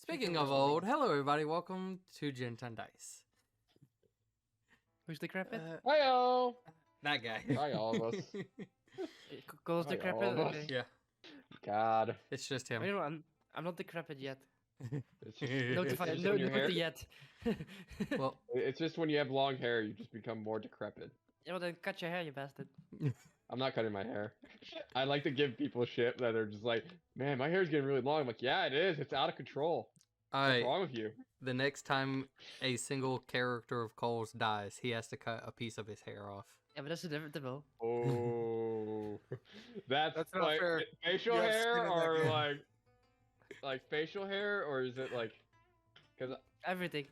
Speaking of old, hello everybody, welcome to Ginton Dice. Who's decrepit? Hiyo! That guy. Hi, all of us. Cole's Hi, decrepit? all of us. Okay. Yeah, God. it's just Oh, him. you know, I'm not decrepit yet. It's just, Notify, just no, when your hair, yet. Well, it's just when you have long hair, you just become more decrepit. Yeah, well, then cut your hair, you bastard. I'm not cutting my hair. I like to give people shit that are just like, man, my hair's getting really long. I'm like, yeah, it is. It's out of control. What's alright, wrong with you? the next time a single character of Cole's dies, he has to cut a piece of his hair off. Yeah, but that's a different bill. Oh, that's That's not like fair. facial You have hair skin in that or game. like facial hair, or is it like because Everything.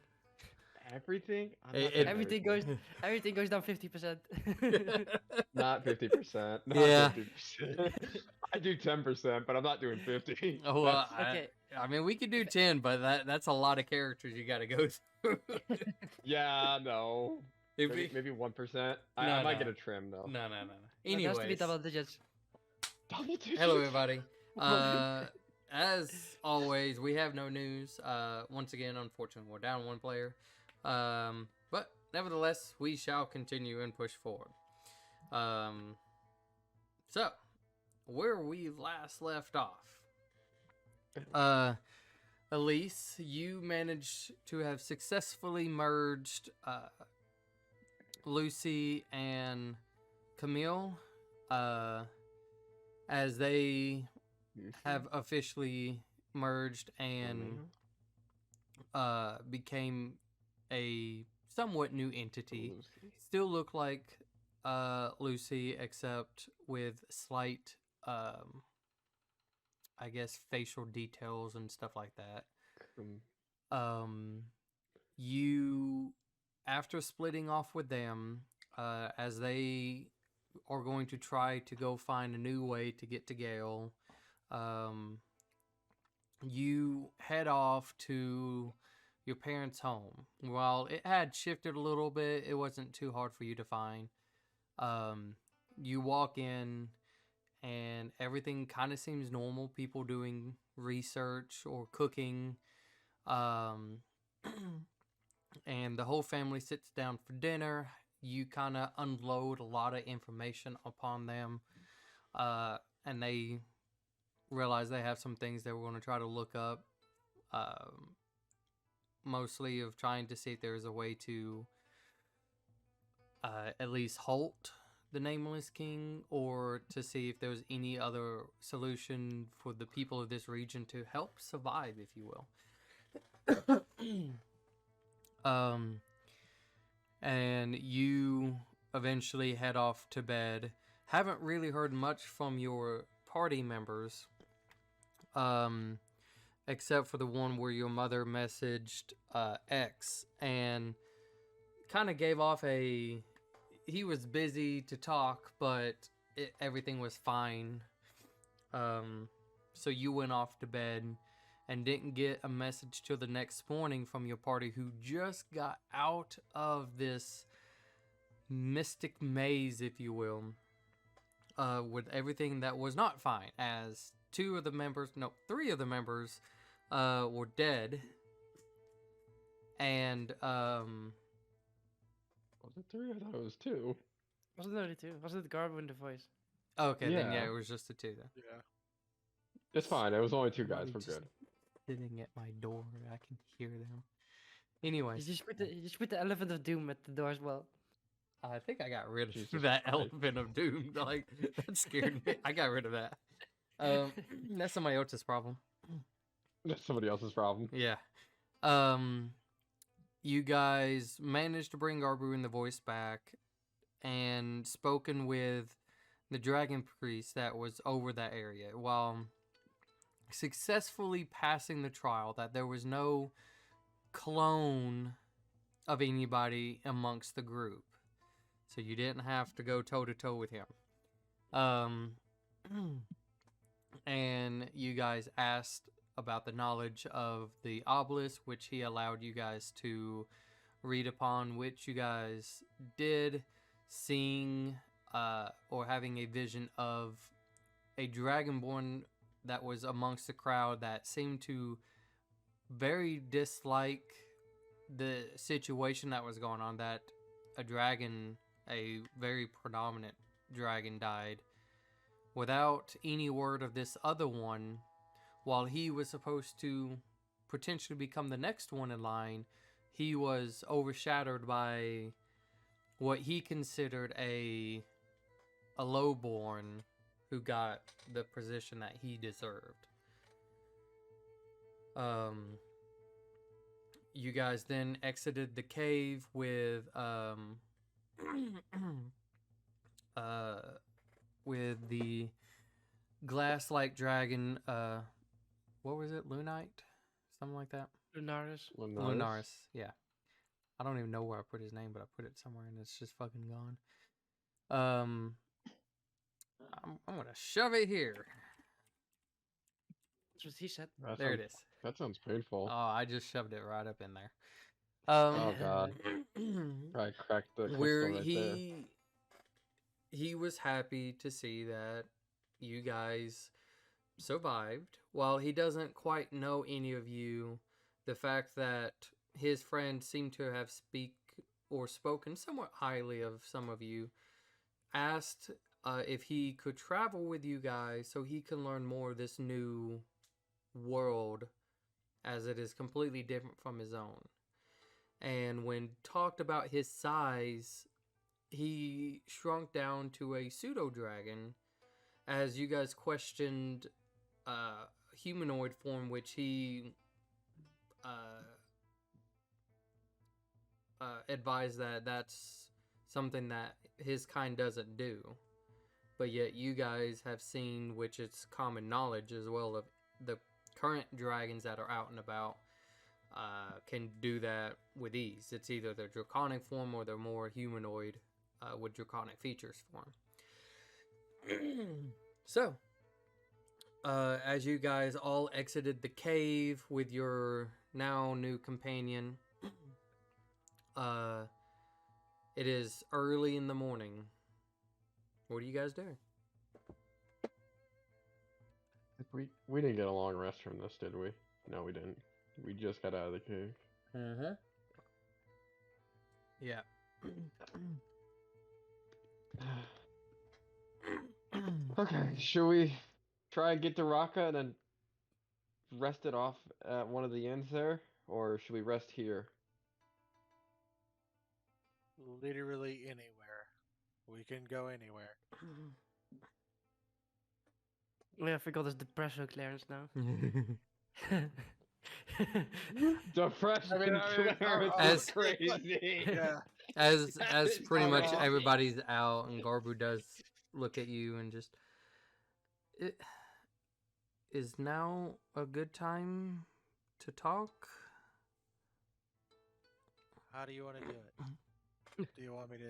everything? I'm not It- doing Everything goes down 50%. Not 50%. Not Yeah. 50%. I do 10%, but I'm not doing 50. Oh, well, That's- Okay. I mean, we could do 10, but that's a lot of characters you gotta go through. yeah, no. If Maybe 1%. No, I might no. get a trim though. No. It has to be Anyways, double digits. Double digits. hello everybody. As always, we have no news. Once again, unfortunately, we're down one player. But nevertheless, we shall continue and push forward. So, where we last left off. Elise, you managed to have successfully merged Lucy and Camille as they have officially merged and became a somewhat new entity. Still look like Lucy, except with slight I guess facial details and stuff like that. You, after splitting off with them, as they are going to try to go find a new way to get to Gale, you head off to your parents' home. While it had shifted a little bit, it wasn't too hard for you to find. You walk in, and everything kind of seems normal. People doing research or cooking. And the whole family sits down for dinner. You kind of unload a lot of information upon them. And they realize they have some things they were going to try to look up. Mostly of trying to see if there's a way to at least halt the Nameless King, or to see if there's any other solution for the people of this region to help survive, if you will. And you eventually head off to bed. Haven't really heard much from your party members, except for the one where your mother messaged X and kind of gave off a... He was busy to talk, but everything was fine. So you went off to bed and didn't get a message till the next morning from your party, who just got out of this mystic maze, if you will, with everything that was not fine, as three of the members were dead. And Was it 3? I thought it was 2. Wasn't it only two? Wasn't it Garbo in the voice? okay, then yeah, Yeah. it was just the two then. Yeah. It's fine. It was only 2 guys. We're Just good. sitting at my door, I can hear them. You Anyways, just put the elephant of doom at the door as well. I think I got rid of Jesus that Christ. elephant of doom. Like, that scared me. I got rid of that. That's somebody else's problem. That's somebody else's problem. Yeah. You guys managed to bring Garbu and the voice back and spoken with the dragon priest that was over that area, while successfully passing the trial that there was no clone of anybody amongst the group. So you didn't have to go toe to toe with him. And you guys asked about the knowledge of the obelisk, which he allowed you guys to read upon, which you guys did, seeing or having a vision of a dragonborn that was amongst the crowd that seemed to very dislike the situation that was going on, that a dragon, a very predominant dragon, died without any word of this other one, while he was supposed to potentially become the next one in line. He was overshadowed by what he considered a lowborn who got the position that he deserved. You guys then exited the cave with with the glass-like dragon. What was it? Lunite, something like that. Lunaris. Lunaris. Yeah. I don't even know where I put his name, but I put it somewhere and it's just fucking gone. I'm gonna shove it here. That's what he said. There it is. That sounds painful. Oh, I just shoved it right up in there. Oh God! I cracked the where crystal right there. he was happy to see that you guys survived. While he doesn't quite know any of you, the fact that his friend seemed to have spoken somewhat highly of some of you, asked if he could travel with you guys so he can learn more of this new world, as it is completely different from his own. And when talked about his size, he shrunk down to a pseudo dragon, as you guys questioned humanoid form, which he advised that that's something that his kind doesn't do. But yet you guys have seen, which it's common knowledge as well, of the current dragons that are out and about can do that with ease. It's either their draconic form or their more humanoid with draconic features form. So, as you guys all exited the cave with your now new companion, it is early in the morning. What do you guys do? We didn't get a long rest from this, did we? No, we didn't. We just got out of the cave. Mm-hmm. Yeah. Okay, should we try and get to Raqqa and then rest it off at one of the inns there? Or should we rest here? Literally anywhere. We can go anywhere. Yeah, I forgot there's depression clearance now. Depression clearance As- is crazy. Yeah. as pretty much crazy. everybody's out, and Garbu does look at you and just, it is now a good time to talk. How do you want to do it? Do you want me to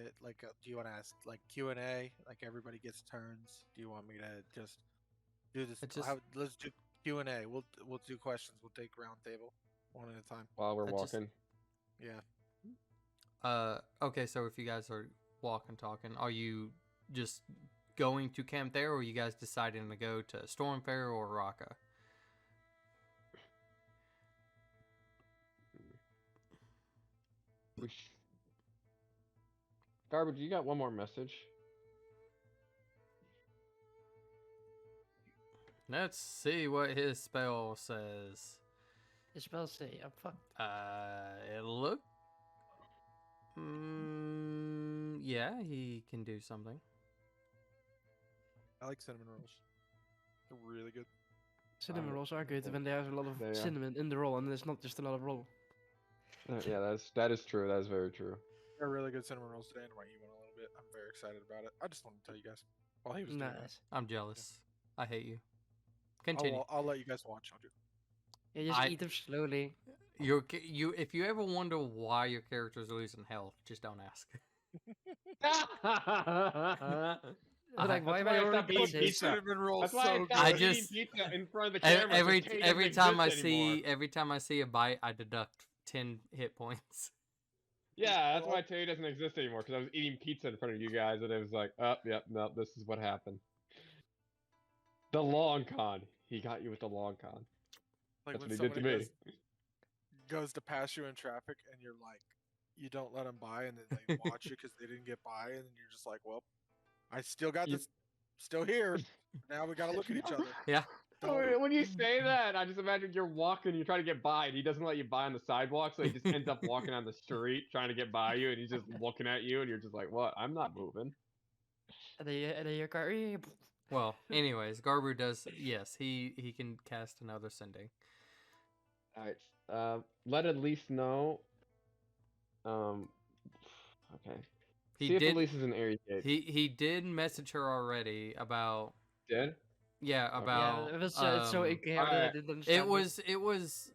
do you want to ask like Q&A, like everybody gets turns? Do you want me to just do this? Let's do Q&A. We'll do questions. We'll take round table one at a time. While we're I just- walking. Yeah. Okay, so if you guys are walking, talking, are you just going to camp there, or are you guys deciding to go to Stormfair or Raqqa? Garbage, you got one more message? Let's see what his spell says. The spell say I'm fucked. It look. Yeah, he can do something. I like cinnamon rolls. They're really good. Cinnamon rolls are good when there's a lot of They are. cinnamon in the roll and there's not just a lot of roll. Yeah, that is true. That is very true. They're really good cinnamon rolls today, and I might eat one a little bit. I'm very excited about it. I just wanted to tell you guys while he was doing that. Nice. I'm jealous. I hate you. Continue. I'll let you guys watch. I'll do. Yeah, just I- eat them slowly. If you ever wonder why your character's losing health, just don't ask. Like, why am I That's why I stopped ordering eating pizza? pizza. Cinnamon rolls That's why so I good. stopped I eating just- pizza in front of the camera. every 'cause Kay every doesn't time I exist anymore. see a bite, I deduct 10 hit points. Yeah, that's why Tay doesn't exist anymore, because I was eating pizza in front of you guys, and it was like, oh, yep, no, this is what happened. The long con. He got you with the long con. Like That's when what he did to somebody me. does- goes to pass you in traffic, and you're like, you don't let them by, and then they watch you because they didn't get by, and then you're just like, well, I still got You- this, still here. Now we gotta look at each other. Yeah. When you say that, I just imagine you're walking, you're trying to get by, and he doesn't let you by on the sidewalk, so he just ends up walking on the street trying to get by you, and he's just looking at you, and you're just like, what? I'm not moving. And then your car. Well, anyways, Garbu does. Yes, he can cast another sending. All right. Let Elise know. Okay. He See did. if Elise is in Aries Gate. He did message her already about. Did? Yeah, about. Yeah, it was it's so incoherent that I alright. didn't understand. It was.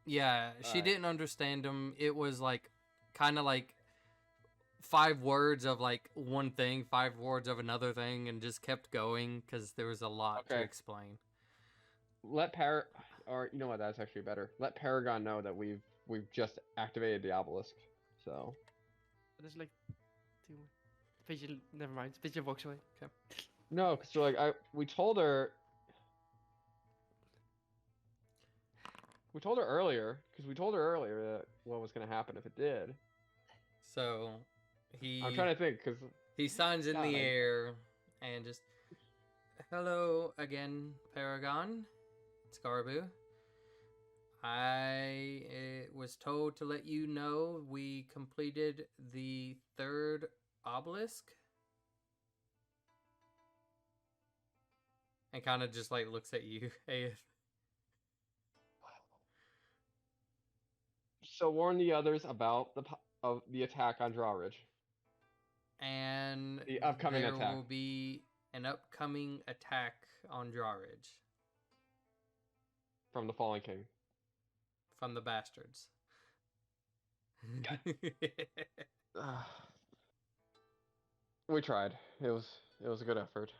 Yeah, she Alright. didn't understand him. It was like, kind of like 5 words of like one thing, 5 words of another thing, and just kept going because there was a lot to Okay. explain. Let or you know what? That's actually better. Let Paragon know that we've just activated the obelisk. So. There's like 2 more. Visual, never mind. Visual walks away. Okay. No, because we told her. We told her earlier, because we told her earlier that what was going to happen if it did. So he. I'm trying to think, because He signs in God, the I- air and just, hello again, Paragon. It's Garbu. I was told to let you know we completed the 3rd obelisk. And kind of just like looks at you. Hey, So warn the others about the attack on Drawridge. and The upcoming there attack. will be an upcoming attack on Drawridge From the Fallen King. from the bastards. We tried. It was a good effort.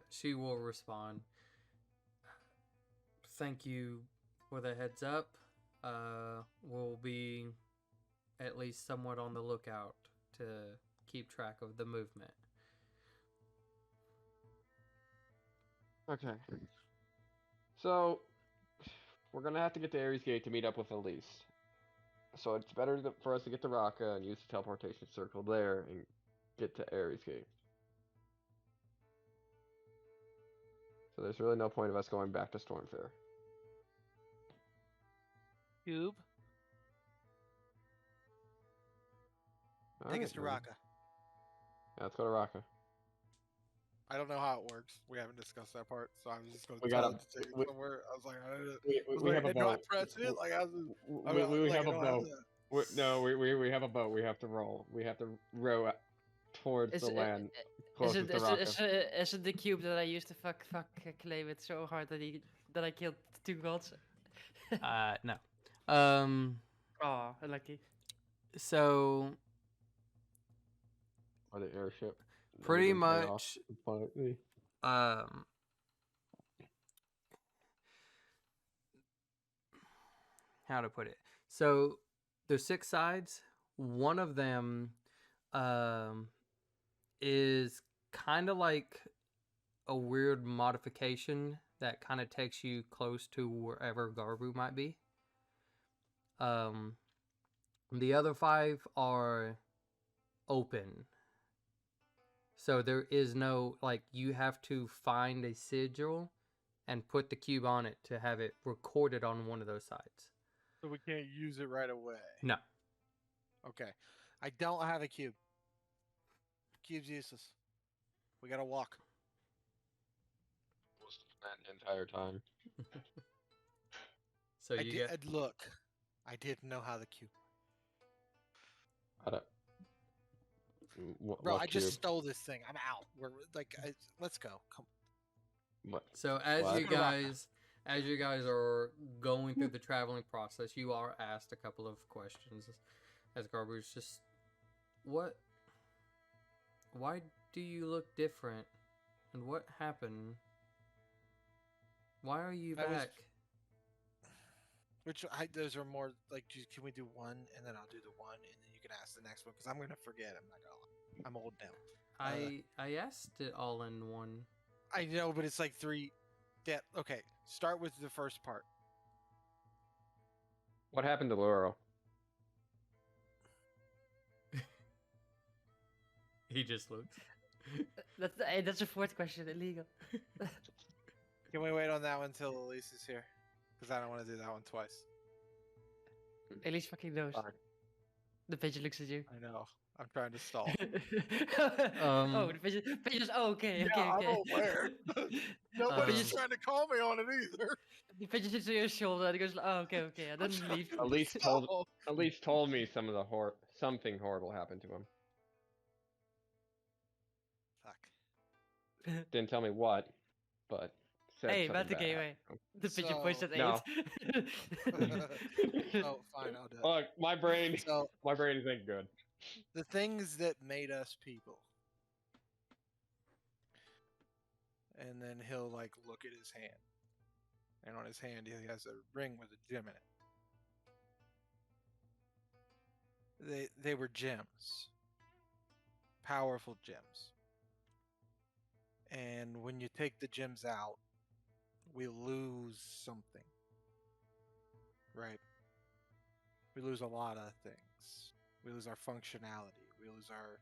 She will respond. Thank you for the heads up. We'll be at least somewhat on the lookout to keep track of the movement. Okay. So we're gonna have to get to Ares Gate to meet up with Elise. So it's better for us to get to Raqqa and use the teleportation circle there and get to Ares Gate. So there's really no point of us going back to Stormfair. Cube. Take us to Alright, Raqqa. Yeah, let's go to Raqqa. I don't know how it works. We haven't discussed that part, so I was just going We to tell gotta- him to take we- it somewhere. I was like, We have a do I boat. press it? Like, I was, We have a boat. We have a boat. We have to roll. We have to row towards Is the it- land Is closest it, to is, Raqqa. it, is it the cube that I used to fuck Clay with so hard that I killed 2 gods? No. Oh, unlucky. So Or the airship. that we pretty didn't pay off much, completely. how to put it? So there's 6 sides. One of them, is kind of like a weird modification that kind of takes you close to wherever Garbu might be. The other 5 are open. So there is no, like, you have to find a sigil and put the cube on it to have it recorded on one of those sides. So we can't use it right away. No. Okay. I don't have a cube. Cube's useless. We gotta walk. Was the entire time. So you get Look, I didn't know how the cube. I don't. Bro, what I just cube? stole this thing. I'm out. We're like, let's go. Come. What? so as What? you guys are going through the traveling process, you are asked a couple of questions as Garbu's just why do you look different? And what happened? Why are you I was- back? Those are more like, can we do one and then I'll do the one and then you can ask the next one because I'm gonna forget. I'm not gonna lie. I'm old now. I asked it all in one. I know, but it's like three Yeah. Okay. Start with the first part. What happened to Luro? He just looks. That's a fourth question. Illegal. Can we wait on that one till Elise is here? Because I don't want to do that one twice. Elise fucking knows. Fine. The pigeon looks at you. I know. I'm trying to stall. Oh, the pigeon's okay, okay, Yeah, okay. I'm aware. Nobody's Pigeon's- trying to call me on it either. The pigeon sits on your shoulder and he goes, oh, okay, okay, and then I'm leaves. trying At least told me some of the something horrible happened to him. Fuck. Didn't tell me what, but said Hey, something Matt the bad gateway. happened The pigeon So- points at No. 8. Oh, fine, I'll do it. Look, my brain So, isn't good. the things that made us people. And then he'll like look at his hand. And on his hand he has a ring with a gem in it. They were gems. Powerful gems. And when you take the gems out, we lose something. Right? We lose a lot of things. We lose our functionality. We lose our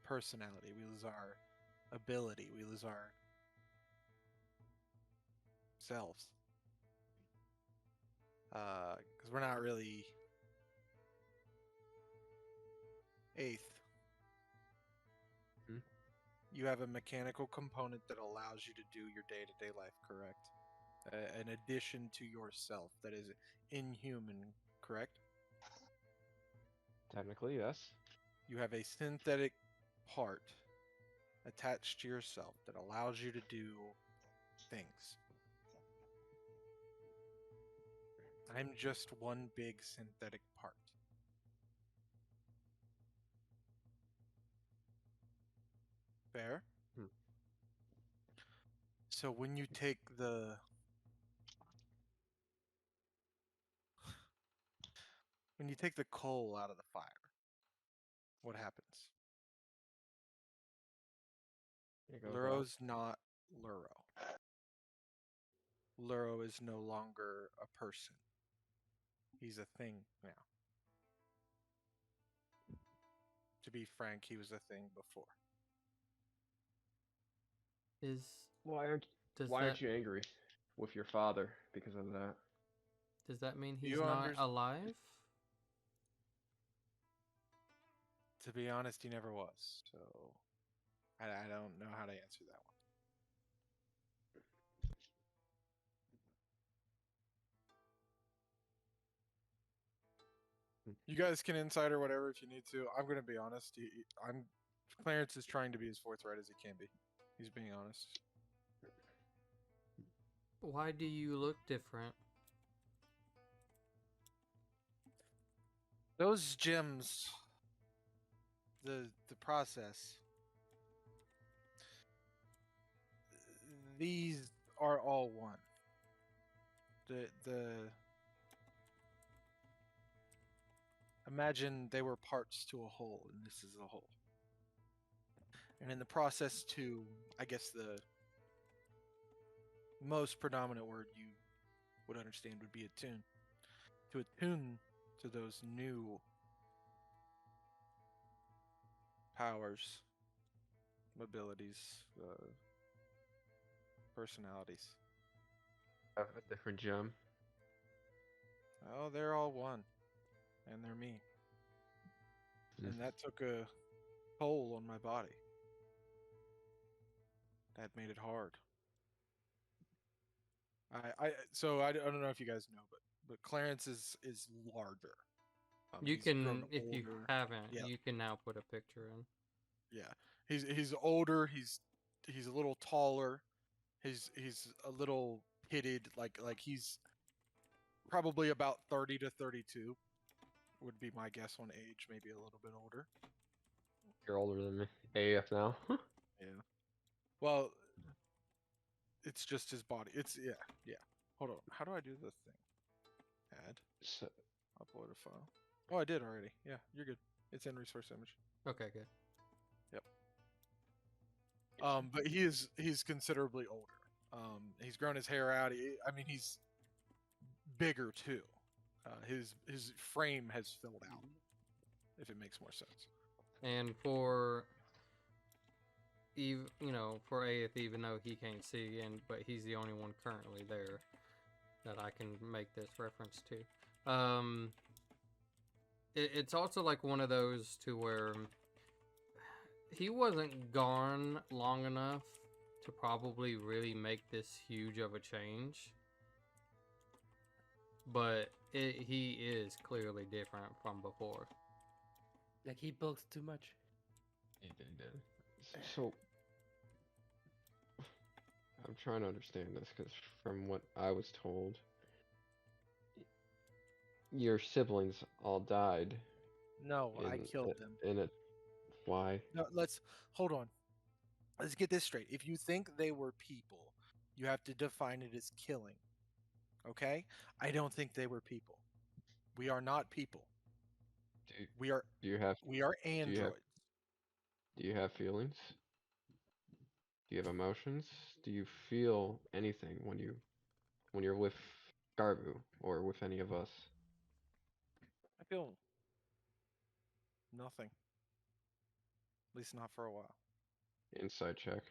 personality. We lose our ability. We lose our selves. Because we're not really eighth. Hmm? You have a mechanical component that allows you to do your day-to-day life, correct? An addition to yourself that is inhuman, correct? Technically, yes. You have a synthetic part attached to yourself that allows you to do things. I'm just one big synthetic part. Fair? Hmm. So when you take the coal out of the fire, what happens? It goes out. Luro's not Luro. Luro is no longer a person. He's a thing now. To be frank, he was a thing before. Why aren't you angry with your father because of that? Does that mean he's You not alive? To be honest, he never was. So I don't know how to answer that one. You guys can insider whatever if you need to. I'm gonna be honest. Clarence is trying to be as forthright as he can be. He's being honest. Why do you look different? Those gems, the process. These are all one. The imagine they were parts to a whole, and this is a whole. And in the process to, I guess the most predominant word you would understand would be attune. To attune to those new powers, abilities, personalities. Have a different gem. Oh, they're all one. And they're me. And that took a toll on my body. That made it hard. So I don't know if you guys know, but Clarence is larger. You He's can, grown if you older. haven't, Yeah. you can now put a picture in. Yeah, he's older. He's a little taller. He's a little pitted. Like he's probably about 30 to 32 would be my guess on age. Maybe a little bit older. You're older than me. AF now. Yeah. Well, it's just his body. It's yeah. Hold on. How do I do this thing? Add. So, Upload a file. Oh, I did already. Yeah, you're good. It's in resource image. Okay, good. But he's considerably older. He's grown his hair out. I mean, he's bigger too. His frame has filled out. If it makes more sense. And for for Aeth, even though he can't see, but he's the only one currently there that I can make this reference to. It's also like one of those to where he wasn't gone long enough to probably really make this huge of a change, but he is clearly different from before. Like he bulks too much. He did. So I'm trying to understand this because from what I was told, your siblings all died. No, I killed them. In it. Why? No, let's hold on. Let's get this straight. If you think they were people, you have to define it as killing. Okay? I don't think they were people. We are not people. We are androids. Do you have feelings? Do you have emotions? Do you feel anything when you're with Garbu or with any of us? I feel nothing. At least not for a while. Inside check.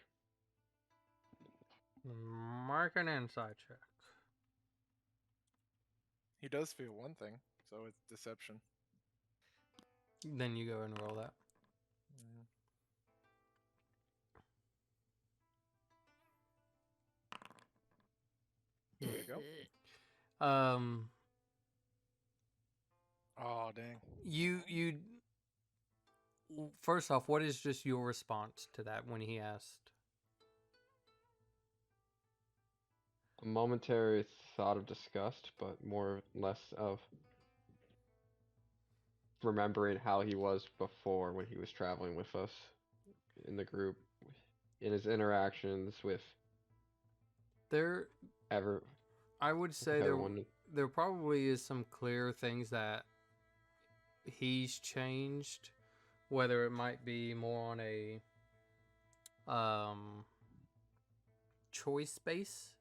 Mark an inside check. He does feel one thing, so it's deception. Then you go and roll that. There you go. Oh dang. You first off, what is just your response to that when he asked? A momentary thought of disgust, but more or less of remembering how he was before when he was traveling with us in the group, in his interactions with I would say there probably is some clear things that he's changed, whether it might be more on a choice base,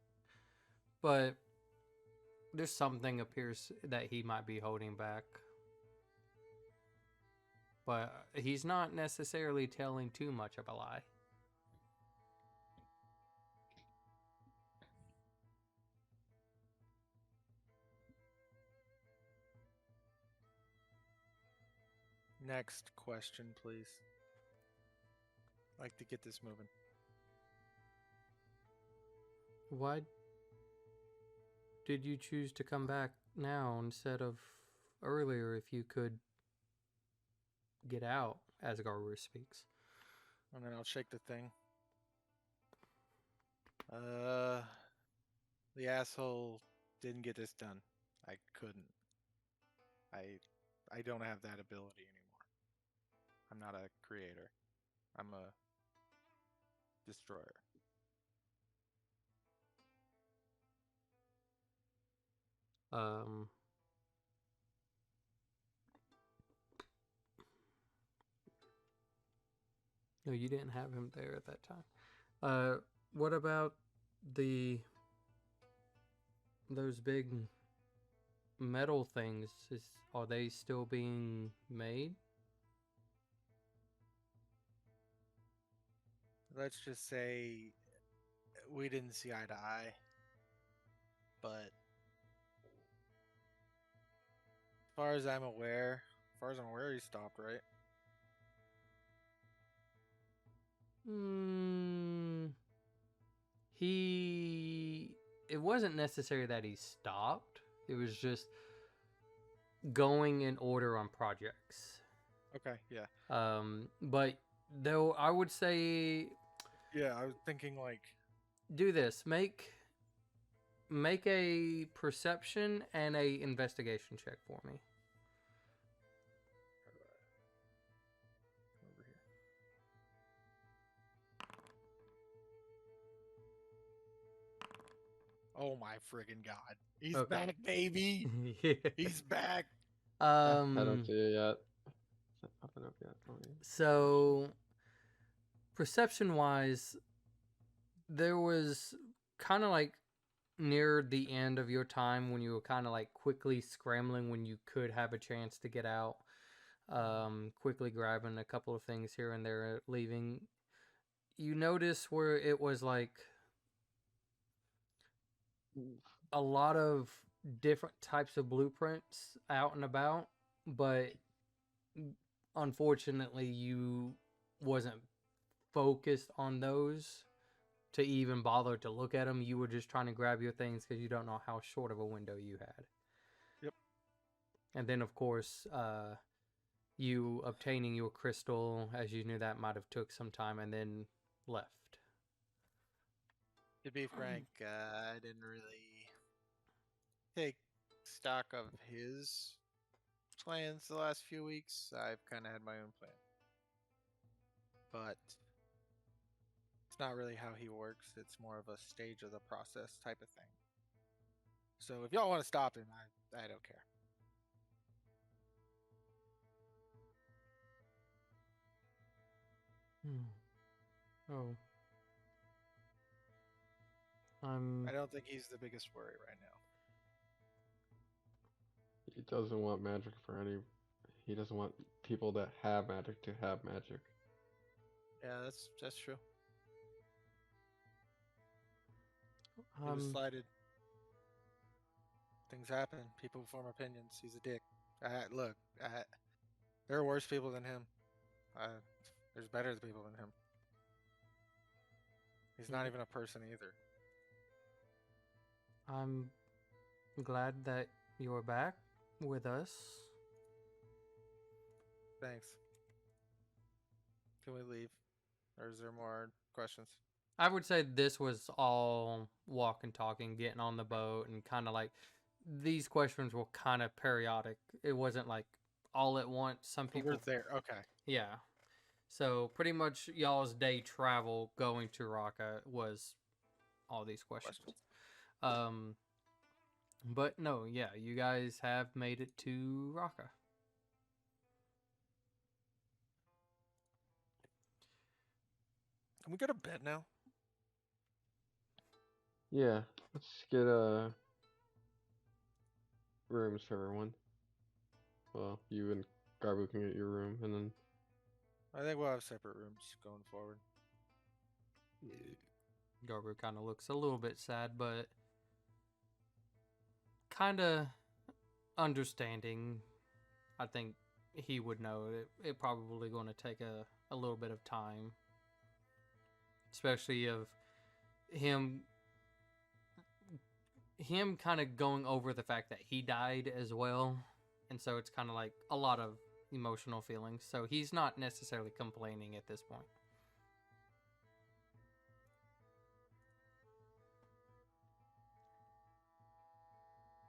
but there's something appears that he might be holding back. But he's not necessarily telling too much of a lie. Next question, please. I'd like to get this moving. Why did you choose to come back now instead of earlier if you could get out, as Garber speaks? And then I'll shake the thing. The asshole didn't get this done. I couldn't. I don't have that ability anymore. I'm not a creator. I'm a destroyer. No, you didn't have him there at that time. What about those big metal things? Are they still being made? Let's just say we didn't see eye to eye, but as far as I'm aware, he stopped, right? It wasn't necessary that he stopped. It was just going in order on projects. Okay, yeah. But though I would say, yeah, I was thinking like do this. Make a perception and a investigation check for me. over here. Oh my friggin' god. He's back, baby. Yeah. He's back. I don't see it yet. It's not popping up yet. Oh, yeah. So perception wise, there was kind of like near the end of your time when you were kind of like quickly scrambling when you could have a chance to get out, quickly grabbing a couple of things here and there, leaving, you notice where it was like a lot of different types of blueprints out and about, but unfortunately you wasn't focused on those to even bother to look at them. You were just trying to grab your things because you don't know how short of a window you had. Yep. And then, of course, you obtaining your crystal, as you knew that might have took some time, and then left. To be frank, I didn't really take stock of his plans the last few weeks. I've kind of had my own plan. But it's not really how he works. It's more of a stage of the process type of thing. So if y'all want to stop him, I don't care. Oh. I don't think he's the biggest worry right now. He doesn't want magic for any. He doesn't want people that have magic to have magic. Yeah, that's true. He was slighted. Things happen. People form opinions. He's a dick. Look, there are worse people than him. There's better people than him. He's not even a person either. I'm glad that you're back with us. Thanks. Can we leave? Or is there more questions? I would say this was all walking, talking, getting on the boat, and kind of like these questions were kind of periodic. It wasn't like all at once. Some people were there. Okay. Yeah. So pretty much y'all's day travel going to Raqqa was all these questions. But no, yeah, you guys have made it to Raqqa. Can we go to bed now? Yeah, let's get rooms for everyone. Well, you and Garbu can get your room, and then I think we'll have separate rooms going forward. Garbu kind of looks a little bit sad, but kind of understanding. I think he would know it probably going to take a little bit of time, especially of him kind of going over the fact that he died as well, and so it's kind of like a lot of emotional feelings. So he's not necessarily complaining at this point.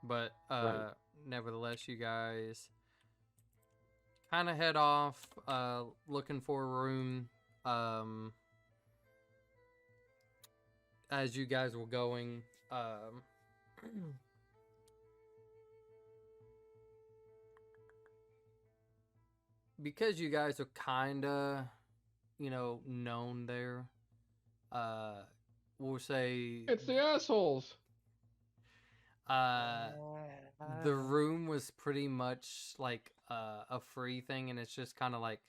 But Right. nevertheless, you guys kind of head off looking for a room. As you guys were going, because you guys are kind of, known there, we'll say it's the assholes. the room was pretty much like a free thing, and it's just kind of like,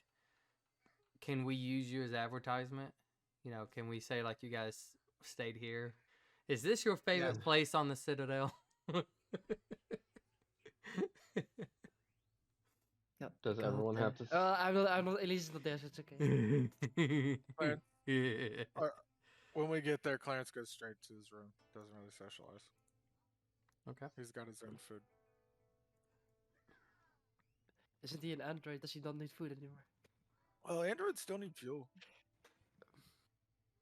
can we use you as advertisement? Can we say like you guys stayed here? Is this your favorite place on the Citadel? Does everyone have to? I'm not. Elise's not there, so it's okay. When we get there, Clarence goes straight to his room. Doesn't really socialize. Okay. He's got his own food. Isn't he an android? Does he not need food anymore? Well, androids still need fuel.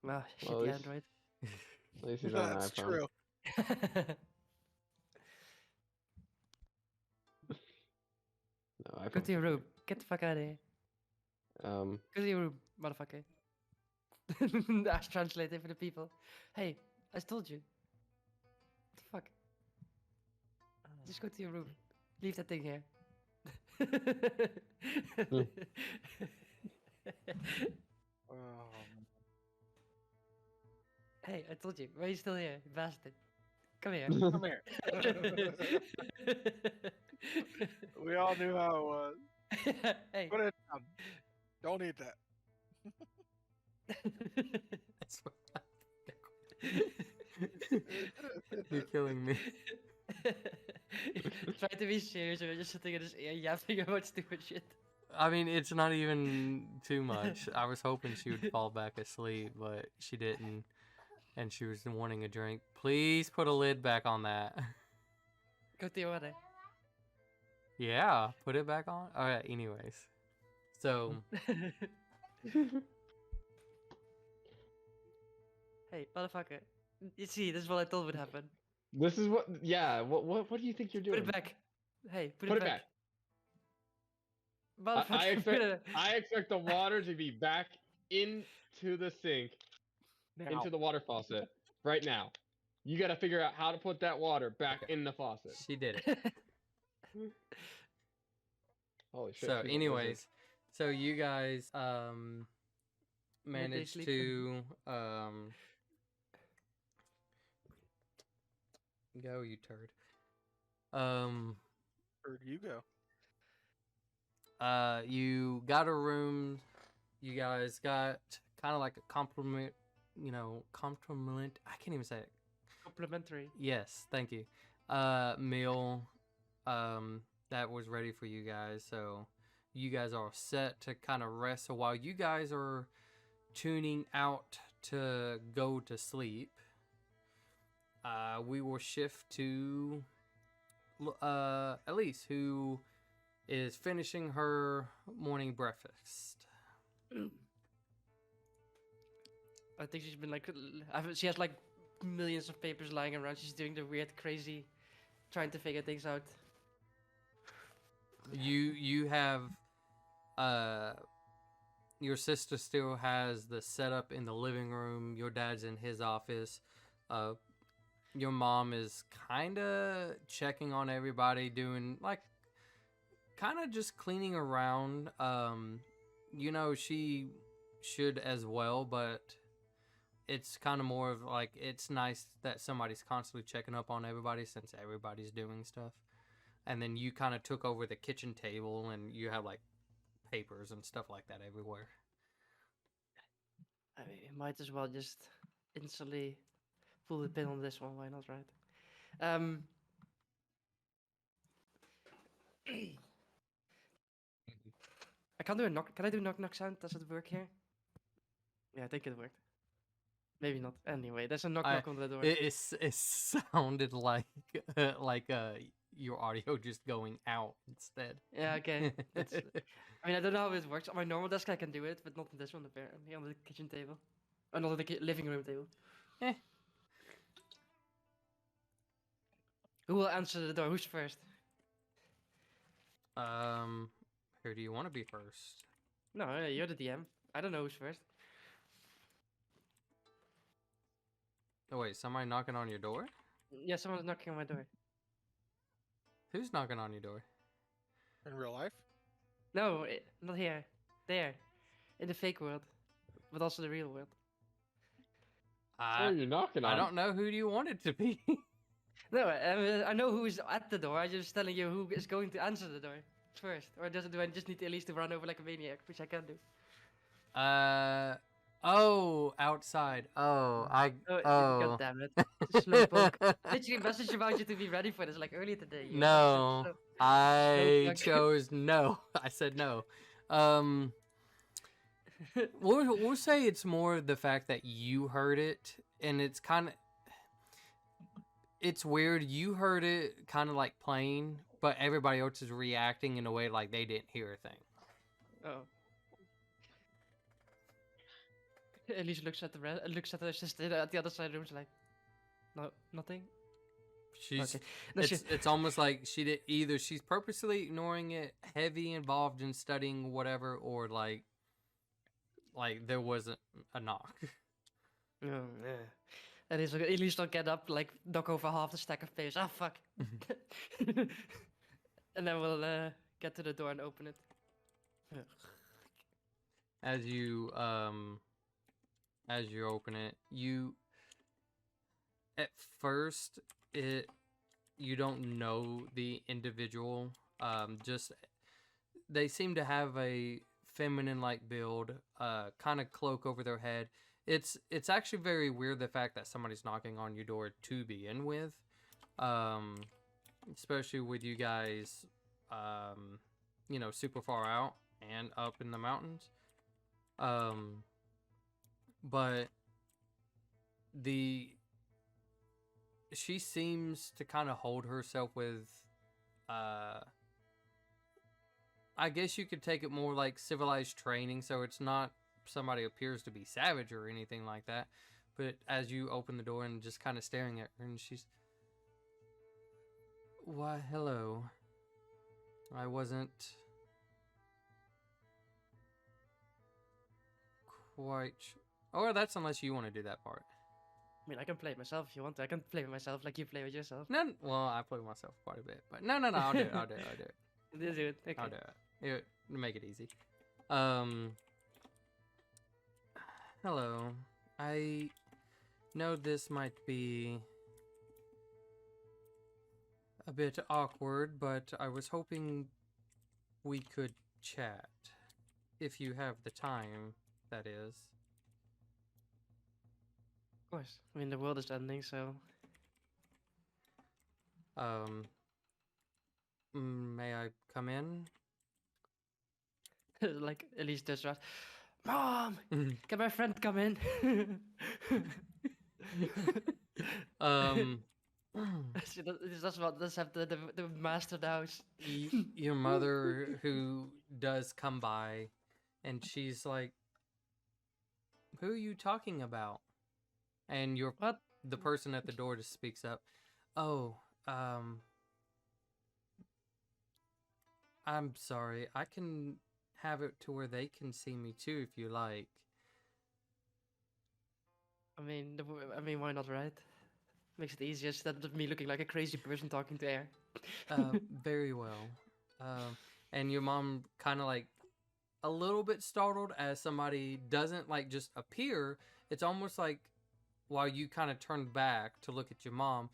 Well, Well, shitty android. At least he's on an That's iPhone. true. No, iPhone. Go to your room. Get the fuck out of here. Um, Go to your room, motherfucker. Ash translated for the people. Hey, I told you. What the fuck? Just go to your room. Leave that thing here. Oh, Hey, I told you. Why are you still here, you bastard? Come here. Come here. We all knew how it was. Hey. Put it down. Don't eat that. That's what You're killing me. Try to be serious, and we're just sitting in his ear yapping about stupid shit. I mean, it's not even too much. I was hoping she would fall back asleep, but she didn't. And she was wanting a drink. Please put a lid back on that. Go to your water. Yeah, put it back on. All right, anyways. So, Hey, motherfucker. You see, this is what I thought would happen. This is what. Yeah. What do you think you're doing? Put it back. Hey, put Put it it back. back. Motherfucker, put it I expect the water to be back into the sink, into the water faucet right now. You got to figure out how to put that water back in the faucet. she did it. Holy shit. So, she's a wizard. anyways, so you guys managed sleep. to go, you turd. Where'd you go? You got a room. You guys got kind of like a compliment. Compliment. I can't even say it. Complimentary. Yes, thank you. Meal. That was ready for you guys. So you guys are set to kind of rest. So while you guys are tuning out to go to sleep, we will shift to Elise, who is finishing her morning breakfast. I think she's been like, she has like millions of papers lying around. She's doing the weird, crazy, trying to figure things out. You have your sister still has the setup in the living room. Your dad's in his office. Your mom is kind of checking on everybody, doing like kind of just cleaning around. She should as well, but it's kind of more of like, it's nice that somebody's constantly checking up on everybody since everybody's doing stuff. And then you kind of took over the kitchen table, and you have like papers and stuff like that everywhere. I mean, we might as well just instantly pull the pin on this one. Why not, right? I can't do a knock. Can I do knock knock sound? Does it work here? Yeah, I think it worked. Maybe not. Anyway, there's a knock knock on the door. It sounded like your audio just going out instead. Yeah, okay. I mean, I don't know how it works. On my normal desk, I can do it, but not on this one, apparently, on the kitchen table. Or not on the living room table. Who will answer the door? Who's first? Who do you want to be first? No, you're the DM. I don't know who's first. Oh wait, somebody knocking on your door? Yeah, someone's knocking on my door. Who's knocking on your door? In real life? No, not here. There. In the fake world. But also the real world. What are you knocking on? I don't know who you want it to be. No, I know who is at the door. I'm just telling you who is going to answer the door first. Or do I just need at least to run over like a maniac, which I can do. Outside. Oh. God damn it. Slowpoke. Literally message about you to be ready for this like earlier today. No. I chose no. I said no. We'll say it's more the fact that you heard it, and it's kind of, it's weird. You heard it kind of like playing, but everybody else is reacting in a way like they didn't hear a thing. Oh. Elise looks at her sister at the other side of the room. She's like, no, nothing. She's Okay. No, it's almost like she's purposely ignoring it, heavy involved in studying whatever, or like there wasn't a knock. Oh, yeah. And Elise will get up, like knock over half the stack of papers. Ah, fuck. And then we'll get to the door and open it. As you open it, you at first you don't know the individual. Just they seem to have a feminine like build, kind of cloak over their head. It's actually very weird the fact that somebody's knocking on your door to begin with. Especially with you guys super far out and up in the mountains. But she seems to kind of hold herself with I guess you could take it more like civilized training, so it's not somebody appears to be savage or anything like that. But as you open the door and just kind of staring at her, and she's, why, hello. I wasn't quite sure. Oh, that's unless you want to do that part. I mean, I can play it myself if you want to. I can play with myself like you play with yourself. No, well, I play with myself quite a bit, but no, I'll do it. I'll do it. Do it. Okay. I'll do it. Make it easy. Hello. I know this might be a bit awkward, but I was hoping we could chat. If you have the time, that is. Of course. I mean, the world is ending, so... May I come in? Like, Elise does right. Mom! Can my friend come in? She does have the master house. Your mother, who does come by, and she's like, who are you talking about? And What? The person at the door just speaks up. Oh, I'm sorry. I can have it to where they can see me too, if you like. I mean, why not, right? Makes it easier instead of me looking like a crazy person talking to air. Very well. And your mom kind of like a little bit startled as somebody doesn't like just appear. It's almost like while you kind of turned back to look at your mom,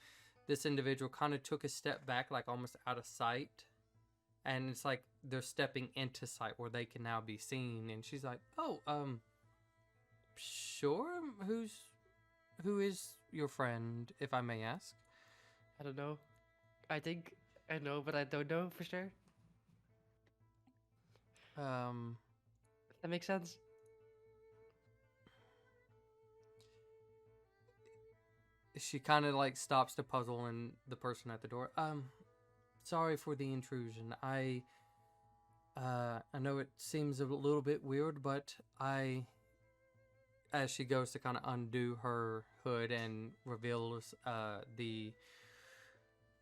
this individual kind of took a step back, like almost out of sight. And it's like they're stepping into sight where they can now be seen. And she's like, oh, sure. Who is your friend, if I may ask? I don't know. I think I know, but I don't know for sure. That makes sense. She kind of like stops to puzzle and the person at the door. Sorry for the intrusion. I know it seems a little bit weird, but as she goes to kind of undo her hood and reveals the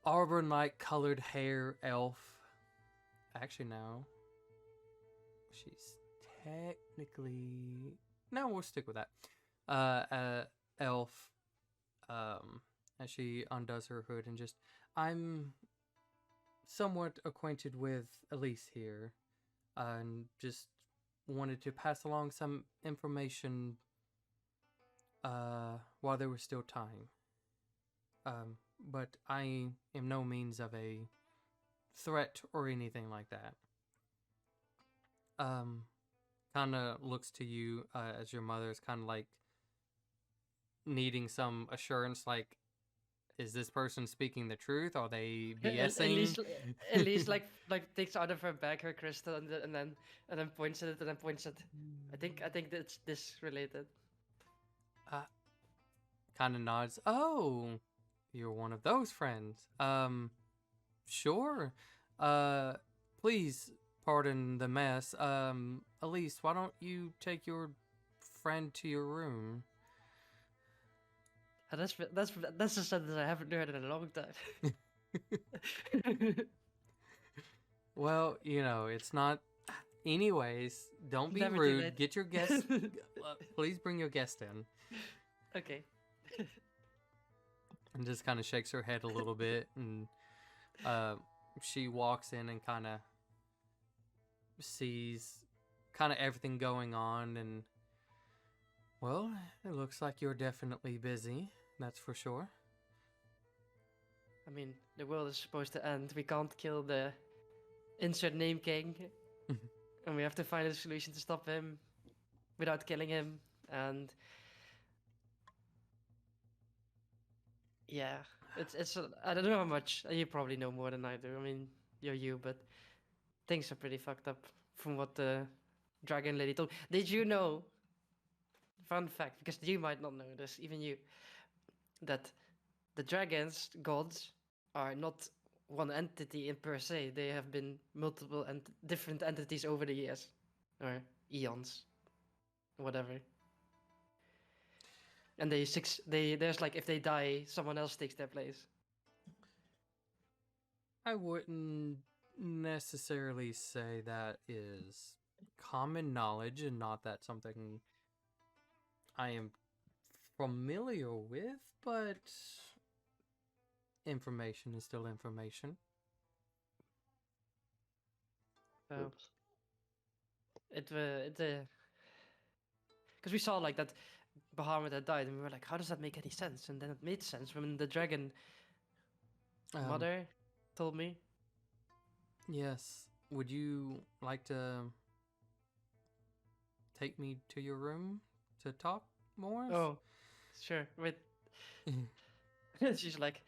auburn-like colored hair elf. Actually, no. She's technically... No, we'll stick with that. Elf. As she undoes her hood and just... I'm somewhat acquainted with Elise here. And just wanted to pass along some information while there was still time. But I am no means of a threat or anything like that. Kind of looks to you as your mother is kind of like needing some assurance, like, is this person speaking the truth? Are they BSing? At least like takes out of her bag her crystal and then points at it and then points at. I think that's this related. Kind of nods. Oh, you're one of those friends. Sure. Please pardon the mess. Elise, why don't you take your friend to your room? That's a sentence I haven't heard in a long time. Well, it's not. Anyways, don't be Never too rude. late. Get your guest. Please bring your guest in. Okay. And just kind of shakes her head a little bit, and she walks in and kind of sees kind of everything going on, and well, it looks like you're definitely busy. That's for sure. I mean, the world is supposed to end. We can't kill the insert name king, and we have to find a solution to stop him without killing him. And yeah, it's I don't know how much. You probably know more than I do. I mean, you're you, but things are pretty fucked up from what the dragon lady told. Did you know? Fun fact, because you might not know this, even you, that the dragons, gods, are not one entity in per se. They have been multiple and different entities over the years, or eons, whatever. And there's like if they die, someone else takes their place. I wouldn't necessarily say that is common knowledge and not that something I am familiar with, but information is still information. So Oops. because we saw like that Bahamut had died, and we were like, how does that make any sense? And then it made sense when the dragon mother told me. Yes. Would you like to take me to your room to talk more? Oh, sure. Wait. She's like,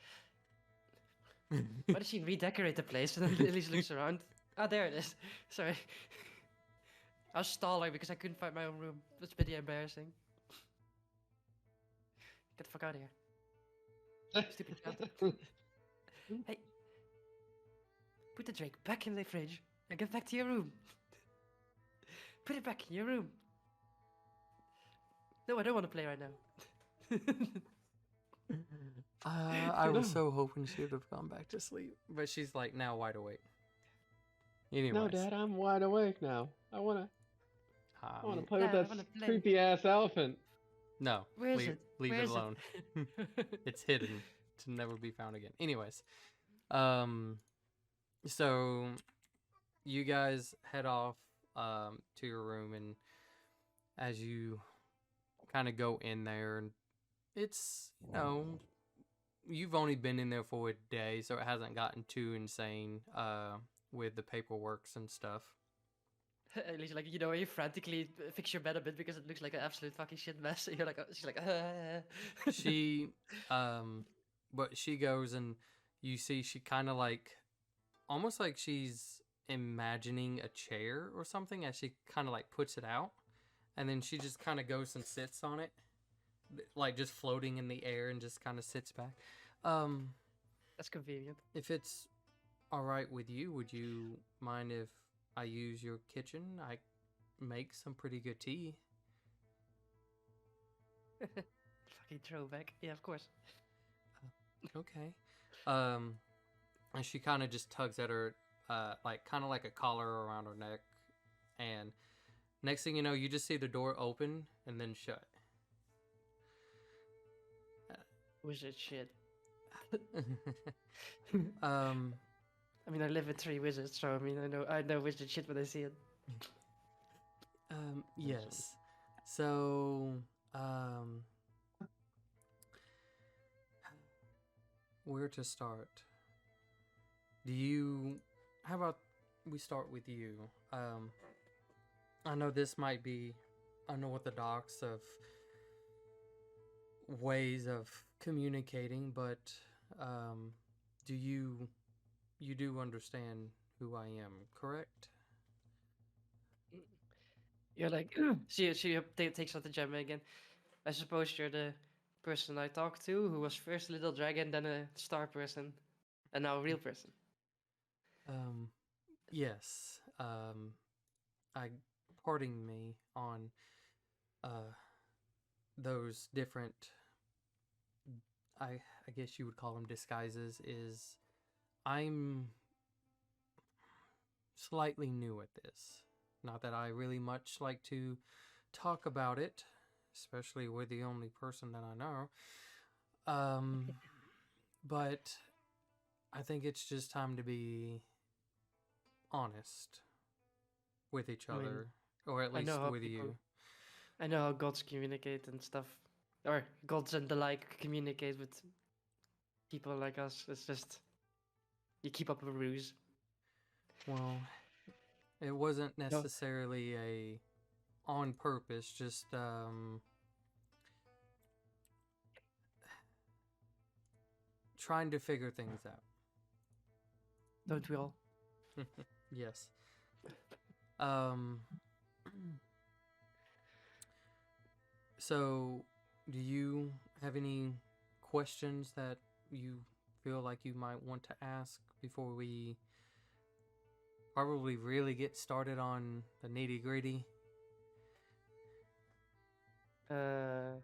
why does she redecorate the place? And then Elise looks around. Ah, there it is. Sorry. I was stalling because I couldn't find my own room. That's pretty embarrassing. Get the fuck out of here. Stupid cat. Hey. Put the drink back in the fridge and get back to your room. Put it back in your room. No, I don't want to play right now. I was so hoping she would have gone back to sleep, but she's like now wide awake. Anyways, No, Dad, I'm wide awake now. I wanna play with Dad, I that wanna play. creepy ass elephant. No, Where is leave, it? leave Where it is it? alone. It's hidden to never be found again. Anyways, so you guys head off to your room, and as you kind of go in there, and it's you've only been in there for a day, so it hasn't gotten too insane with the paperworks and stuff. At least, like, you frantically fix your bed a bit because it looks like an absolute fucking shit mess. And you're like, she's like, She but she goes, and you see she kind of like almost like she's imagining a chair or something as she kind of like puts it out, and then she just kind of goes and sits on it, like just floating in the air, and just kind of sits back. That's convenient. If it's all right with you, would you mind if I use your kitchen? I make some pretty good tea. Fucking throwback. Yeah, of course. Okay. And she kind of just tugs at her, like kind of like a collar around her neck, and next thing you know, you just see the door open and then shut. Wizard shit. I mean, I live with 3 wizards, so I mean, I know wizard shit when I see it. Yes. So, where to start? How about we start with you? I know this might be unorthodox of ways of communicating, but you do understand who I am, correct? You're like, she takes out the gem again. I suppose you're the person I talked to who was first a little dragon, then a star person, and now a real person. Yes. Pardon me on those different, I guess you would call them disguises, is I'm slightly new at this. Not that I really much like to talk about it, especially with the only person that I know. But I think it's just time to be honest with each I mean, other, or at I least know how with people- you. I know how gods communicate and stuff, or gods and the like communicate with people like us. It's just you keep up a ruse. Well, it wasn't No. necessarily on purpose, just trying to figure things out. Don't we all? Yes. Um. So, do you have any questions that you feel like you might want to ask before we probably really get started on the nitty gritty? I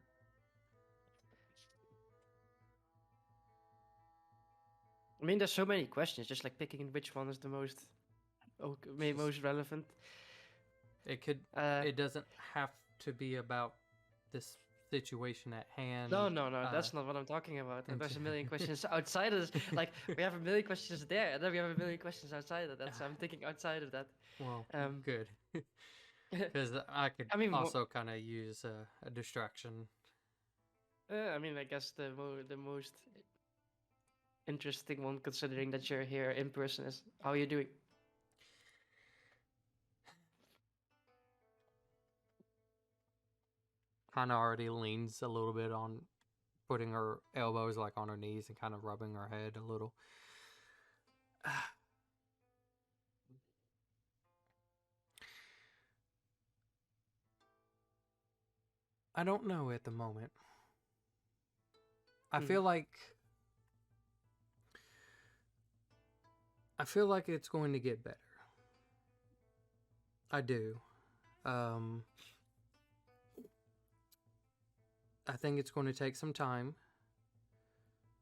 mean, there's so many questions. Just like picking which one is the most, most relevant. It could. It doesn't have to be about this situation at hand. No, that's not what I'm talking about. There's a million questions outside of this. Like, we have a million questions there, and then we have a million questions outside of that. So I'm thinking outside of that. Well, good. Because I could also kind of use a distraction. I mean, I guess the most interesting one, considering that you're here in person, is how are you doing? Kind of already leans a little bit on putting her elbows like on her knees and kind of rubbing her head a little. I don't know at the moment. I feel like it's going to get better. I do. I think it's going to take some time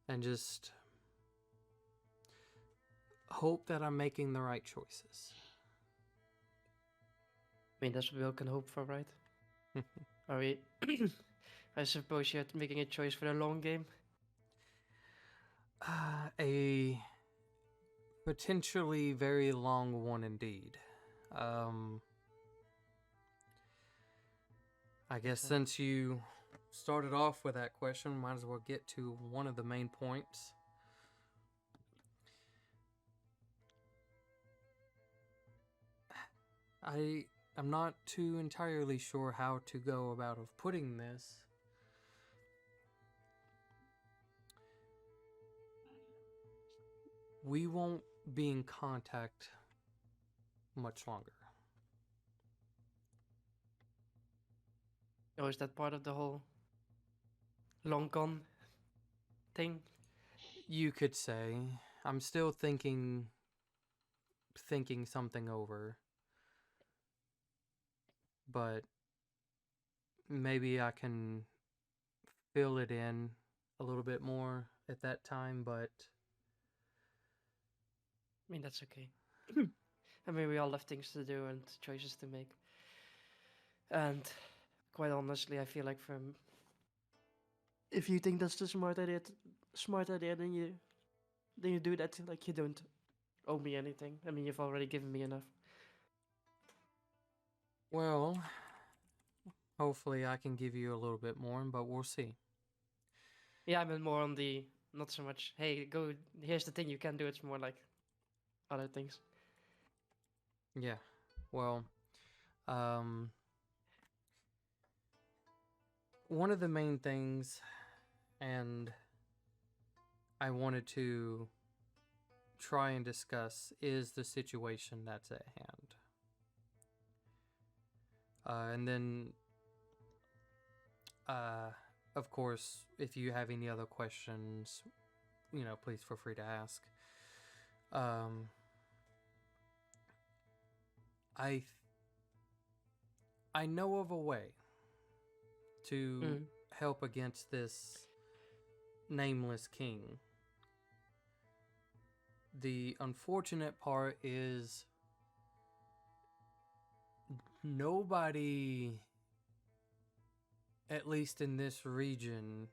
and just hope that I'm making the right choices. I mean, that's what we all can hope for, right? Are we? I suppose you're making a choice for the long game. A potentially very long one indeed. I guess since you started off with that question, might as well get to one of the main points. I'm not too entirely sure how to go about of putting this. We won't be in contact much longer. Oh, is that part of the whole long gone thing? You could say. I'm still thinking something over. But maybe I can fill it in a little bit more at that time, but I mean, that's okay. I mean, we all have things to do and choices to make. And quite honestly, I feel like if you think that's the smart idea, then you do that. Like, you don't owe me anything. I mean, you've already given me enough. well, hopefully I can give you a little bit more, but we'll see. Yeah, I mean more on the not so much. Hey, go. Here's the thing you can do. It's more like other things. Yeah. Well, one of the main things, and I wanted to try and discuss, is the situation that's at hand. And then, of course, if you have any other questions, please feel free to ask. I know of a way to help against this nameless king. The unfortunate part is nobody, at least in this region,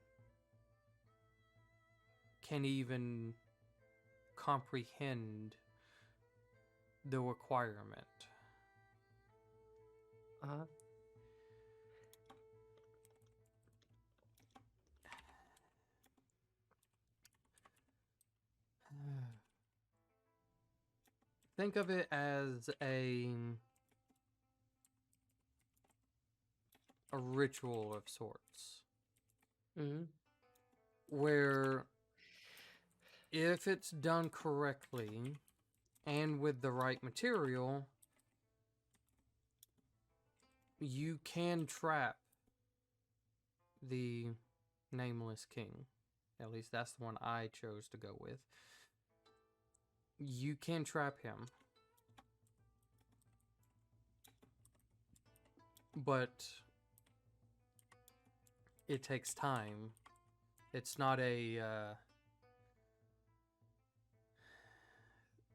can even comprehend the requirement. think of it as a ritual of sorts, Mm-hmm. where if it's done correctly and with the right material, you can trap the nameless king. At least that's the one I chose to go with. You can trap him. But it takes time. It's not a...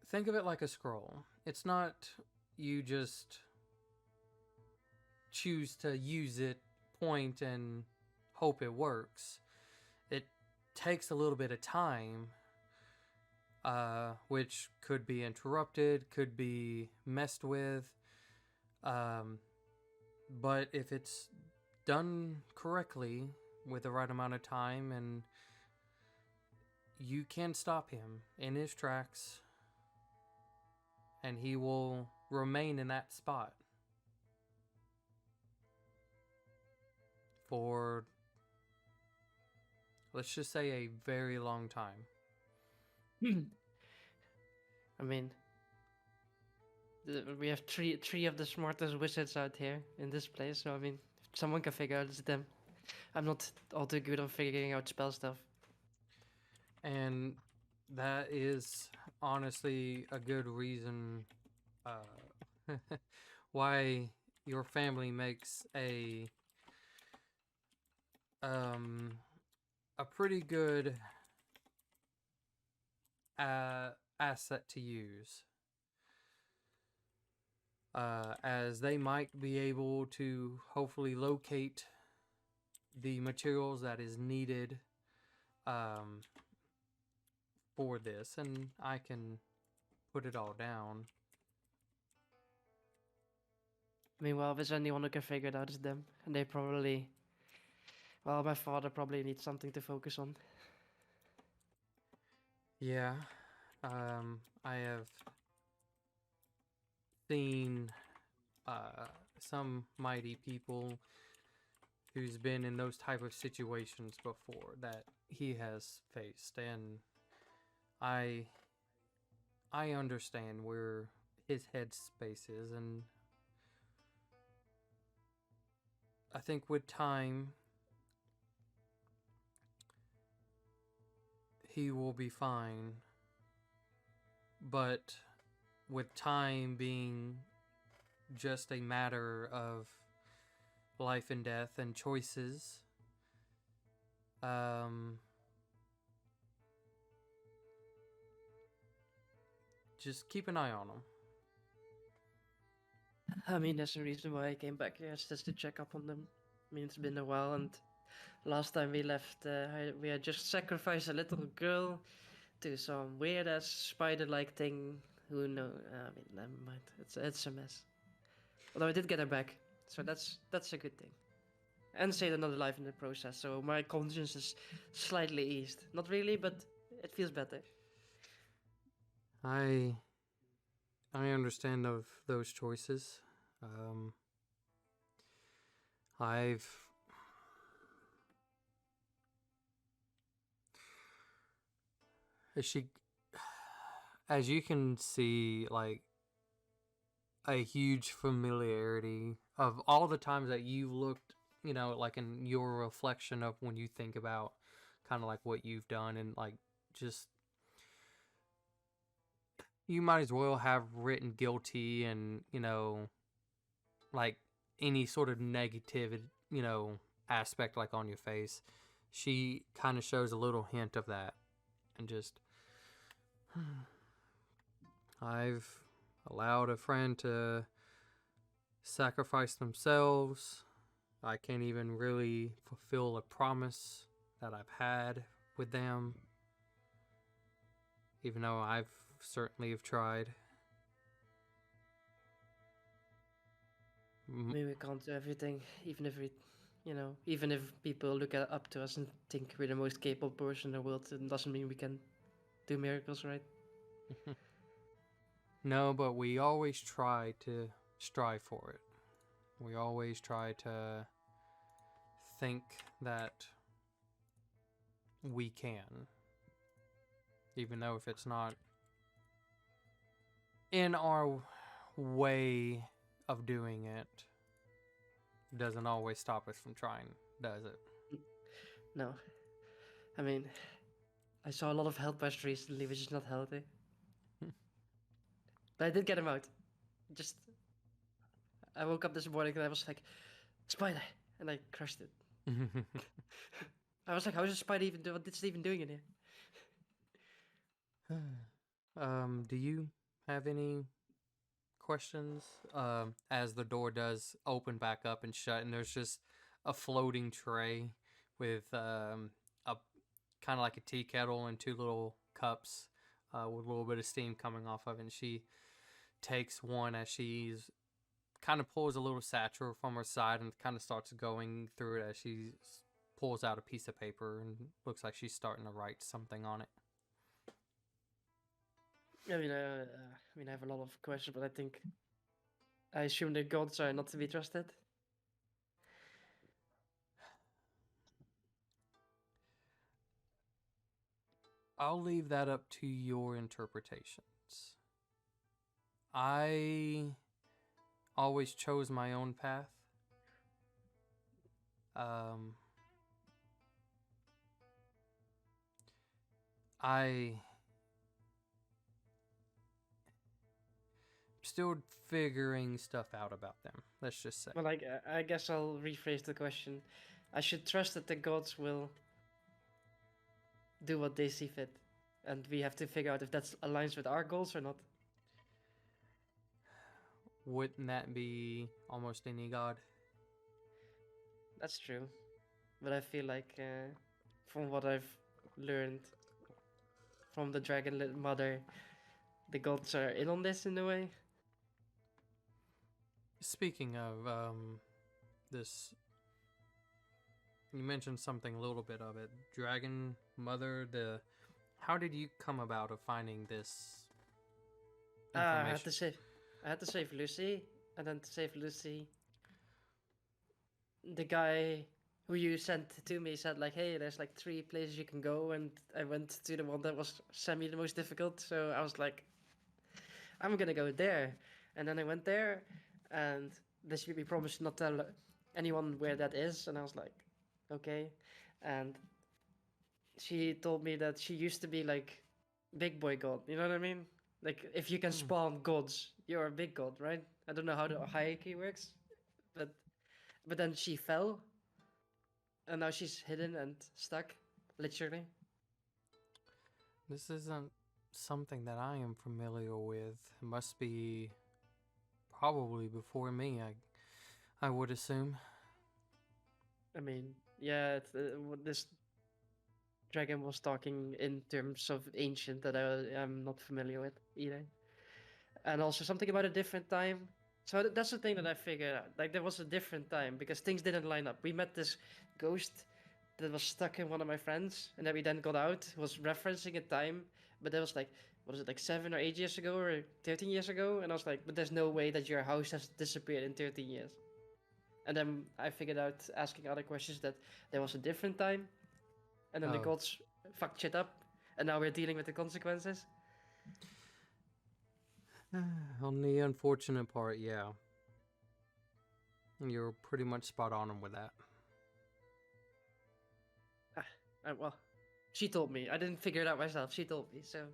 think of it like a scroll. It's not you just choose to use it, point, and hope it works. It takes a little bit of time, which could be interrupted, could be messed with. But if it's done correctly with the right amount of time, and you can stop him in his tracks, and he will remain in that spot for, let's just say, a very long time. I mean, we have three of the smartest wizards out here in this place, so I mean, if someone can figure out, it's them. I'm not all too good on figuring out spell stuff. And that is honestly a good reason why your family makes a pretty good asset to use, as they might be able to hopefully locate the materials that is needed for this, and I can put it all down. Meanwhile, if there's anyone who can figure it out, it's them. And they probably... Well, my father probably needs something to focus on. Yeah, I have seen some mighty people who's been in those type of situations before that he has faced, and I understand where his headspace is, and I think with time he will be fine. But with time being just a matter of life and death and choices, just keep an eye on them. I mean, that's the reason why I came back here, is just to check up on them. I mean, it's been a while, and last time we left, we had just sacrificed a little girl to some weird-ass spider-like thing. Who knows? I mean, never mind. It's a mess. Although I did get her back, so that's a good thing. And saved another life in the process, so my conscience is slightly eased. Not really, but it feels better. I understand of those choices. As you can see, like, a huge familiarity of all the times that you've looked, you know, like in your reflection of when you think about kind of like what you've done, and like just, you might as well have written guilty and, you know, like any sort of negative, you know, aspect like on your face. She kind of shows a little hint of that, and just, I've allowed a friend to sacrifice themselves. I can't even really fulfill a promise that I've had with them, even though I've certainly have tried. I mean, we can't do everything, even if we, you know, even if people look up to us and think we're the most capable person in the world, it doesn't mean we can do miracles, right? No, but we always try to strive for it. We always try to think that we can, even though if it's not in our way of doing it, doesn't always stop us from trying, does it? No. I mean, I saw a lot of health bash recently, which is not healthy. But I did get him out. Just, I woke up this morning and I was like, spider, and I crushed it. I was like, how is a spider even doing? What's it even doing in here? Do you have any questions? As the door does open back up and shut, and there's just a floating tray with a kind of like a tea kettle and two little cups with a little bit of steam coming off of it. And she takes one as she's kind of pulls a little satchel from her side and kind of starts going through it as she pulls out a piece of paper and looks like she's starting to write something on it. I mean, I have a lot of questions, but I assume the gods are not to be trusted. I'll leave that up to your interpretations. I always chose my own path. I still figuring stuff out about them. Let's just say. Well, I guess I'll rephrase the question. I should trust that the gods will do what they see fit, and we have to figure out if that aligns with our goals or not. Wouldn't that be almost any god? That's true, but I feel like from what I've learned from the dragon mother, the gods are in on this in a way. Speaking of this, you mentioned something a little bit of it. Dragon Mother, how did you come about of finding this information? I had to save Lucy, and then to save Lucy, the guy who you sent to me said like, hey, there's like 3 places you can go, and I went to the one that was semi the most difficult, so I was like, I'm gonna go there. And then I went there, and we promised not to tell anyone where that is, and I was like, okay. And she told me that she used to be like big boy god, you know what I mean? Like if you can spawn gods, you're a big god, right? I don't know how the hierarchy works, but then she fell, and now she's hidden and stuck, literally. This isn't something that I am familiar with. It must be probably before me, I would assume. I mean, yeah, this dragon was talking in terms of ancient that I am not familiar with either. And also something about a different time. So that's the thing that I figured out. Like there was a different time because things didn't line up. We met this ghost that was stuck in one of my friends, and then we then got out. Was referencing a time, but that was like, what is it, like 7 or 8 years ago or 13 years ago? And I was like, but there's no way that your house has disappeared in 13 years. And then I figured out, asking other questions, that there was a different time, and then the gods fucked shit up, and now we're dealing with the consequences. On the unfortunate part, yeah. You're pretty much spot on with that. Well, she told me. I didn't figure it out myself. She told me, so...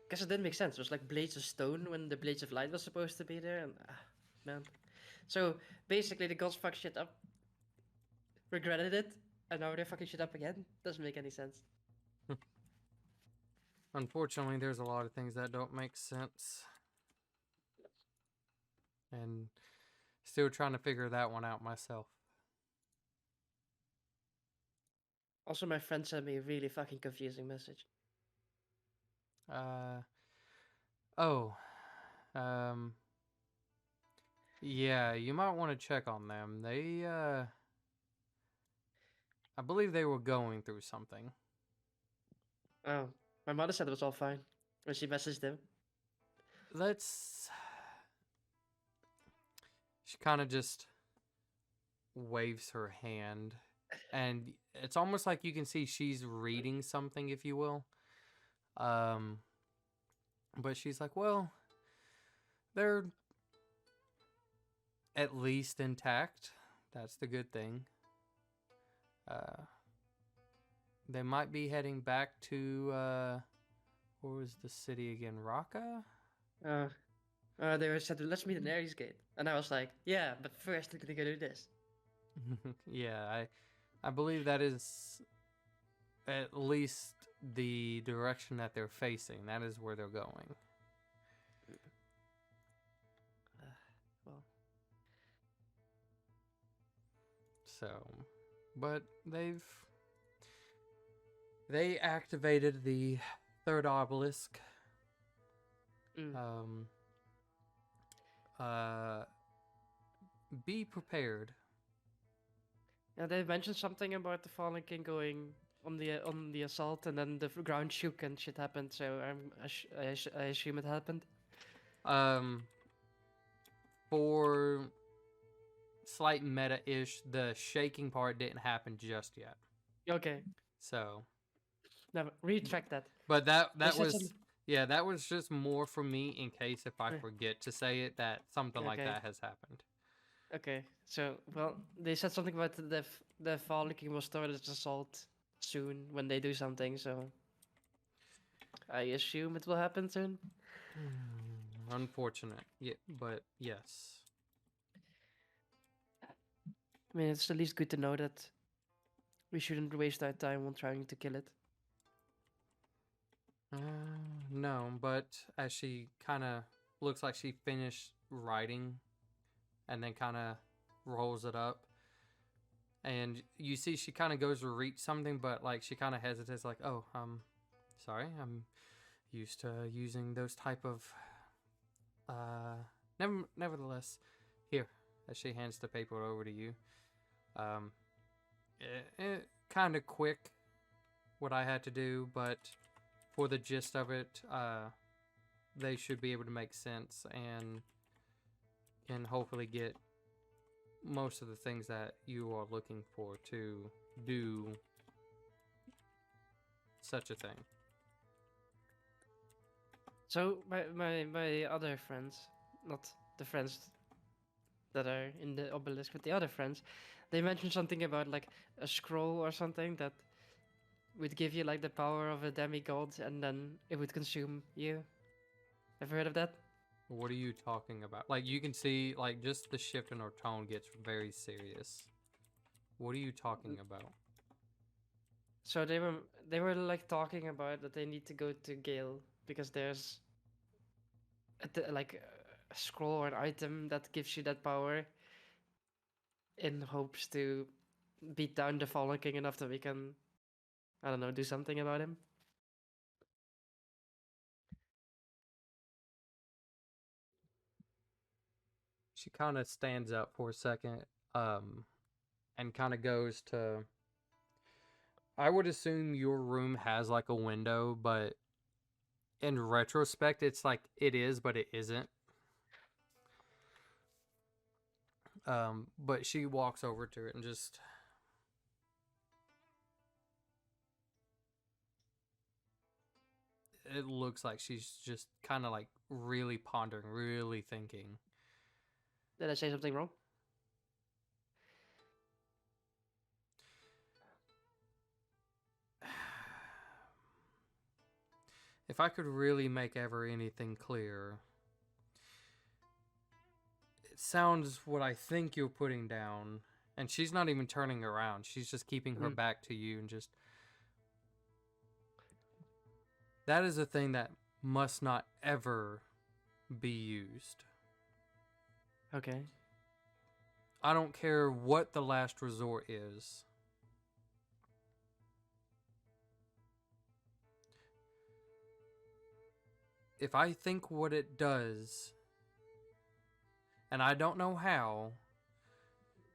Guess it didn't make sense. It was like blades of stone when the blades of light was supposed to be there, and... man. So, basically the gods fucked shit up, regretted it, and now they're fucking shit up again. Doesn't make any sense. Unfortunately, there's a lot of things that don't make sense. And still trying to figure that one out myself. Also, my friend sent me a really fucking confusing message. Yeah, you might want to check on them. They, I believe they were going through something. Oh, my mother said it was all fine. When she messaged him. Let's. She kind of just waves her hand, and it's almost like you can see she's reading something, if you will. But she's like, well, they're at least intact. That's the good thing. They might be heading back to, what was the city again? Raqqa? They were said, let's meet in Aries Gate. And I was like, yeah, but first we're gonna go do this. Yeah, I believe that is at least the direction that they're facing. That is where they're going. Well. So, but they activated the third obelisk. Be prepared. Yeah, they mentioned something about the Fallen King going on the assault, and then the ground shook and shit happened. So I assume it happened. For slight meta-ish, the shaking part didn't happen just yet. Okay. So. No, retract that. But that was that was just more for me in case if I forget to say it that something like that has happened. Okay, so well, they said something about the Fallen King will start its assault soon when they do something. So I assume it will happen soon. Unfortunate, yeah, but yes. I mean, it's at least good to know that we shouldn't waste our time on trying to kill it. No, but as she kind of looks like she finished writing and then kind of rolls it up, and you see she kind of goes to reach something, but like she kind of hesitates, like, oh, sorry, I'm used to using those type of nevertheless, here, as she hands the paper over to you. It kind of quick what I had to do, but for the gist of it, they should be able to make sense and hopefully get most of the things that you are looking for to do such a thing. So my other friends, not the friends that are in the obelisk, but the other friends, they mentioned something about like a scroll or something that would give you like the power of a demigod, and then it would consume you. Ever heard of that? What are you talking about? Like, you can see, like, just the shift in her tone gets very serious. What are you talking about? So they were like talking about that they need to go to Gale because there's like a scroll or an item that gives you that power, in hopes to beat down the Fallen King enough that we can, I don't know, do something about him. She kind of stands up for a second, and kind of goes to... I would assume your room has, like, a window, but in retrospect, it's like, it is, but it isn't. But she walks over to it and just... It looks like she's just kind of, like, really pondering, really thinking. Did I say something wrong? If I could really make ever anything clear, it sounds what I think you're putting down, and she's not even turning around. She's just keeping her back to you and just... That is a thing that must not ever be used. Okay. I don't care what the last resort is. If I think what it does, and I don't know how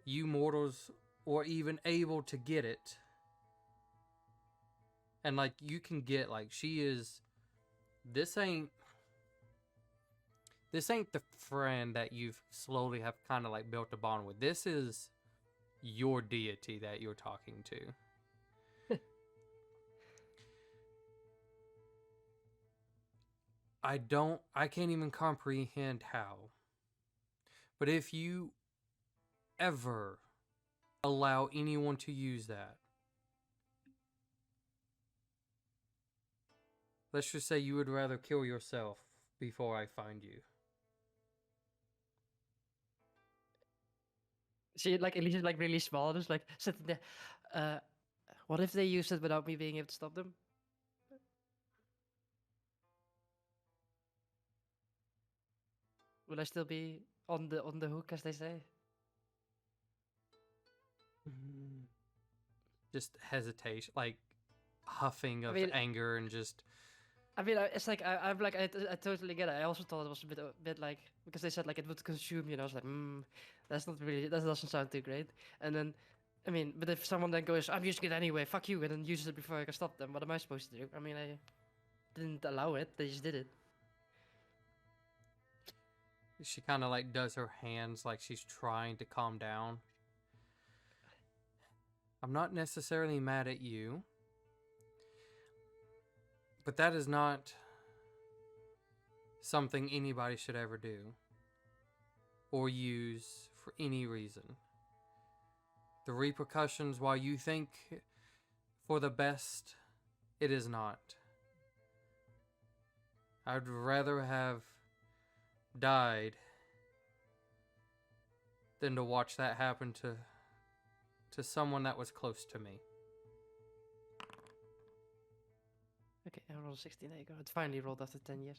you mortals are even able to get it, and like you can get, like, she is this ain't the friend that you've slowly have kind of like built a bond with. This is your deity that you're talking to. I can't even comprehend how. But if you ever allow anyone to use that, let's just say you would rather kill yourself before I find you. See, like Elise is like really small, just like sitting there. What if they use it without me being able to stop them? Will I still be on the hook, as they say? Just hesitation, like huffing of mean- anger and just. I mean, it's like I'm like I totally get it. I also thought it was a bit like, because they said like it would consume you, and I was like, that's not really, that doesn't sound too great. And then, I mean, but if someone then goes, I'm using it anyway, fuck you, and then uses it before I can stop them, what am I supposed to do? I mean, I didn't allow it; they just did it. She kind of like does her hands like she's trying to calm down. I'm not necessarily mad at you, but that is not something anybody should ever do or use for any reason. The repercussions, while you think for the best, it is not. I'd rather have died than to watch that happen to someone that was close to me. Okay, I rolled 16. There you go. It finally rolled after 10 years.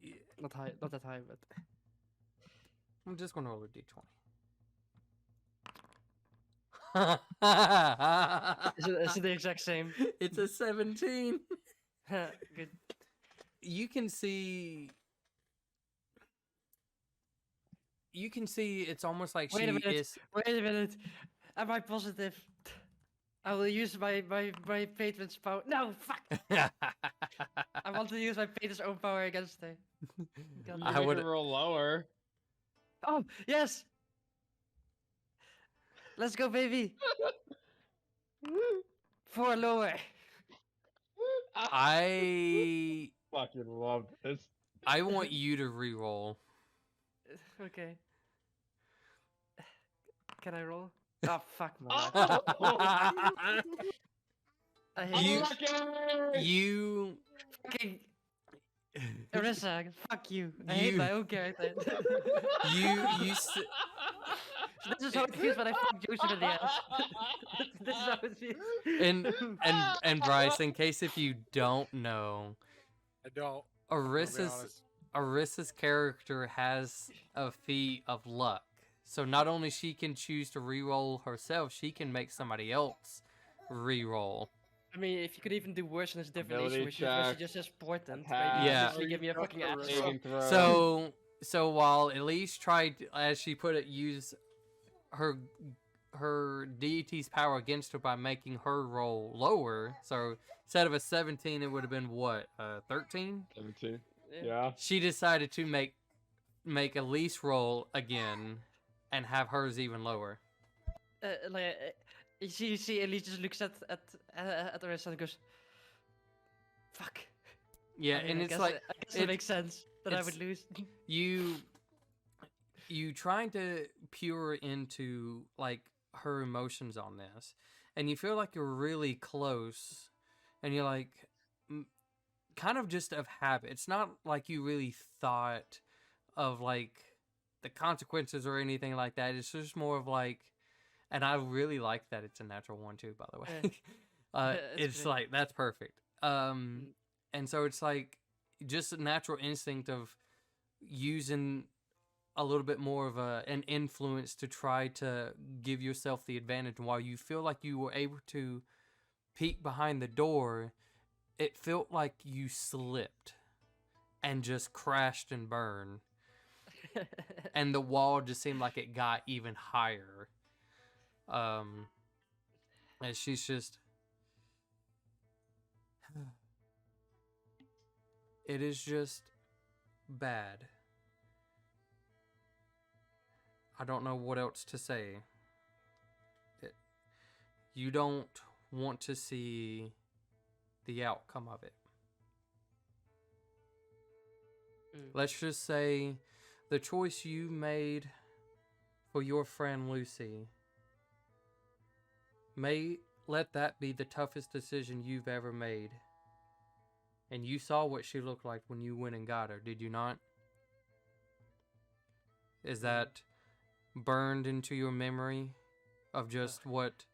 Yeah. Not high, not that high, but I'm just gonna roll a d20. is it the exact same? It's a 17. Good. You can see it's almost like Wait she a minute. is. Wait a minute. Am I positive? I will use my patron's power. No, fuck! I want to use my patron's own power against her. God I You make would- her roll lower. Oh, yes! Let's go, baby! 4 lower. I fucking love this. I want you to re-roll. Okay. Can I roll? Oh, fuck, man. I hate You- this. You Fucking Arissa, fuck you. I hate You- my own character. you This is how it feels when I fuck Joseph in the ass. This is how it feels. and Bryce, in case if you don't know, I don't. I'll be honest. Arissa's character has a feat of luck. So not only she can choose to re-roll herself, she can make somebody else re-roll. I mean, if you could even do worse in this divination, Ability which check, she just says portent, attack, maybe Yeah. literally give me a fucking ass. saving throw. So while Elise tried, as she put it, use her deity's power against her by making her roll lower. So instead of a 17, it would have been what, 13? 17. Yeah. She decided to make Elise roll again and have hers even lower. You see, Elise just looks at the rest and goes, "Fuck." Yeah, I mean, and I it's guess like I guess it makes sense that I would it's- lose. you trying to peer into like her emotions on this, and you feel like you're really close, and you're like kind of just of habit. It's not like you really thought of like the consequences or anything like that. It's just more of like, and I really like that it's a natural one too, by the way. It's great. like that's perfect. And so it's like just a natural instinct of using a little bit more of an influence to try to give yourself the advantage. While you feel like you were able to peek behind the door, it felt like you slipped and just crashed and burned. And the wall just seemed like it got even higher. And she's just... It is just bad. I don't know what else to say. You don't want to see the outcome of it. Let's just say the choice you made for your friend Lucy, may let that be the toughest decision you've ever made. And you saw what she looked like when you went and got her, did you not? Is that burned into your memory of just what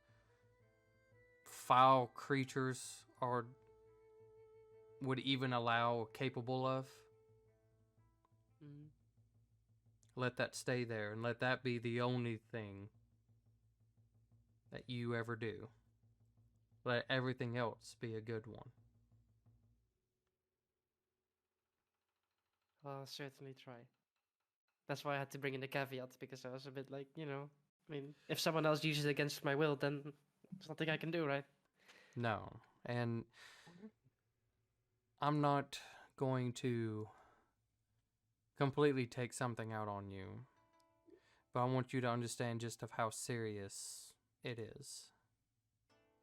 foul creatures would even allow or capable of? Let that stay there and let that be the only thing that you ever do. Let everything else be a good one. I'll certainly try. That's why I had to bring in the caveat, because I was a bit like, I mean, if someone else uses it against my will, then there's nothing I can do, right? No. And I'm not going to completely take something out on you, but I want you to understand just of how serious it is.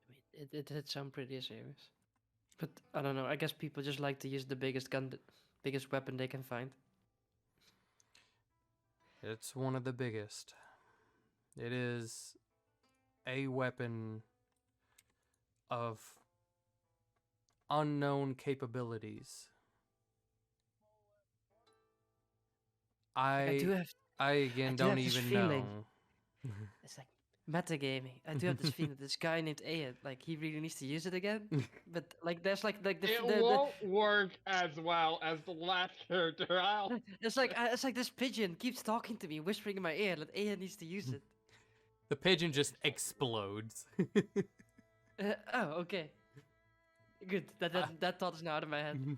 I mean, it did sound pretty serious. But I don't know, I guess people just like to use the biggest biggest weapon they can find. It's one of the biggest. It is a weapon of unknown capabilities. I again don't even know. It's like metagaming. I do have this feeling that this guy named Ayan, like, he really needs to use it again. But like, there's like the It won't work as well as the last character. It's like this pigeon keeps talking to me, whispering in my ear that Ayan needs to use it. The pigeon just explodes. Oh, okay. Good. That thought is now out of my head.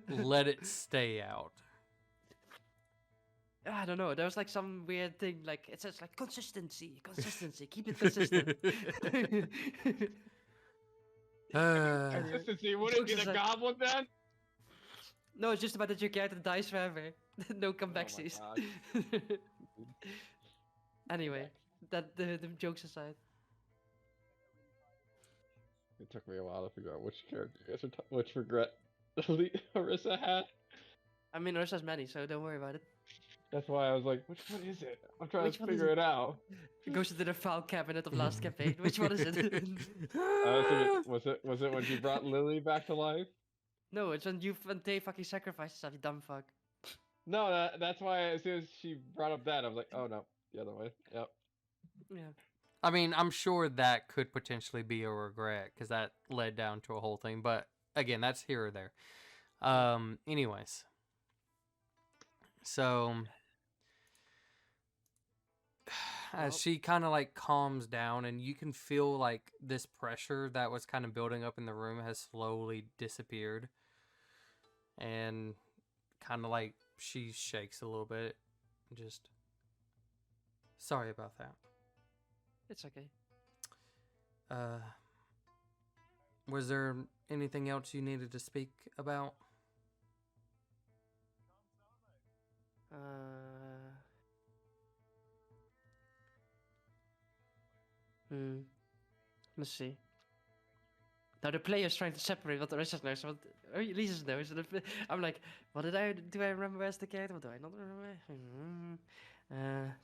Let it stay out. I don't know. There was like some weird thing. Like, it says like consistency. Keep it consistent. Consistency. Would it be the goblin then? No, it's just about that your character dies forever. No comebacksies. Anyway, that the jokes aside. It took me a while to figure out which character you guys are which regret Arissa had. I mean, Arissa's many, so don't worry about it. That's why I was like, which one is it? I'm trying to figure it out. It goes into the file cabinet of last campaign. Which one is it? Was it when you brought Lily back to life? No, it's when they fucking sacrificed yourself, you dumb fuck. No, that's why as soon as she brought up that, I was like, oh no, the other way. Yep. Yeah. I mean, I'm sure that could potentially be a regret because that led down to a whole thing. But again, that's here or there. Anyways. So, as she kind of like calms down and you can feel like this pressure that was kind of building up in the room has slowly disappeared. And kind of like she shakes a little bit. Just sorry about that. It's okay. Was there anything else you needed to speak about? Let's see. Now the player's trying to separate what the rest knows, what Lisa's knows. I'm like, what do I remember as the character? What do I not remember?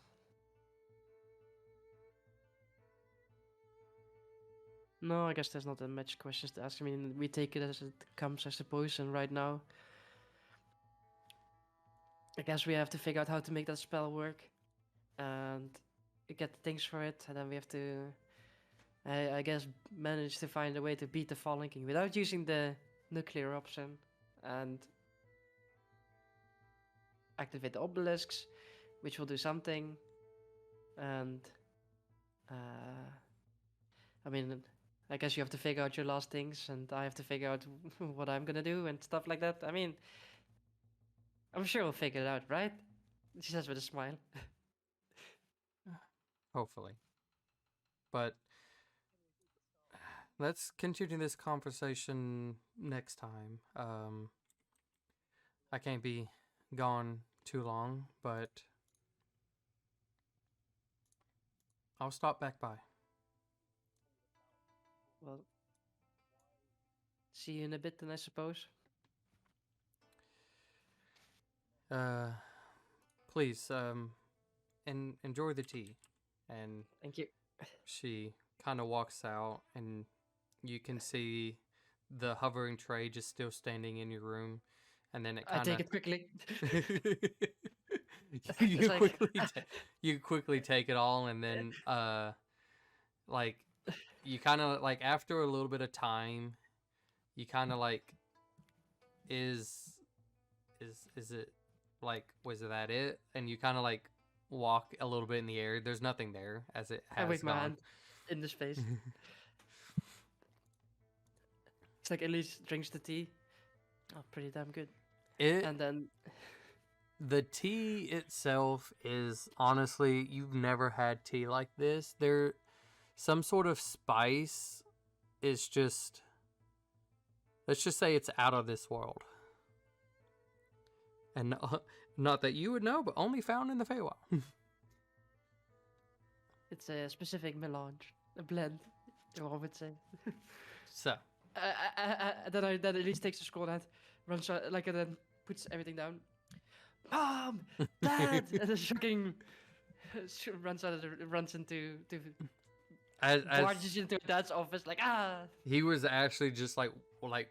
No, I guess there's not that much questions to ask. I mean, we take it as it comes, I suppose, and right now, I guess we have to figure out how to make that spell work, and get the things for it, and then we have to, I guess, manage to find a way to beat the Fallen King without using the nuclear option, and activate the obelisks, which will do something, and, I mean, I guess you have to figure out your last things, and I have to figure out what I'm gonna do and stuff like that. I mean, I'm sure we'll figure it out, right? She says with a smile. Hopefully. But let's continue this conversation next time. I can't be gone too long, but I'll stop back by. Well, see you in a bit then, I suppose. Please, enjoy the tea. And Thank you. she kind of walks out, and you can see the hovering tray just still standing in your room, and then it I kind take of it quickly. you It's like- you quickly take it all, and then like you kind of like after a little bit of time, you kind of like is it like was that it? And you kind of like walk a little bit in the air. There's nothing there as it I has wave my gone. hand in the space. It's like at least drinks the tea. Oh, pretty damn good. And then The tea itself is honestly, you've never had tea like this. There, some sort of spice is just, let's just say it's out of this world. And not that you would know, but only found in the Feywild. it's a specific melange, a blend, one would say. So, Then at least takes the scroll and runs out, like, and then puts everything down. Mom, Dad, and the shocking runs out, runs into barges into Dad's office, like he was actually just like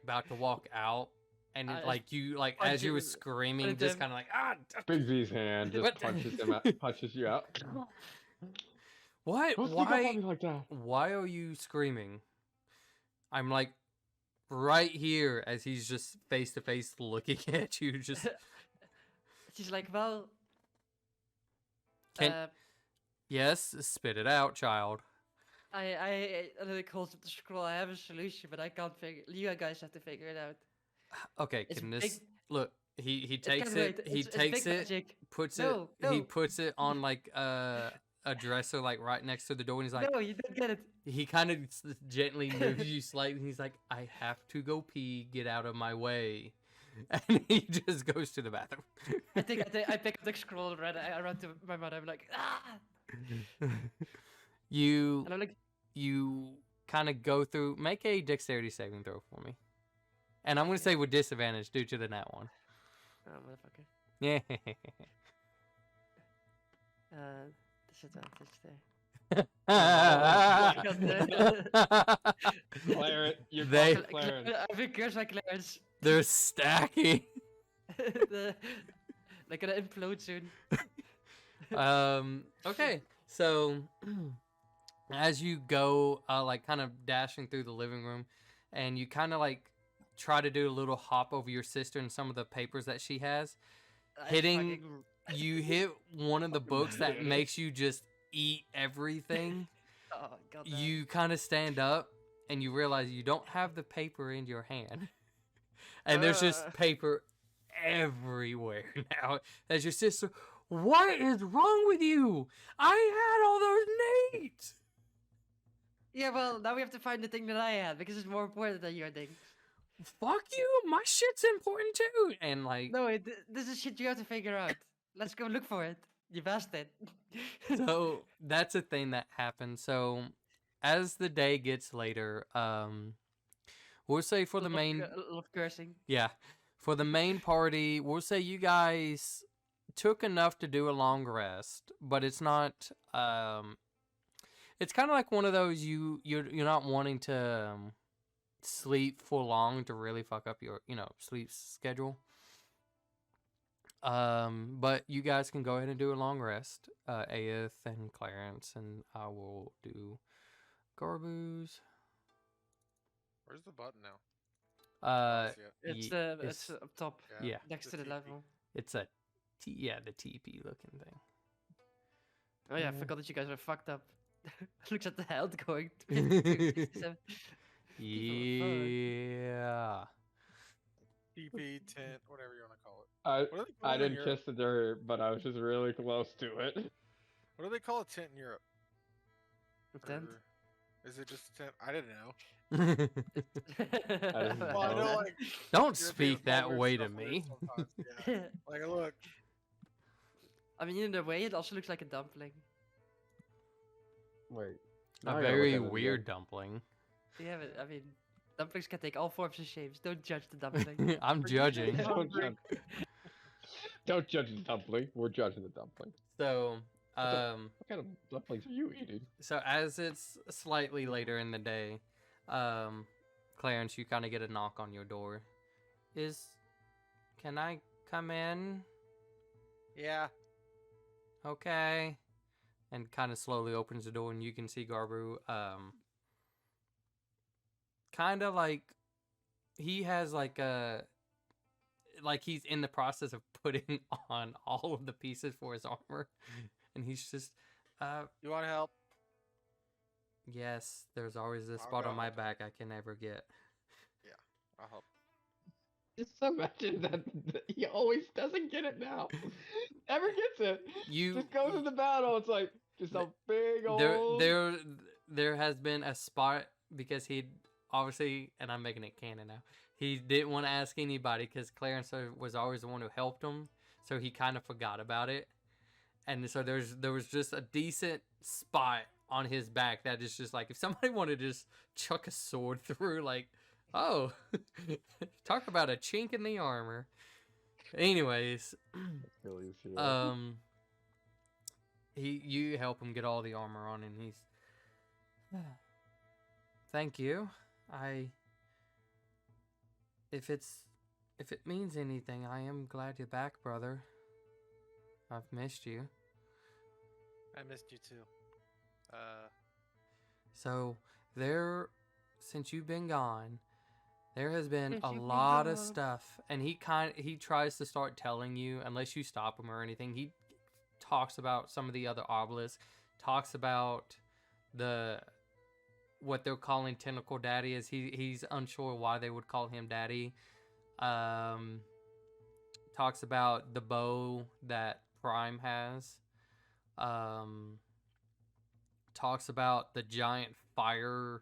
about to walk out, and like you like punch as you him- were screaming, punch just him. kind of like Big Z's hand just What? punches him out, punches you out. What? Don't sneak up Why? on me like that. Why are you screaming? I'm like right here as he's just face to face looking at you. Just She's like, well, Can- yes, spit it out, child. I literally calls up the scroll. I have a solution, but I can't figure. You guys have to figure it out. Okay, It's can big- this look? He It's takes kinda it. like- He it's takes big it. magic. Puts No, it. He no. puts it on like a dresser, like right next to the door, and he's like, No, you don't get it. he kind of gently moves you slightly. And he's like, I have to go pee. Get out of my way. And he just goes to the bathroom. I pick up the scroll and I run to my mother. I'm like, You and I'm like, you kind of go through. Make a dexterity saving throw for me. And I'm gonna say with disadvantage due to the nat one. oh motherfucker. Yeah. Disadvantage there. Clarence, you're They- calling Clarence. I've been cursed by Clarence. They're stacking. They're gonna implode soon. Okay, so as you go like kind of dashing through the living room, and you kind of like try to do a little hop over your sister and some of the papers that she has, I Hitting- fucking- you hit one of the books that makes you just eat everything. Oh god. damn. You kind of stand up and you realize you don't have the paper in your hand. And there's just paper everywhere now. As your sister, what is wrong with you? I had all those needs. Yeah, well, now we have to find the thing that I had because it's more important than your thing. Fuck you, my shit's important too. And like, No, this is shit you have to figure out. Let's go look for it, you bastard. so that's a thing that happens. So as the day gets later, we'll say for the main, Love cursing. yeah, for the main party, we'll say you guys took enough to do a long rest, but it's not, it's kind of like one of those you're not wanting to sleep for long to really fuck up your sleep schedule. But you guys can go ahead and do a long rest. Aeth and Clarence, and I will do Garboos. Where's the button now? It's Ye- it's up top, yeah. next to the TP. level. It's the TP looking thing. Oh yeah, I Yeah. forgot that you guys were fucked up. Looks at the health going. 52, 67. Yeah. TP, tint, whatever you want to call it. I What do they call I it in didn't Europe? kiss the dirt, but I was just really close to it. What do they call a tint in Europe? A tent? Or- Is it just? I didn't know. Well, Well, I know like Don't European speak that folders way to stuff weird me. sometimes. Yeah. Like look. I mean, in a way, it also looks like a dumpling. Wait. A now I gotta look very at it again. weird dumpling. Yeah, but I mean, dumplings can take all forms and shapes. Don't judge the dumpling. I'm judging. Don't judge. Don't judge the dumpling. We're judging the dumpling. So, What kind of dumplings are you eating? so as it's slightly later in the day, Clarence, you kind of get a knock on your door. Can I come in? Yeah. Okay. And kind of slowly opens the door, and you can see Garbu, kind of like, he has like he's in the process of putting on all of the pieces for his armor, and he's just, You want help? yes, there's always this I'll spot on go. my back I can never get. I'll help. Just imagine that he always doesn't get it now. Never gets it. Just goes into battle. It's like just a big old. There has been a spot because he obviously, and I'm making it canon now. He didn't want to ask anybody because Clarence was always the one who helped him, so he kind of forgot about it. And so there was just a decent spot on his back that is just like if somebody wanted to just chuck a sword through, like, oh, talk about a chink in the armor. Anyways, Really serious. you help him get all the armor on, and he's, thank you. If it means anything, I am glad you're back, brother. I've missed you. I missed you too. So since you've been gone, there has been Since a you've been lot of gone. stuff, and he tries to start telling you, unless you stop him or anything. He talks about some of the other obelisks, talks about what they're calling Tentacle Daddy, is he's unsure why they would call him Daddy. Talks about the bow that Prime has. Talks about the giant fire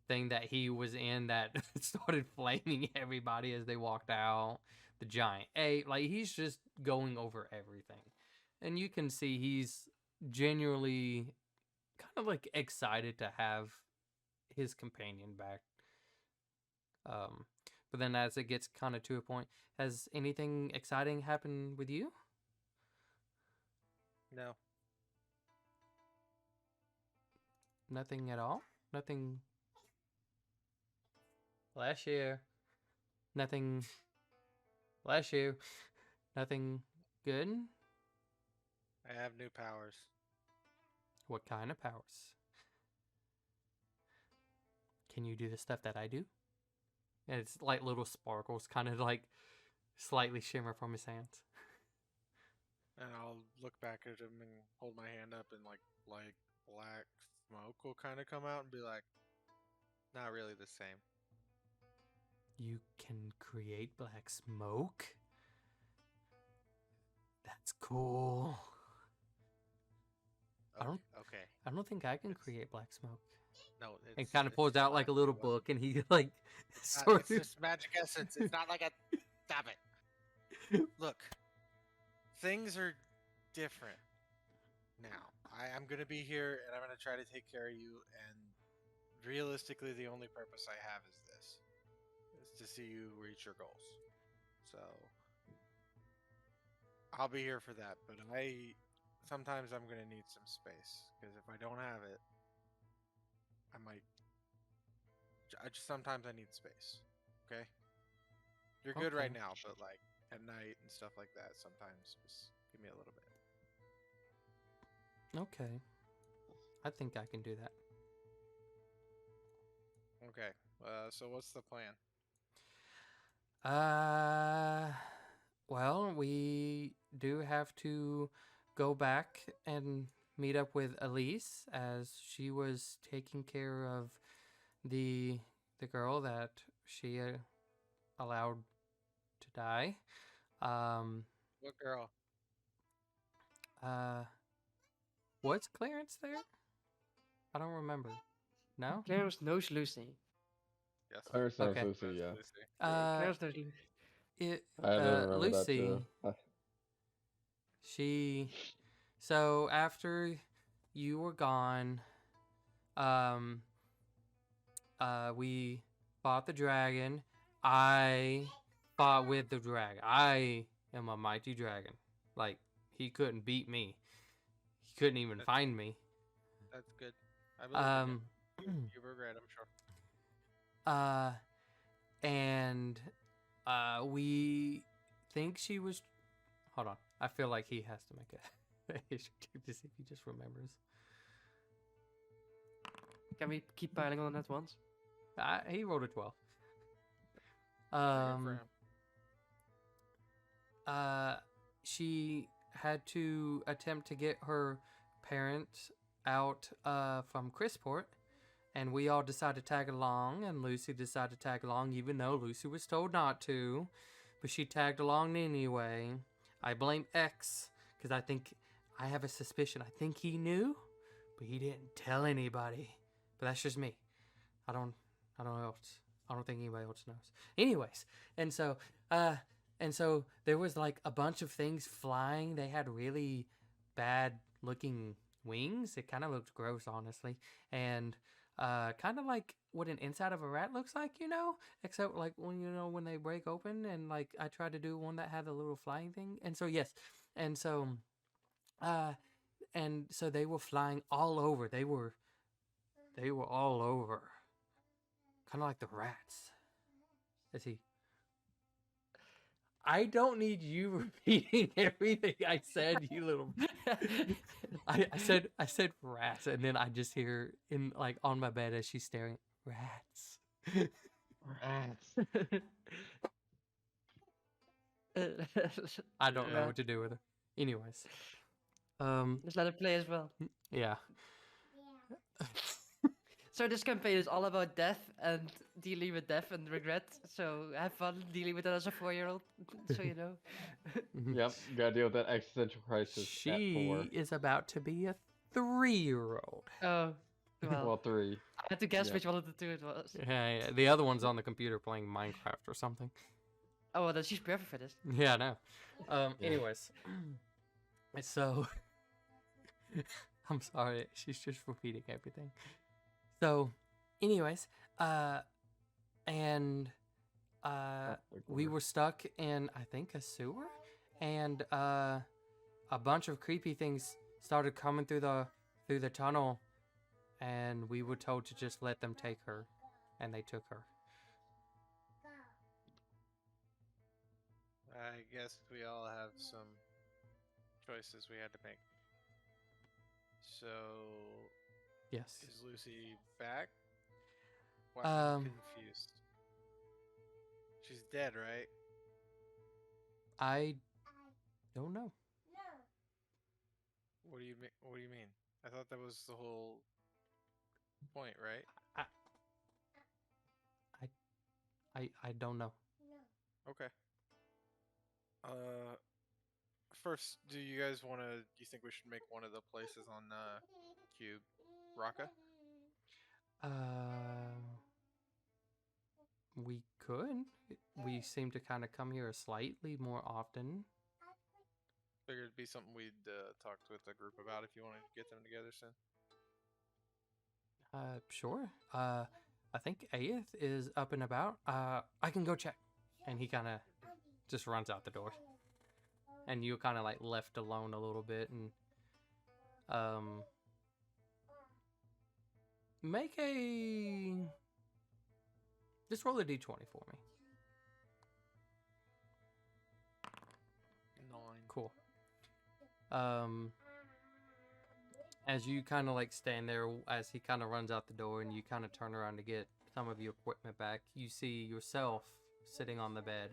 thing that he was in that started flaming everybody as they walked out. The giant ape, like he's just going over everything, and you can see he's genuinely kind of like excited to have his companion back. But then as it gets kind of to a point, has anything exciting happened with you? No. Nothing at all? Nothing. Last year. Nothing. Last year. Nothing good? I have new powers. What kind of powers? Can you do the stuff that I do? And it's like little sparkles kind of like slightly shimmer from his hands. And I'll look back at him and hold my hand up, and like black smoke will kind of come out and be like, not really the same. You can create black smoke? That's cool. Okay. I don't think I can create black smoke. No. And kind of pulls out like a little book, and he like It's sort of. just magic essence. It's not like a. Stop it. Look, things are different now. I'm gonna be here, and I'm gonna try to take care of you. And realistically, the only purpose I have is this: is to see you reach your goals. So I'll be here for that. But sometimes I'm gonna need some space, because if I don't have it, I might. Sometimes I need space. Okay. You're good right Okay. now, but like at night and stuff like that, sometimes just give me a little bit. Okay. I think I can do that. Okay. So what's the plan? Well, we do have to go back and meet up with Elise, as she was taking care of the girl that she allowed to die. What girl? Was Clarence there? I don't remember. No. Clarence knows Lucy. Yes. Clarence knows Okay. Lucy, yeah. Lucy. Clarence knows Lucy. It. I didn't remember that Lucy. too. She. So after you were gone, um, we fought the dragon. I fought with the dragon. I am a mighty dragon. Like, he couldn't beat me. He couldn't even find me. That's good. I believe in Um, you. You regret, I'm sure. and we think she was. Hold on. I feel like he has to make a history check to see if he just remembers. Can we keep piling on that once? He rolled a 12. Good for him. She had to attempt to get her parents out from Chrisport, and we all decided to tag along, and Lucy decided to tag along even though Lucy was told not to, but she tagged along anyway. I blame X because I have a suspicion. I think he knew, but he didn't tell anybody. But that's just me. I don't know else. I don't think anybody else knows. Anyways, and so there was like a bunch of things flying. They had really bad looking wings. It kind of looked gross, honestly. And kind of like what an inside of a rat looks like, except like when they break open, and like I tried to do one that had a little flying thing. And so yes. And so they were flying all over. They were all over. Kind of like the rats. Is he? I don't need you repeating everything I said, you little. I said rats, and then I just hear on my bed as she's staring, rats. Rats. I don't know what to do with her. Anyways, just let it play as well. yeah. So this campaign is all about death and dealing with death and regret. So have fun dealing with it as a 4-year-old, so you know. Yep, gotta deal with that existential crisis at 4. She is about to be a 3-year-old. Oh, well, 3. I had to guess Yeah. which one of the two it was. Yeah, the other one's on the computer playing Minecraft or something. Oh, well, then she's perfect for this. Yeah, I know. Anyways, so I'm sorry, she's just repeating everything. So, anyways, we were stuck in, I think, a sewer, and a bunch of creepy things started coming through the tunnel, and we were told to just let them take her, and they took her. I guess we all have some choices we had to make. So, Yes. is Lucy back? I'm confused. She's dead, right? I don't know. What do you mean? What do you mean? I thought that was the whole point, right? I don't know. Okay. First, do you guys want to? Do you think we should make one of the places on Cube, Raqqa? We could. We seem to kind of come here slightly more often. Figured it'd be something we'd talk with the group about if you wanted to get them together soon. Sure. I think Aeth is up and about. I can go check. And he kind of just runs out the door. And you're kind of like left alone a little bit, and make a just roll a d20 for me. 9. Cool. As you kind of like stand there as he kind of runs out the door, and you kind of turn around to get some of your equipment back, you see yourself sitting on the bed.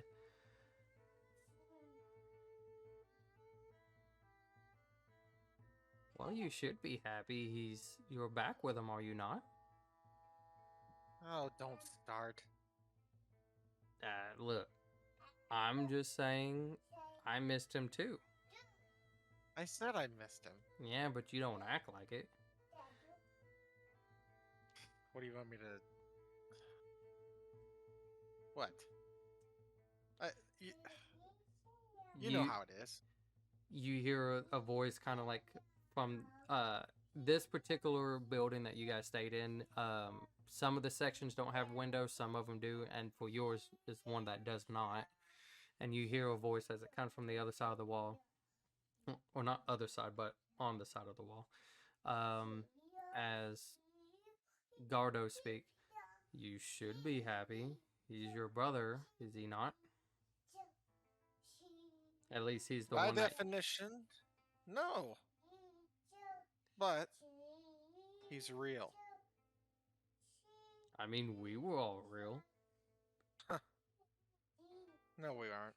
Well, you should be happy you're back with him, are you not? Oh, don't start. Look, I'm just saying I missed him too. I said I missed him. Yeah, but you don't act like it. What do you want me to? What? I, you, you know how it is. You hear a voice kind of like from this particular building that you guys stayed in. Some of the sections don't have windows, some of them do, and for yours is one that does not. And you hear a voice as it comes from the other side of the wall, or not other side, but on the side of the wall. As Gardo speak, you should be happy. He's your brother, is he not? At least he's the By one that. definition, no. But he's real. I mean, we were all real. No, we aren't.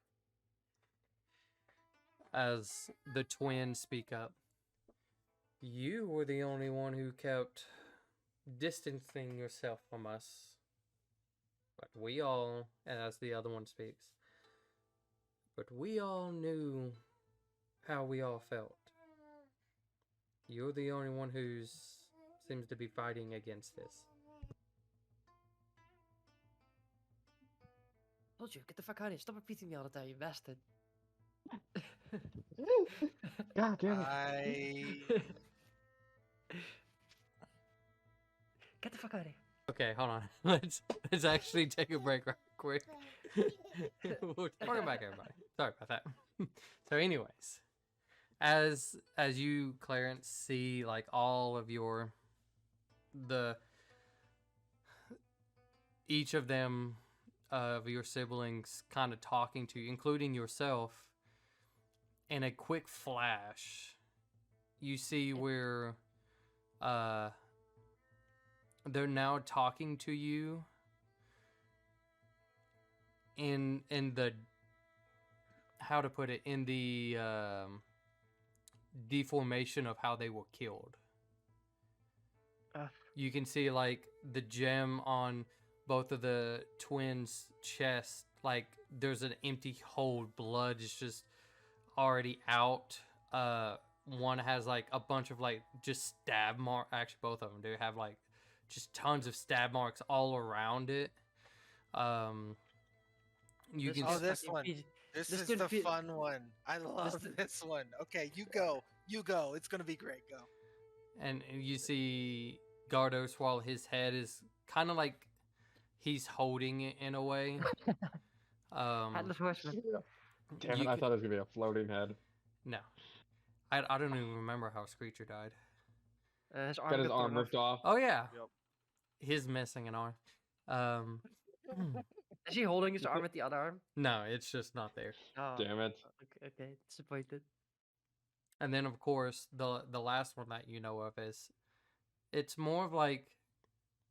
As the twins speak up, you were the only one who kept distancing yourself from us. But we all, and as the other one speaks, but we all knew how we all felt. You're the only one who seems to be fighting against this. Told you, get the fuck out of here. Stop repeating me all the time, you bastard. God damn it. Get the fuck out of here. Okay, hold on. Let's actually take a break right quick. Welcome back, everybody. Sorry about that. So, anyways, as you, Clarence, see like all of each of them of your siblings kind of talking to you, including yourself, in a quick flash, you see where they're now talking to you in the, how to put it, in the deformation of how they were killed. You can see like the gem on both of the twins' chests, like there's an empty hole, blood is just already out. One has like a bunch of like just stab marks. Actually, both of them do have like just tons of stab marks all around it. You can. This one. This is the fun one. I love this one. Okay, you go. You go. It's gonna be great. Go. And you see Gardo swallow. His head is kind of like he's holding it in a way. Headless horseman. Damn it, I thought it was gonna be a floating head. No. I don't even remember how Screecher died. His Got his arm ripped off. Oh, yeah. Yep. He's missing an arm. Is he holding his arm with the other arm? No, it's just not there. Oh, Damn it. okay, disappointed. And then, of course, the last one that you know of is, it's more of like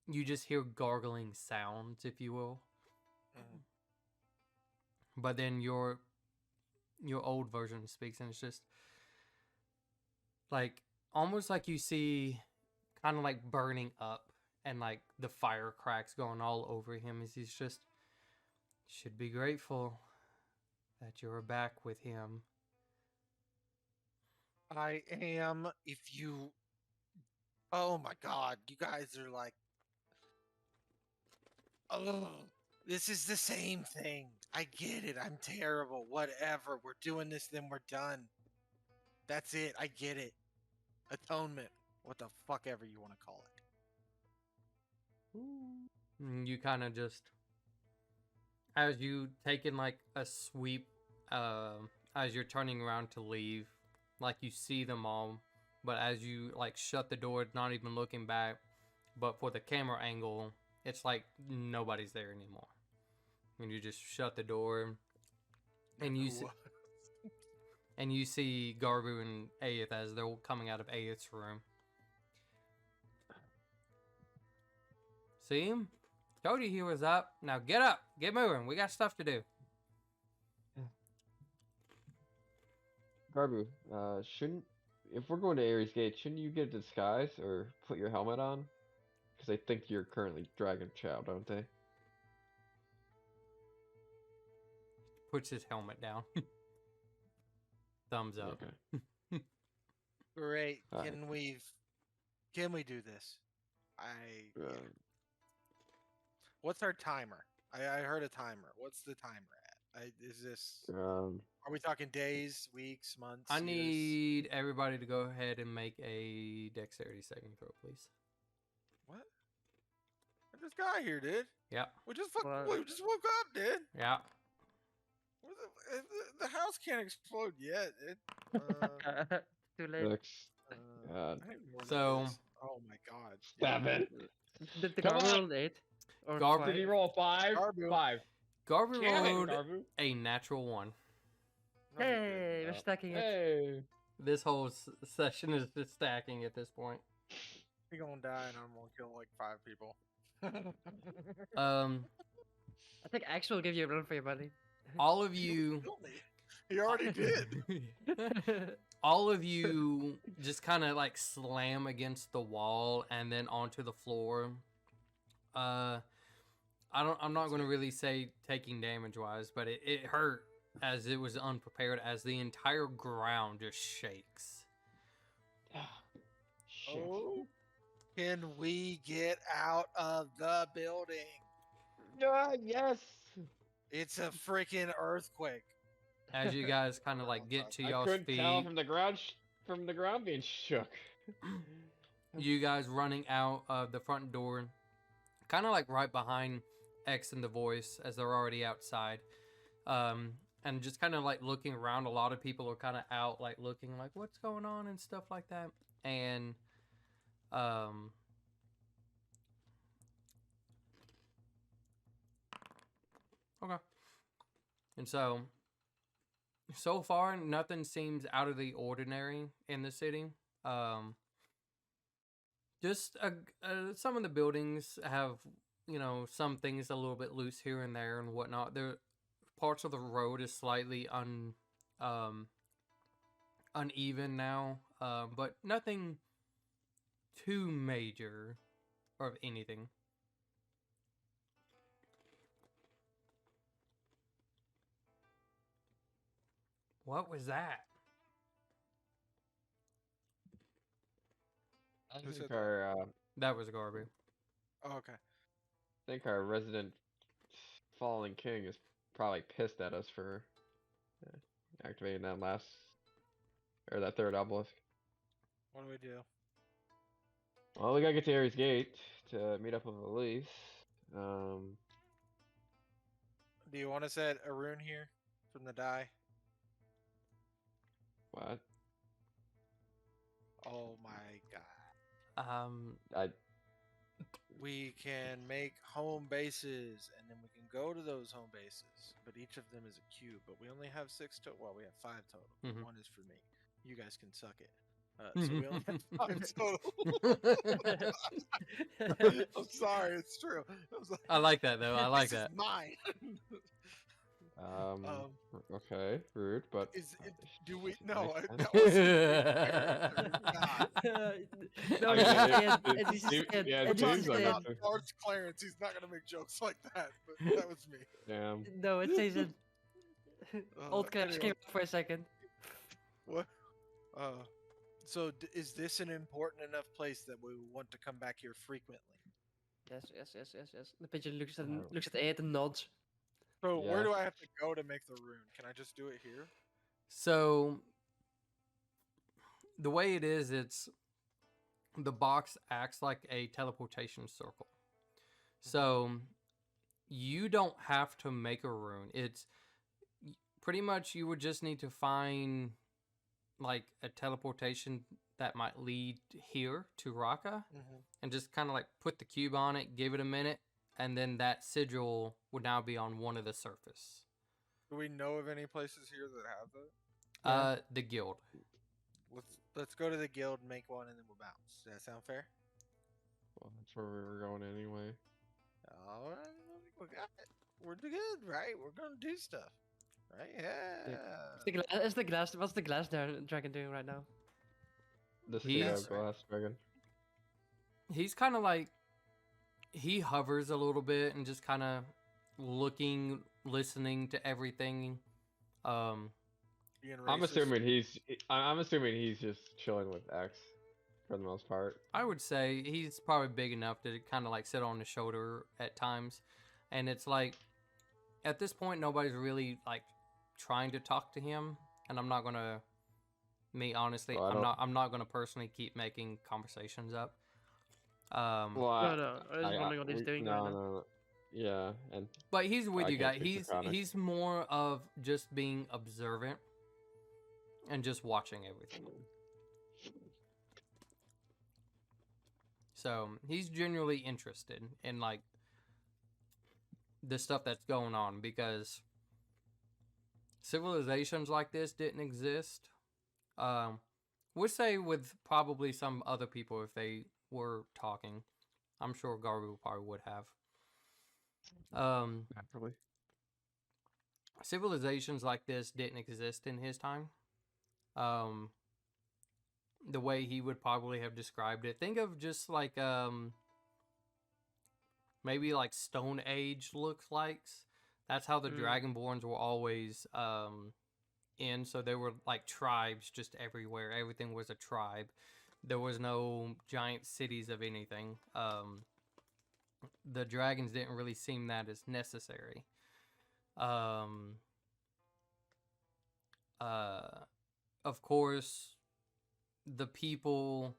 you just hear gargling sounds, if you will. Mhm. But then your old version speaks, and it's just like almost like you see kind of like burning up and like the fire cracks going all over him as he's just should be grateful that you're back with him. I am. If you. Oh my God, you guys are like. Oh, this is the same thing. I get it. I'm terrible. Whatever. We're doing this, then we're done. That's it. I get it. Atonement. What the fuck ever you want to call it. You kind of just, as you taking like a sweep, as you're turning around to leave, like you see them all, but as you like shut the door, not even looking back, but for the camera angle, it's like nobody's there anymore. And you just shut the door, and you see, and you see Garbu and Aeth as they're coming out of Aeth's room. See him? Told you he was up. Now get up. Get moving. We got stuff to do. Garbu, if we're going to Ares Gate, shouldn't you get a disguise or put your helmet on? Because they think you're currently Dragon Chow, don't they? Puts his helmet down. Thumbs up. Okay. Great. All Can we do this? What's our timer? I heard a timer. What's the timer at? Is this? Are we talking days, weeks, months? I years? need everybody to go ahead and make a dexterity saving throw, please. What? I just got here, dude. Yeah. We just woke up, dude. Yeah. The house can't explode yet. Too late. 6. God. I need more than So- this. Oh my god. 7. Did the Come Garbu on. roll an 8? Or Garbu- Did he 5? roll a 5? Garbu. 5. Garbu Damn it, rolled Garbu. a natural 1. No, he didn't. Hey, we're stacking it. Hey. This whole session is just stacking at this point. He gonna die and I'm gonna kill like 5 people. I think Axe will give you a run for your money. All of you... Kill me. He already did. All of you just kind of like slam against the wall and then onto the floor. I'm not going to really say taking damage wise, but it hurt as it was unprepared, as the entire ground just shakes. Shit. Oh, can we get out of the building? Yes. It's a freaking earthquake. As you guys kind of like get to I y'all's couldn't feet, tell from the ground being shook. you guys running out of the front door, kind of like right behind X and the voice as they're already outside, and just kind of like looking around. A lot of people are kind of out, like looking like what's going on and stuff like that. And okay, and so far nothing seems out of the ordinary in the city. Just some of the buildings have, some things a little bit loose here and there and whatnot. There, parts of the road is slightly uneven now, but nothing too major of anything. What was that? I Who think said our That was Garby. Oh, okay. resident fallen king is probably pissed at us for activating that third obelisk. What do we do? Well, we gotta get to Ares Gate to meet up with Elise. Do you want to set a rune here from the die? What? Oh my god. We can make home bases, and then we can go to those home bases. But each of them is a cube. But we only have 6 total. Well, we have 5 total. Mhm. 1 is for me. You guys can suck it. So we only have 5 total. I'm sorry, it's true. I like that though. I like This is that. mine. Okay, rude, but Do we? No, makes that sense. wasn't God. No, I it's mean, just it- Ed. It's just it- Ed. yeah, It's it just seems like Ed. it. About Lord Clarence, he's not gonna make jokes like that. But that was me. Damn. No, it says Ed. Old Clarence anyway. came up for a second. What? So is this an important enough place that we want to come back here frequently? Yes. The pigeon looks at Oh. looks at Ed and nods. So Yeah. where do I have to go to make the rune? Can I just do it here? So the way it is, it's the box acts like a teleportation circle. So you don't have to make a rune. It's pretty much you would just need to find like a teleportation that might lead here to Raqqa, and just kind of like put the cube on it, give it a minute, and then that sigil would now be on one of the surface. Do we know of any places here that have that? The guild. Let's go to the guild, make one, and then we'll bounce. Does that sound fair? Well, that's where we were going anyway. All right, we got it. We're good, right? We're gonna do stuff, right? Yeah. What's the glass dragon doing right now? The He's- glass dragon. He's kind of like, he hovers a little bit and just kind of looking, listening to everything. Being I'm racist. assuming he's just chilling with X. for the most part. I would say he's probably big enough to kind of like sit on his shoulder at times, and it's like at this point nobody's really like trying to talk to him, and I'm not gonna. Me honestly, Well, I I'm don't. not. I'm not gonna personally keep making conversations up. Well, No, no. I was wondering what he's doing right no, now. no, no. Yeah, and But he's with I you can't guys. speak for Connor. He's more of just being observant and just watching everything. So he's genuinely interested in like the stuff that's going on because civilizations like this didn't exist. Would say with probably some other people if they were talking. I'm sure Garbu probably would have. Naturally. Civilizations like this didn't exist in his time. Um, the way he would probably have described it. Think of just like maybe like Stone Age looks like. That's how the Dragonborns were always in. So there were like tribes just everywhere. Everything was a tribe. There was no giant cities of anything. The dragons didn't really seem that as necessary. Of course, the people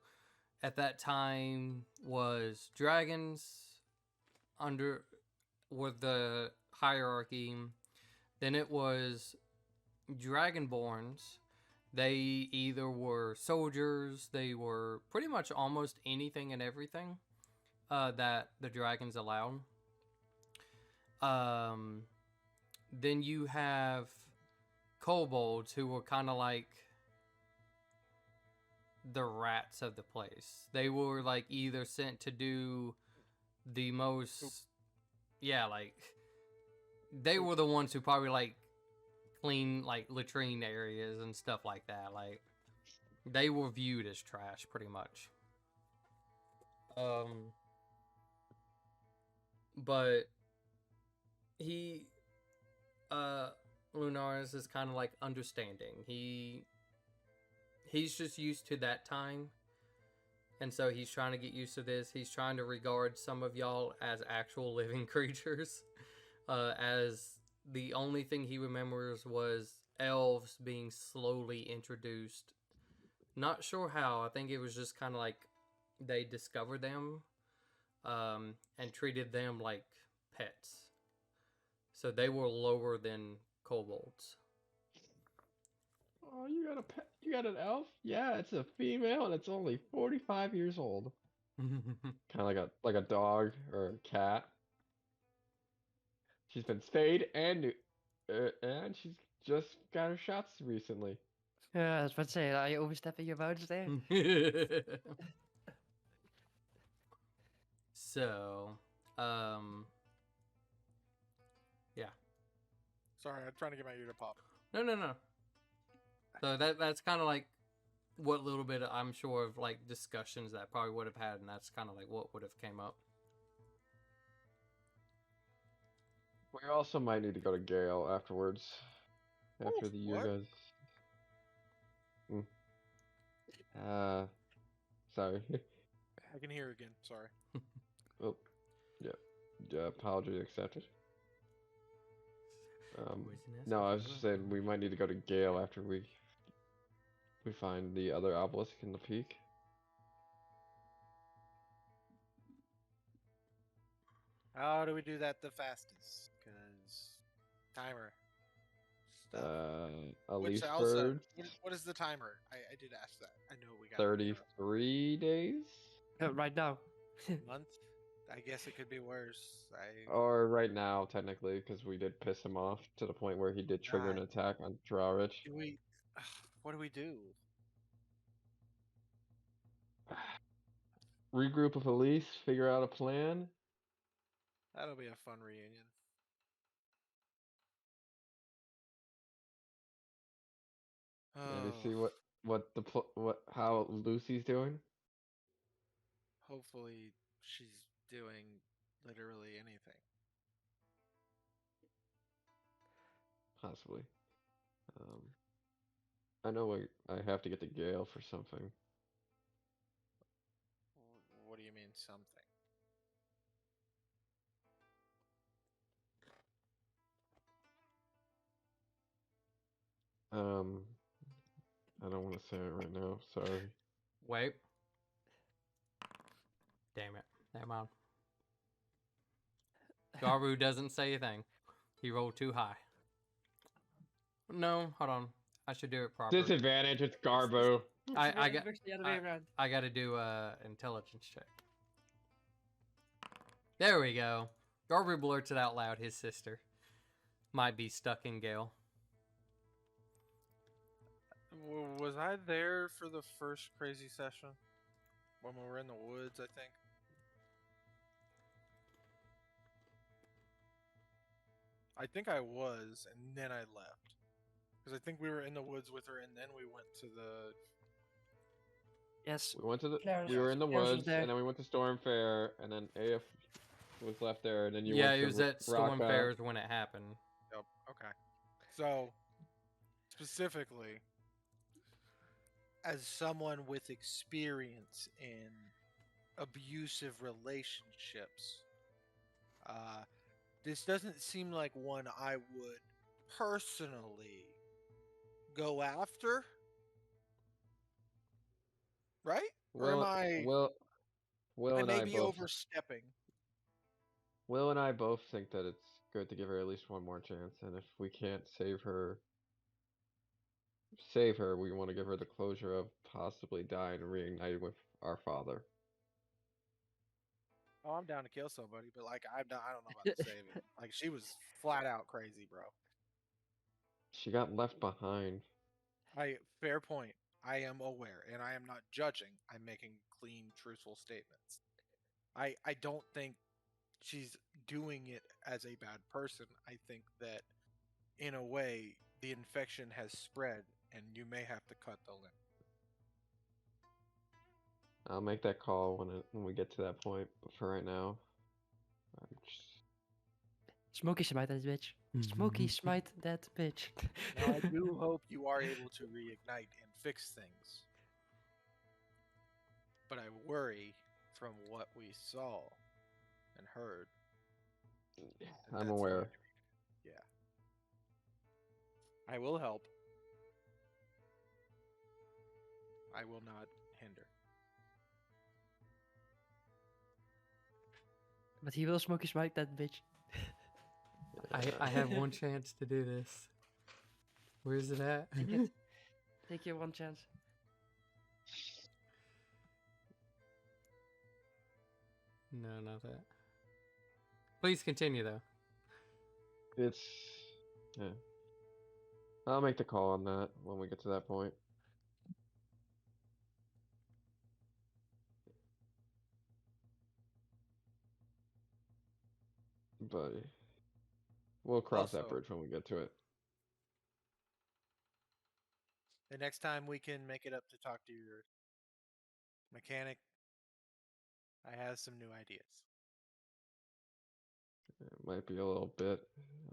at that time was dragons under were the hierarchy. Then it was dragonborns. They either were soldiers, they were pretty much almost anything and everything that the dragons allowed. Then you have kobolds who were kind of like the rats of the place. They were like either sent to do the most, yeah, like they were the ones who probably like clean like latrine areas and stuff like that. Like they were viewed as trash pretty much. But he Lunaris is kind of like understanding. He's just used to that time. And so he's trying to get used to this. He's trying to regard some of y'all as actual living creatures. As the only thing he remembers was elves being slowly introduced. Not sure how. I think it was just kind of like they discovered them and treated them like pets. So they were lower than kobolds. Oh, you got a pet? You got an elf? Yeah, it's a female and it's only 45 years old. Kind of like a dog or a cat. She's been spayed and she's just got her shots recently. Yeah, I was about to say, are you overstepping your bounds there? So, yeah. Sorry, I'm trying to get my ear to pop. No. So that's kind of like what little bit I'm sure of like discussions that probably would have had, and that's kind of like what would have came up. We also might need to go to Gale afterwards. After the year what? goes. Sorry. I can hear again. Sorry. Oh, yeah. Yeah, apology accepted. No, I was just saying we might need to go to Gale after we find the other obelisk in the peak. How do we do that the fastest? Because timer. Stuff. Elise Also, Bird, what is the timer? I did ask that. I know we got 33 days? Right now. month. I guess it could be worse. Or right now, technically, because we did piss him off to the point where he did trigger an attack on Drawrich. Do we? What do we do? Regroup with Elise, figure out a plan. That'll be a fun reunion. Maybe see how Lucy's doing. Hopefully, she's doing literally anything. Possibly. I know I have to get to Gale for something. something. I don't want to say it right now. Sorry. Wait. Damn it. Never mind. Garu doesn't say a thing. He rolled too high. No, hold on. I should do it properly. Disadvantage. It's Garbo. I got. Looks the other way around. I got to do a intelligence check. There we go. Garbu blurted out loud his sister might be stuck in Gale. Was I there for the first crazy session? When we were in the woods, I think. I think I was, and then I left. Because I think we were in the woods with her, and then we went to the... Yes. We went to the. Claire's- We were in the Claire's was woods, there. and then we went to Storm Fair, and then AF was left there, and then you Yeah, went it to was at Storm Raqqa. Fairs when it happened. Yep, okay. So, specifically, as someone with experience in abusive relationships, this doesn't seem like one I would personally go after. Right? Or am I? Will I and may I be both. overstepping. Will and I both think that it's good to give her at least one more chance, and if we can't save her, we want to give her the closure of possibly dying and reunited with our father. Oh, I'm down to kill somebody, but like I don't know about the saving. Like she was flat out crazy, bro. She got left behind. Fair point. I am aware, and I am not judging. I'm making clean, truthful statements. I don't think she's doing it as a bad person. I think that in a way the infection has spread, and you may have to cut the limb. I'll make that call when we get to that point. But for right now, I'm just... Smokey smite that bitch. Smokey smite that bitch. Now, I do hope you are able to reignite and fix things. But I worry from what we saw and heard. that I'm that's aware. going to be- Yeah. I will help. I will not hinder. But he will Smokey smite that bitch. I have one chance to do this. Where's it at? Take it. Take your one chance. No, not that. Please continue though. It's... Yeah. I'll make the call on that when we get to that point. But we'll cross that Also- bridge when we get to it. The next time we can make it up to talk to your mechanic, I have some new ideas. It might be a little bit.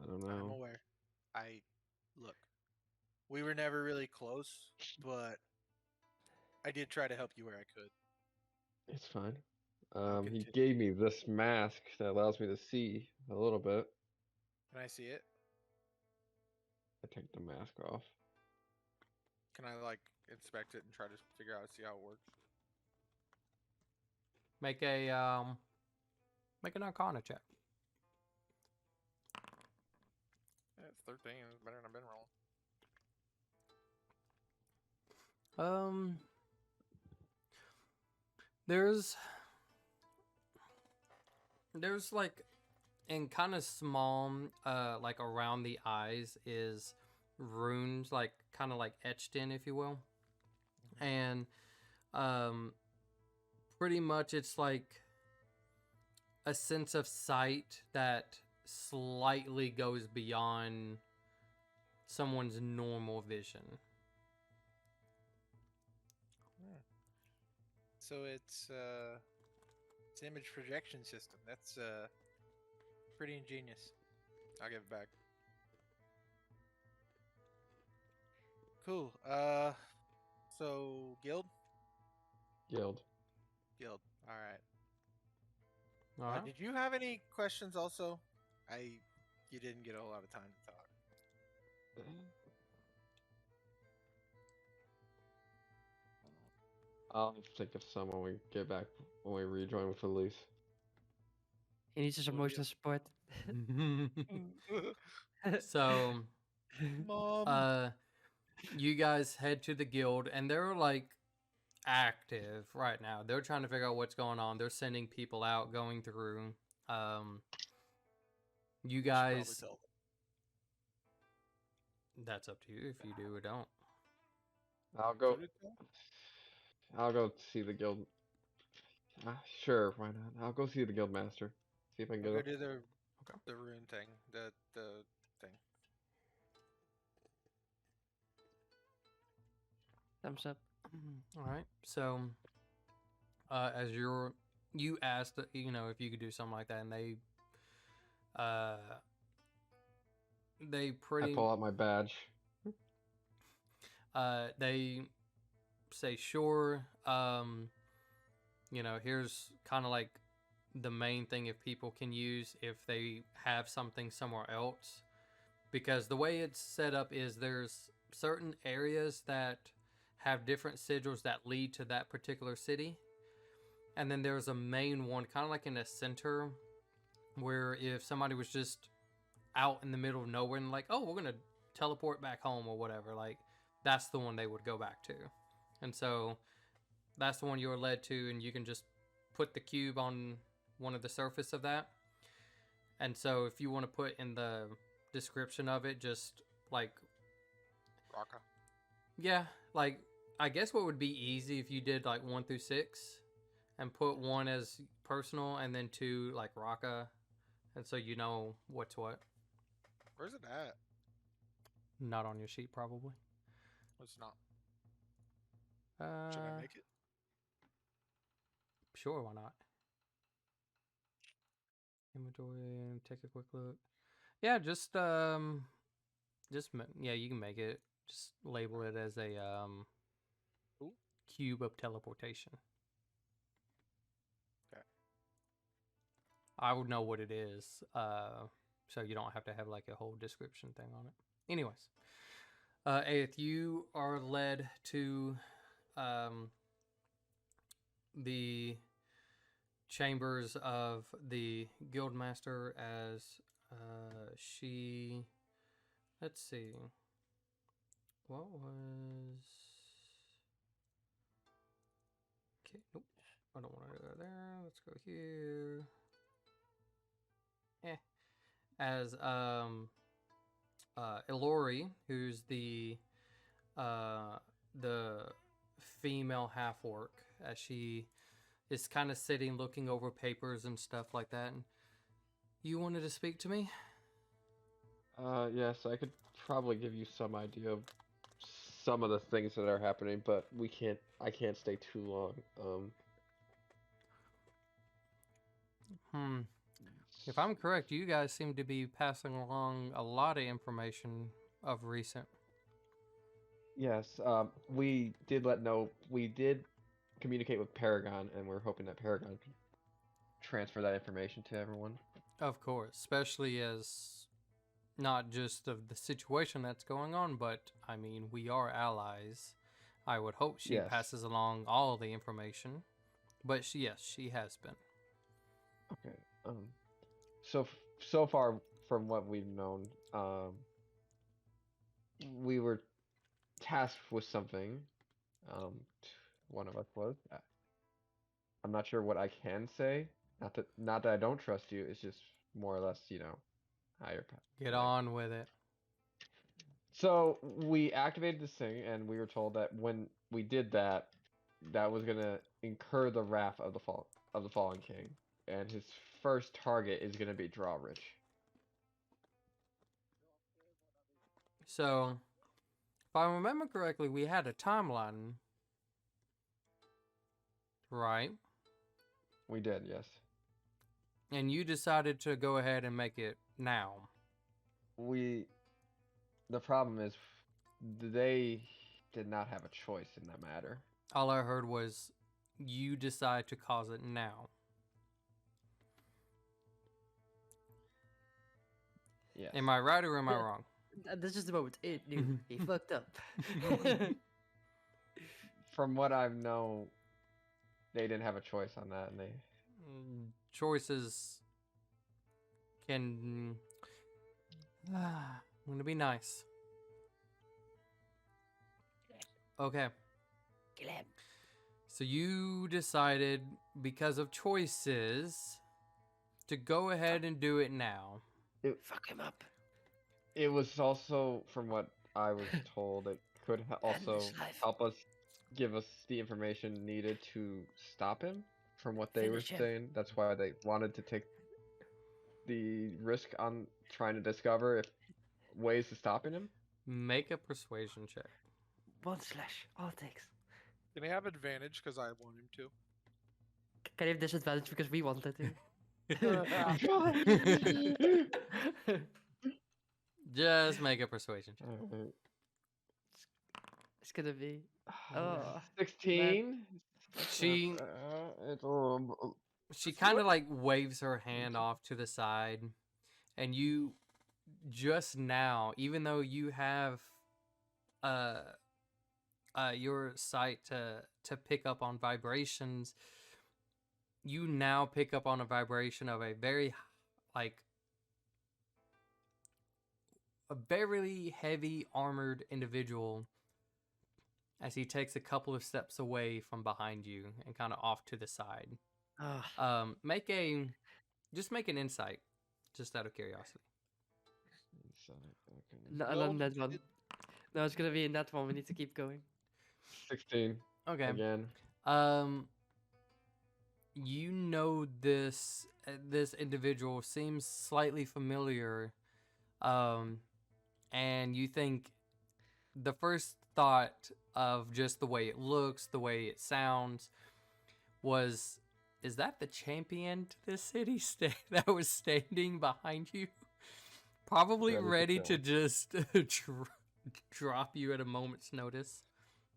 I don't I'm know. aware. Look. We were never really close, but I did try to help you where I could. It's fine. I'll He continue. gave me this mask that allows me to see a little bit. Can I see it? I take the mask off. Can I like inspect it and try to figure out see how it works? Make an Arcana check. Yeah, it's 13. It's better than I've been rolling. There's like in kind of small like around the eyes is runes like kind of like etched in, if you will. And pretty much it's like a sense of sight that slightly goes beyond someone's normal vision. So it's image projection system. That's pretty ingenious. I'll give it back. Cool. So guild. Guild. All right. All right. Did you have any questions also? You didn't get a whole lot of time to talk. I'll think of some when we get back, when we rejoin with Elise. He needs his Oh, yeah. emotional support. So, Mom. you guys head to the guild, and they're like active right now. They're trying to figure out what's going on. They're sending people out, going through. You We should probably guys, tell them. that's up to you if you do or don't. I'll go. Should we tell them? I'll go see the guild. Sure, why not? I'll go see the guild master. See if I can I'll get go a. do Okay. the rune thing. The thing. Thumbs up. All right. So, as you asked, if you could do something like that, and they I pretty, pull out my badge. they say sure. Here's kind of like the main thing if people can use if they have something somewhere else, because the way it's set up is there's certain areas that have different sigils that lead to that particular city, and then there's a main one kind of like in the center where if somebody was just out in the middle of nowhere and like, oh, we're gonna teleport back home or whatever, like that's the one they would go back to. And so that's the one you're led to, and you can just put the cube on one of the surface of that. And so if you want to put in the description of it, just like, Raka. yeah, like I guess what would be easy if you did like 1 through 6 and put 1 as personal and then 2 like Raka, and so you know what's what. Where's it at? Not on your sheet probably. It's not. Should I make it? Sure, why not? Inventory, take a quick look. Yeah, yeah, you can make it. Just label it as a Ooh. cube of teleportation. Okay. I would know what it is, so you don't have to have like a whole description thing on it. Anyways, Aeth, you are led to the chambers of the guildmaster as she, let's see, what was, okay, nope, I don't want to go there, let's go here, as Ilori, who's the female half orc, as she is kind of sitting looking over papers and stuff like that. And you wanted to speak to me? Yes, I could probably give you some idea of some of the things that are happening, but I can't stay too long. If I'm correct, you guys seem to be passing along a lot of information of recent. Yes, we did communicate with Paragon, and we're hoping that Paragon can transfer that information to everyone. Of course, especially as not just of the situation that's going on, but I mean, we are allies. I would hope she Yes. passes along all the information, but yes, she has been. Okay. So far from what we've known, we were tasked with something. One of us was. I'm not sure what I can say. Not that I don't trust you. It's just more or less, higher. Get like- on with it. So we activated this thing, and we were told that when we did that, that was gonna incur the wrath of the fallen king, and his first target is gonna be Drawrich. So, if I remember correctly, we had a timeline, right? We did, yes. And you decided to go ahead and make it now. The problem is, they did not have a choice in that matter. All I heard was you decide to cause it now. Yes. Am I right or am I wrong? This is the moment. It knew. He fucked up. From what I've known, they didn't have a choice on that, and they. Choices can. I'm gonna be nice. Okay. So you decided, because of choices, to go ahead and do it now. Fuck him up. It was also, from what I was told, it could also help us, give us the information needed to stop him. From what they were saying, that's why they wanted to take the risk on trying to discover ways to stopping him. Make a persuasion check. 1/ all takes. Can he have advantage because I want him to? Can he have disadvantage because we wanted to? Just make a persuasion check. It's gonna be 16. She It's a little. she kind of like waves her hand off to the side, and you just now, even though you have your sight to pick up on vibrations, you now pick up on a vibration of a very heavy armored individual, as he takes a couple of steps away from behind you and kind of off to the side. Make an insight, just out of curiosity. No, that one. No, it's gonna be in that one. We need to keep going. 16. Okay. Again. You know this individual seems slightly familiar, and you think the first thought of just the way it looks, the way it sounds, was, is that the champion to this city that was standing behind you? Probably ready to just drop you at a moment's notice.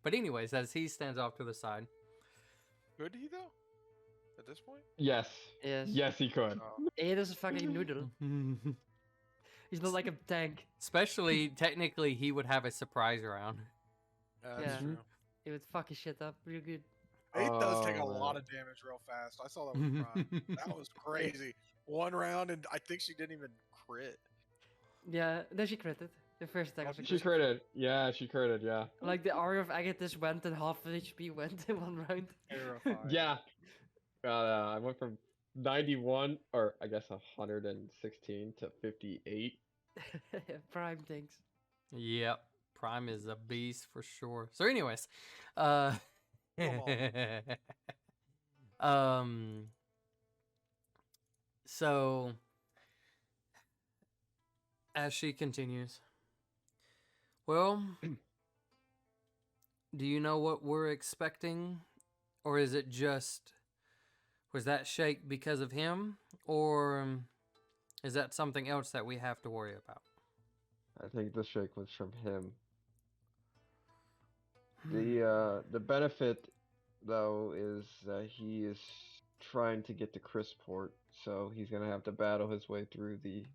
But anyways, as he stands off to the side. Could he though? At this point? Yes. Yes. Yes, he could. He is a fucking noodle. He's not like a tank. Especially, technically, he would have a surprise round. That's true. It would fuck his shit up real good. It does take a lot of damage real fast. I saw that with Prime. That was crazy. One round, and I think she didn't even crit. Yeah, no, she critted. The first attack. She critted. Yeah, she critted, yeah. Like the Aria of Agathis went and half of HP went in one round. Terrifying. Yeah. I went from 91, or I guess 116 to 58. Prime things. Yep. Prime is a beast for sure. So anyways, so as she continues, well, do you know what we're expecting? Or is it just, was that shake because of him? Or is that something else that we have to worry about? I think the shake was from him. The benefit, though, is that he is trying to get to Crisport, so he's gonna have to battle his way through the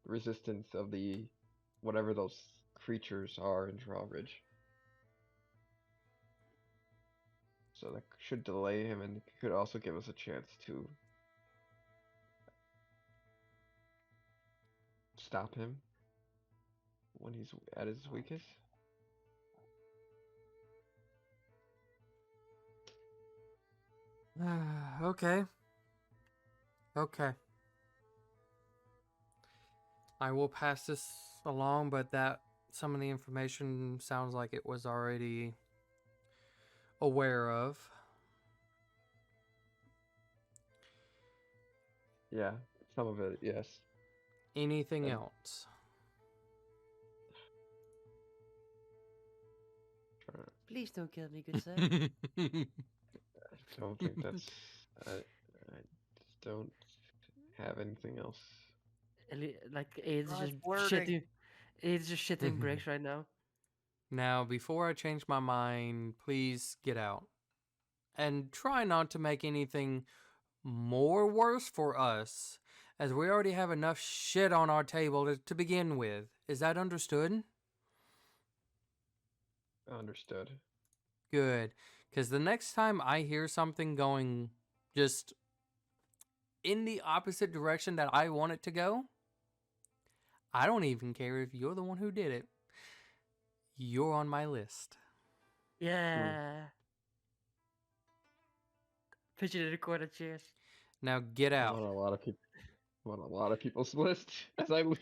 resistance of the whatever those creatures are in Drawbridge. So that should delay him, and could also give us a chance to stop him when he's at his weakest. Okay. I will pass this along, but that some of the information sounds like it was already aware of. Yeah, some of it, yes. Anything else? Please don't kill me, good sir. I don't think that's. I don't have anything else. Like it's just shitting. It's just shitting bricks right now. Now, before I change my mind, please get out. And try not to make anything more worse for us, as we already have enough shit on our table to begin with. Is that understood? Understood. Good. Because the next time I hear something going just in the opposite direction that I want it to go, I don't even care if you're the one who did it. You're on my list. Yeah. Put you in the corner, cheers. Now get I'm out. on a lot of people. I'm on a lot of people's list as I leave.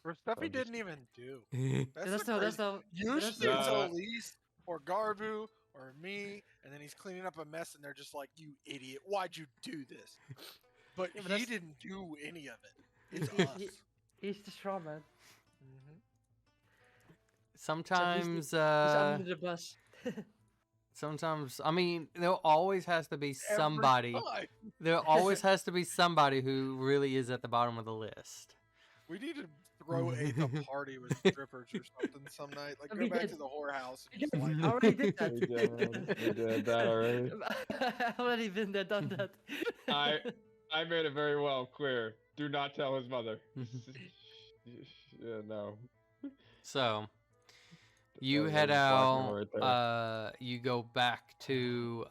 For stuff he I'm just- didn't even do. That's That's the no, crazy. that's no. Usually that's it's no- Elise or Garbu or me, and then he's cleaning up a mess, and they're just like, "You idiot! Why'd you do this?" But Yeah, but he that's- didn't do any of it. It's He- us. He's the straw man. Mhm. Sometimes, He's under the bus. sometimes, I mean, there always has to be Every somebody. time. There always has to be somebody who really is at the bottom of the list. We need to throw a party with strippers or something some night. Like We go back did. to the whorehouse. I And just like, already did that. We did that already. I already been there, done that. I made it very well clear. Do not tell his mother. Yeah, no. So, you was head a black out. mirror right there. You go back to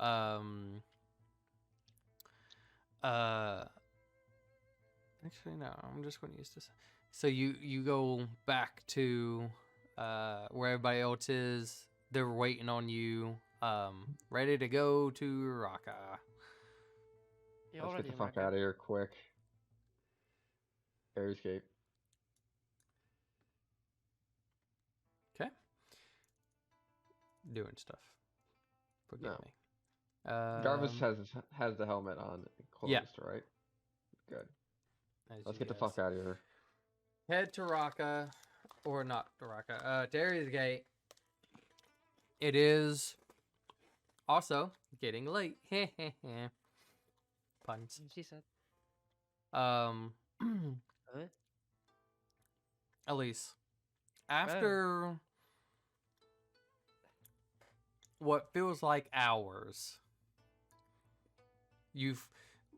Actually, no. I'm just going to use this. So you go back to where everybody else is. They're waiting on you, ready to go to Raka. You're Let's already get the fuck in out of here quick. Aries Gate. Okay. Doing stuff. Forgive No. me. Jarvis has the helmet on closed, yeah. right? Good. as Let's you get the guys fuck out of here. Head to Raka, or not to Raka. To Aries Gate. It is also getting late. Puns. She said. Huh? Elise, after what feels like hours,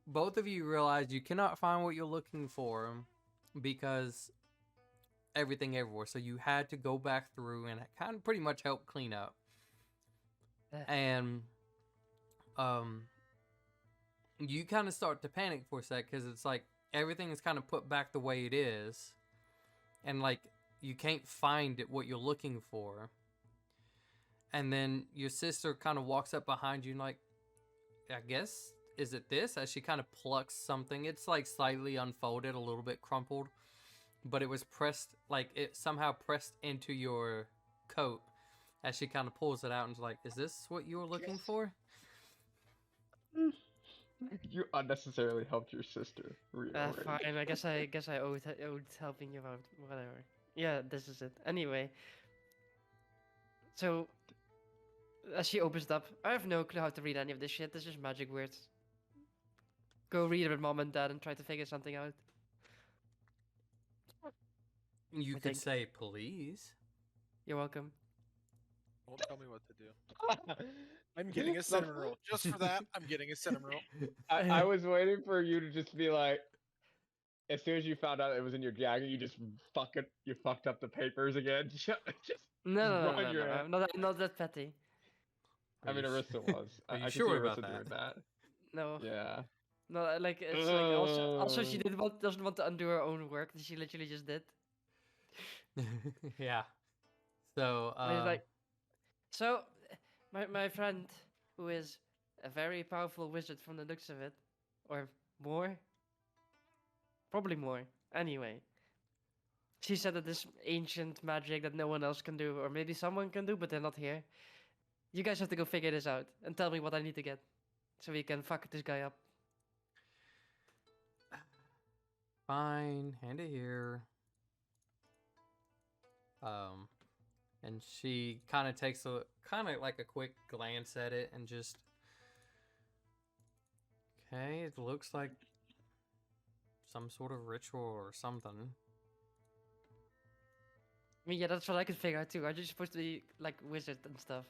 both of you realize you cannot find what you're looking for because everything everywhere. So you had to go back through and kind of pretty much help clean up. And you kind of start to panic for a sec because it's like everything is kind of put back the way it is, and like you can't find it what you're looking for. And then your sister kind of walks up behind you and like, I guess, is it this? As she kind of plucks something. It's like slightly unfolded, a little bit crumpled, but it was pressed, like it somehow pressed into your coat. As she kind of pulls it out and is like, is this what you were looking for? You unnecessarily helped your sister. Rearrange. Fine. I guess I owed helping you out. Whatever. Yeah, this is it. Anyway. So, as she opens it up, I have no clue how to read any of this shit. This is magic words. Go read it with mom and dad and try to figure something out. You I could think- say, please. You're welcome. Don't tell me what to do. I'm getting a cinnamon roll. Just for that, I'm getting a cinnamon roll. I was waiting for you to just be like, as soon as you found out it was in your jacket, you fucked up the papers again. Just No, run your hand. I'm not that petty. I mean, Arissa was. Are you I could sure see about Arissa that? doing that. No, Yeah. no, like it's like also she doesn't want to undo her own work that she literally just did. Yeah. So, And he's like, so my friend, who is a very powerful wizard from the looks of it, or more, probably more. Anyway, she said that this ancient magic that no one else can do, or maybe someone can do, but they're not here. You guys have to go figure this out and tell me what I need to get, so we can fuck this guy up. fine, hand it here. And she kind of takes like a quick glance at it and just, okay, it looks like some sort of ritual or something. I mean, yeah, that's what I could figure out too. I'm just supposed to be like wizard and stuff.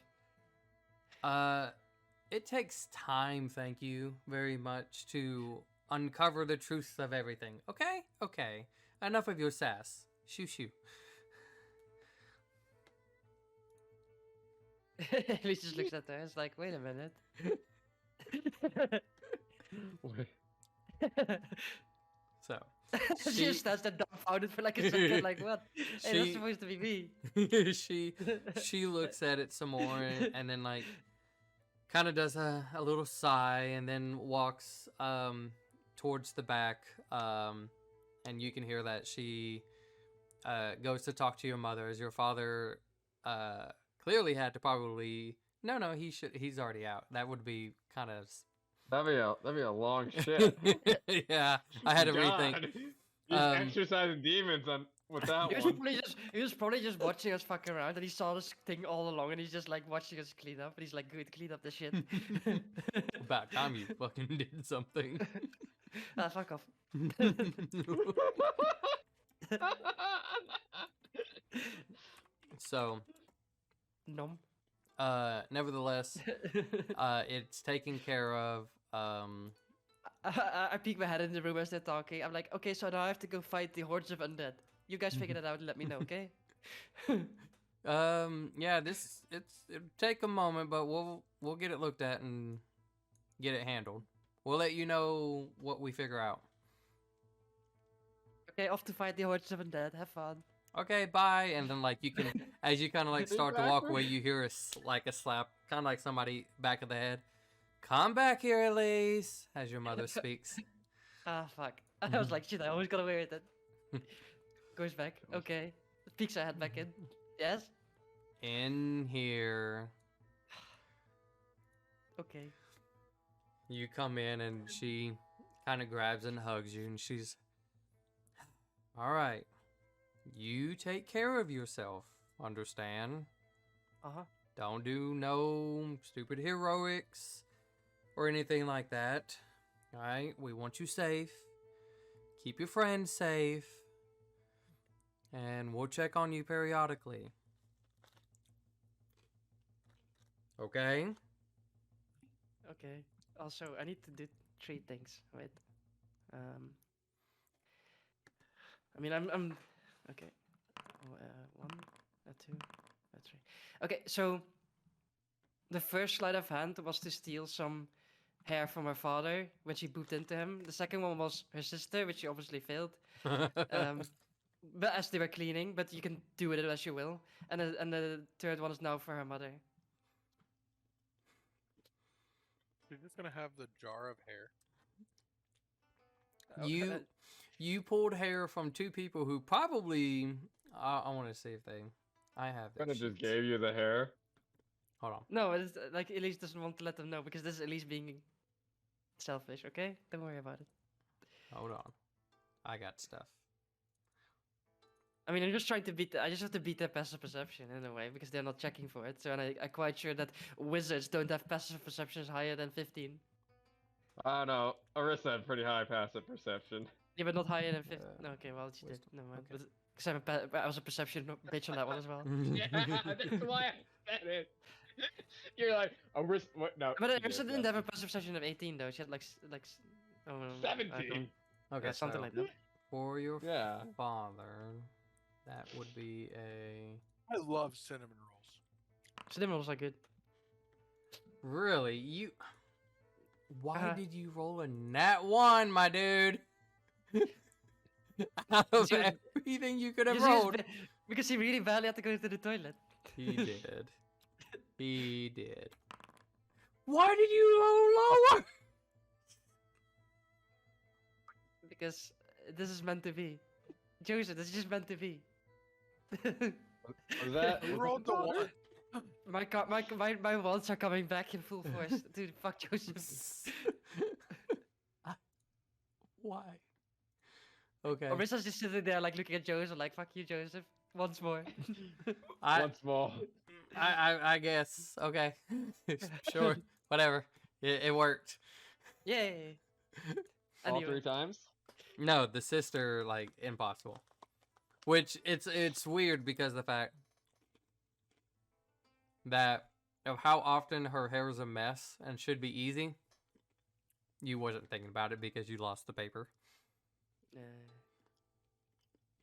It takes time, thank you very much, to uncover the truth of everything. Okay? Okay. Enough of your sass. Shoo shoo. Elise just looks at her. It's like, wait a minute. So She just stands there dumbfounded for like a second, like what? Hey, that's supposed to be me. she looks at it some more and then like kind of does a little sigh and then walks towards the back and you can hear that she goes to talk to your mother as your father clearly had to probably he's already out. That would be kind of That'd be a long shit. yeah, I had to rethink. God. He's exercising demons with that one. He was probably just watching us fuck around, and he saw this thing all along, and he's just like watching us clean up, and he's like, "Good, clean up this shit." About time you fucking did something. Ah, fuck off. So, Nom. nevertheless, it's taken care of. I peek my head in the room as they're talking. I'm like, okay, so now I have to go fight the hordes of undead. You guys figure it out and let me know, okay? Yeah, it'll take a moment, but we'll get it looked at and get it handled. We'll let you know what we figure out. Okay, off to fight the hordes of undead. Have fun. Okay, bye. And then like you can, as you kind of like start to walk away, you hear a slap, kind of like somebody back of the head. Come back here, Elise, as your mother speaks. Ah, fuck. I was like, shit, I always got away with it. Goes back. Okay. Peeks her head back in. Yes? In here. Okay. You come in and she kind of grabs and hugs you and she's, all right, you take care of yourself, understand? Uh-huh. Don't do no stupid heroics or anything like that. All right, we want you safe. Keep your friends safe. And we'll check on you periodically. Okay? Okay. Also, I need to do 3 things. Wait. I mean, I'm okay. 1, 2, 3. Okay, so the first sleight of hand was to steal some hair from her father, which she booped into him. The second one was her sister, which she obviously failed. But as they were cleaning, but you can do with it as you will. And the third one is now for her mother. You're just gonna have the jar of hair. You pulled hair from 2 people who probably I want to see if I have that. Kinda just gave you the hair. Hold on. No, it's like Elise doesn't want to let them know because this is Elise being selfish. Okay, don't worry about it. Hold on. I got stuff. I mean, I'm just trying to I just have to beat their passive perception in a way because they're not checking for it. So, and I'm quite sure that wizards don't have passive perceptions higher than 15. I don't know. Arissa had pretty high passive perception. Yeah, but not higher than 15. No, okay, well, she did. Wisdom. No mind. Okay. Because I was a perception bitch on that one as well. Yeah, that's why I said it. You're like, Arissa. What? No. But she Arissa did, didn't yeah. have a passive perception of 18 though. She had like 17. Okay, Yeah, something so like that. for your Yeah. father, that would be a... I love cinnamon rolls. Cinnamon rolls are good. Really? Why did you roll a nat 1, my dude? Out of Because- everything you could have Because he was rolled. because he really badly had to go to the toilet. He did. He did. Why did you roll lower? Because this is meant to be. Joseph, this is just meant to be. Was that? You rolled the one. My wands are coming back in full force. Dude, fuck Joseph. Why? Okay. Marissa's just sitting there like looking at Joseph like, fuck you, Joseph. Once more. Once more. I guess. Okay. Sure. Whatever. It worked. Yay. All Anyway. 3 times? No, the sister, like, impossible. Which, it's weird because of the fact that of how often her hair is a mess and should be easy. you wasn't thinking about it because you lost the paper.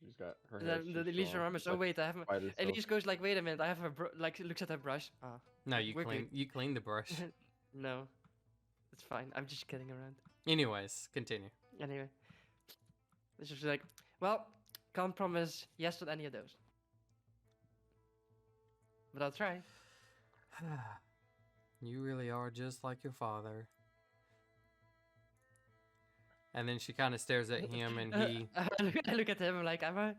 She's got her And hair. then Elise remembers. Oh wait, I have. Spider Elise goes like, wait a minute, I have a like looks at her brush. Ah, No, we're you cleaned the brush. good. No, it's fine. I'm just kidding around. Anyways, continue. Anyway, it's just like, well, can't promise yes to any of those, but I'll try. You really are just like your father. And then she kind of stares at him, and he I look at him. I'm like, am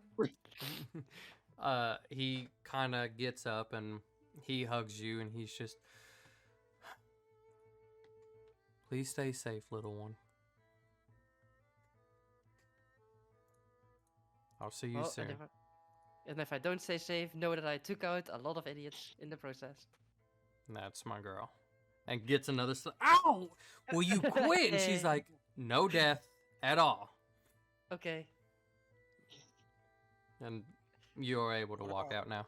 I? he kind of gets up and he hugs you, and he's just, please stay safe, little one. I'll see you soon. And if I don't stay safe, know that I took out a lot of idiots in the process. That's my girl. And gets another ow! Will you quit? And she's like, no death at all. Okay. And you're able to walk out now.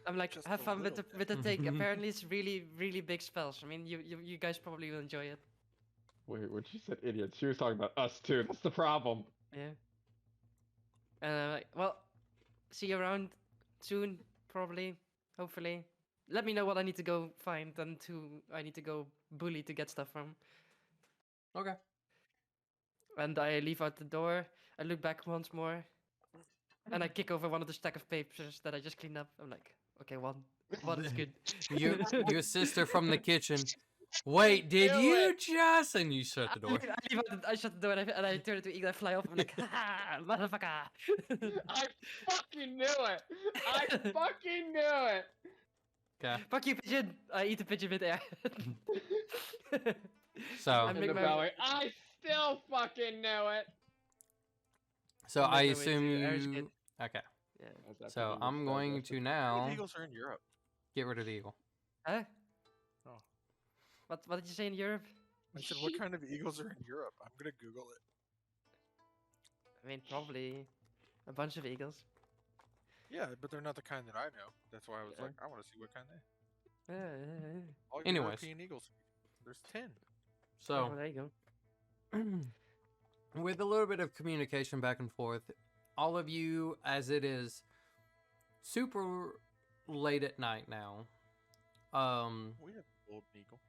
I'm like, Just have a fun with little the take. Apparently, it's really big spells. I mean, you guys probably will enjoy it. Wait, when she said idiots, she was talking about us too. That's the problem. Yeah. And I'm like, well, see you around soon, probably, hopefully. Let me know what I need to go find and I need to go bully to get stuff from. Okay. And I leave out the door. I look back once more, and I kick over one of the stack of papers that I just cleaned up. I'm like, okay, one is good. Your sister from the kitchen. Wait, did you just? And you shut the door. I shut the door and I turn it to Eagle. I fly off. I'm like, ha, motherfucker! I fucking knew it. I fucking knew it. Okay. Fuck you, pigeon! I eat the pigeon with air. So I In make the my- belly. I still fucking knew it. So I'll I make my way to assume Irish you. Kid. Okay. Yeah. That's So after I'm Eagles going said to that. now Eagles are in Europe. get rid of the eagle. Huh? Oh. What did you say in Europe? I said, what kind of eagles are in Europe? I'm gonna Google it. I mean, probably a bunch of eagles. Yeah, but they're not the kind that I know. That's why I was Yeah. like, I want to see what kind they. Yeah. All Anyways. European eagles. There's 10. So Oh, there you go. with a little bit of communication back and forth, all of you, as it is super late at night now, We have a golden eagle.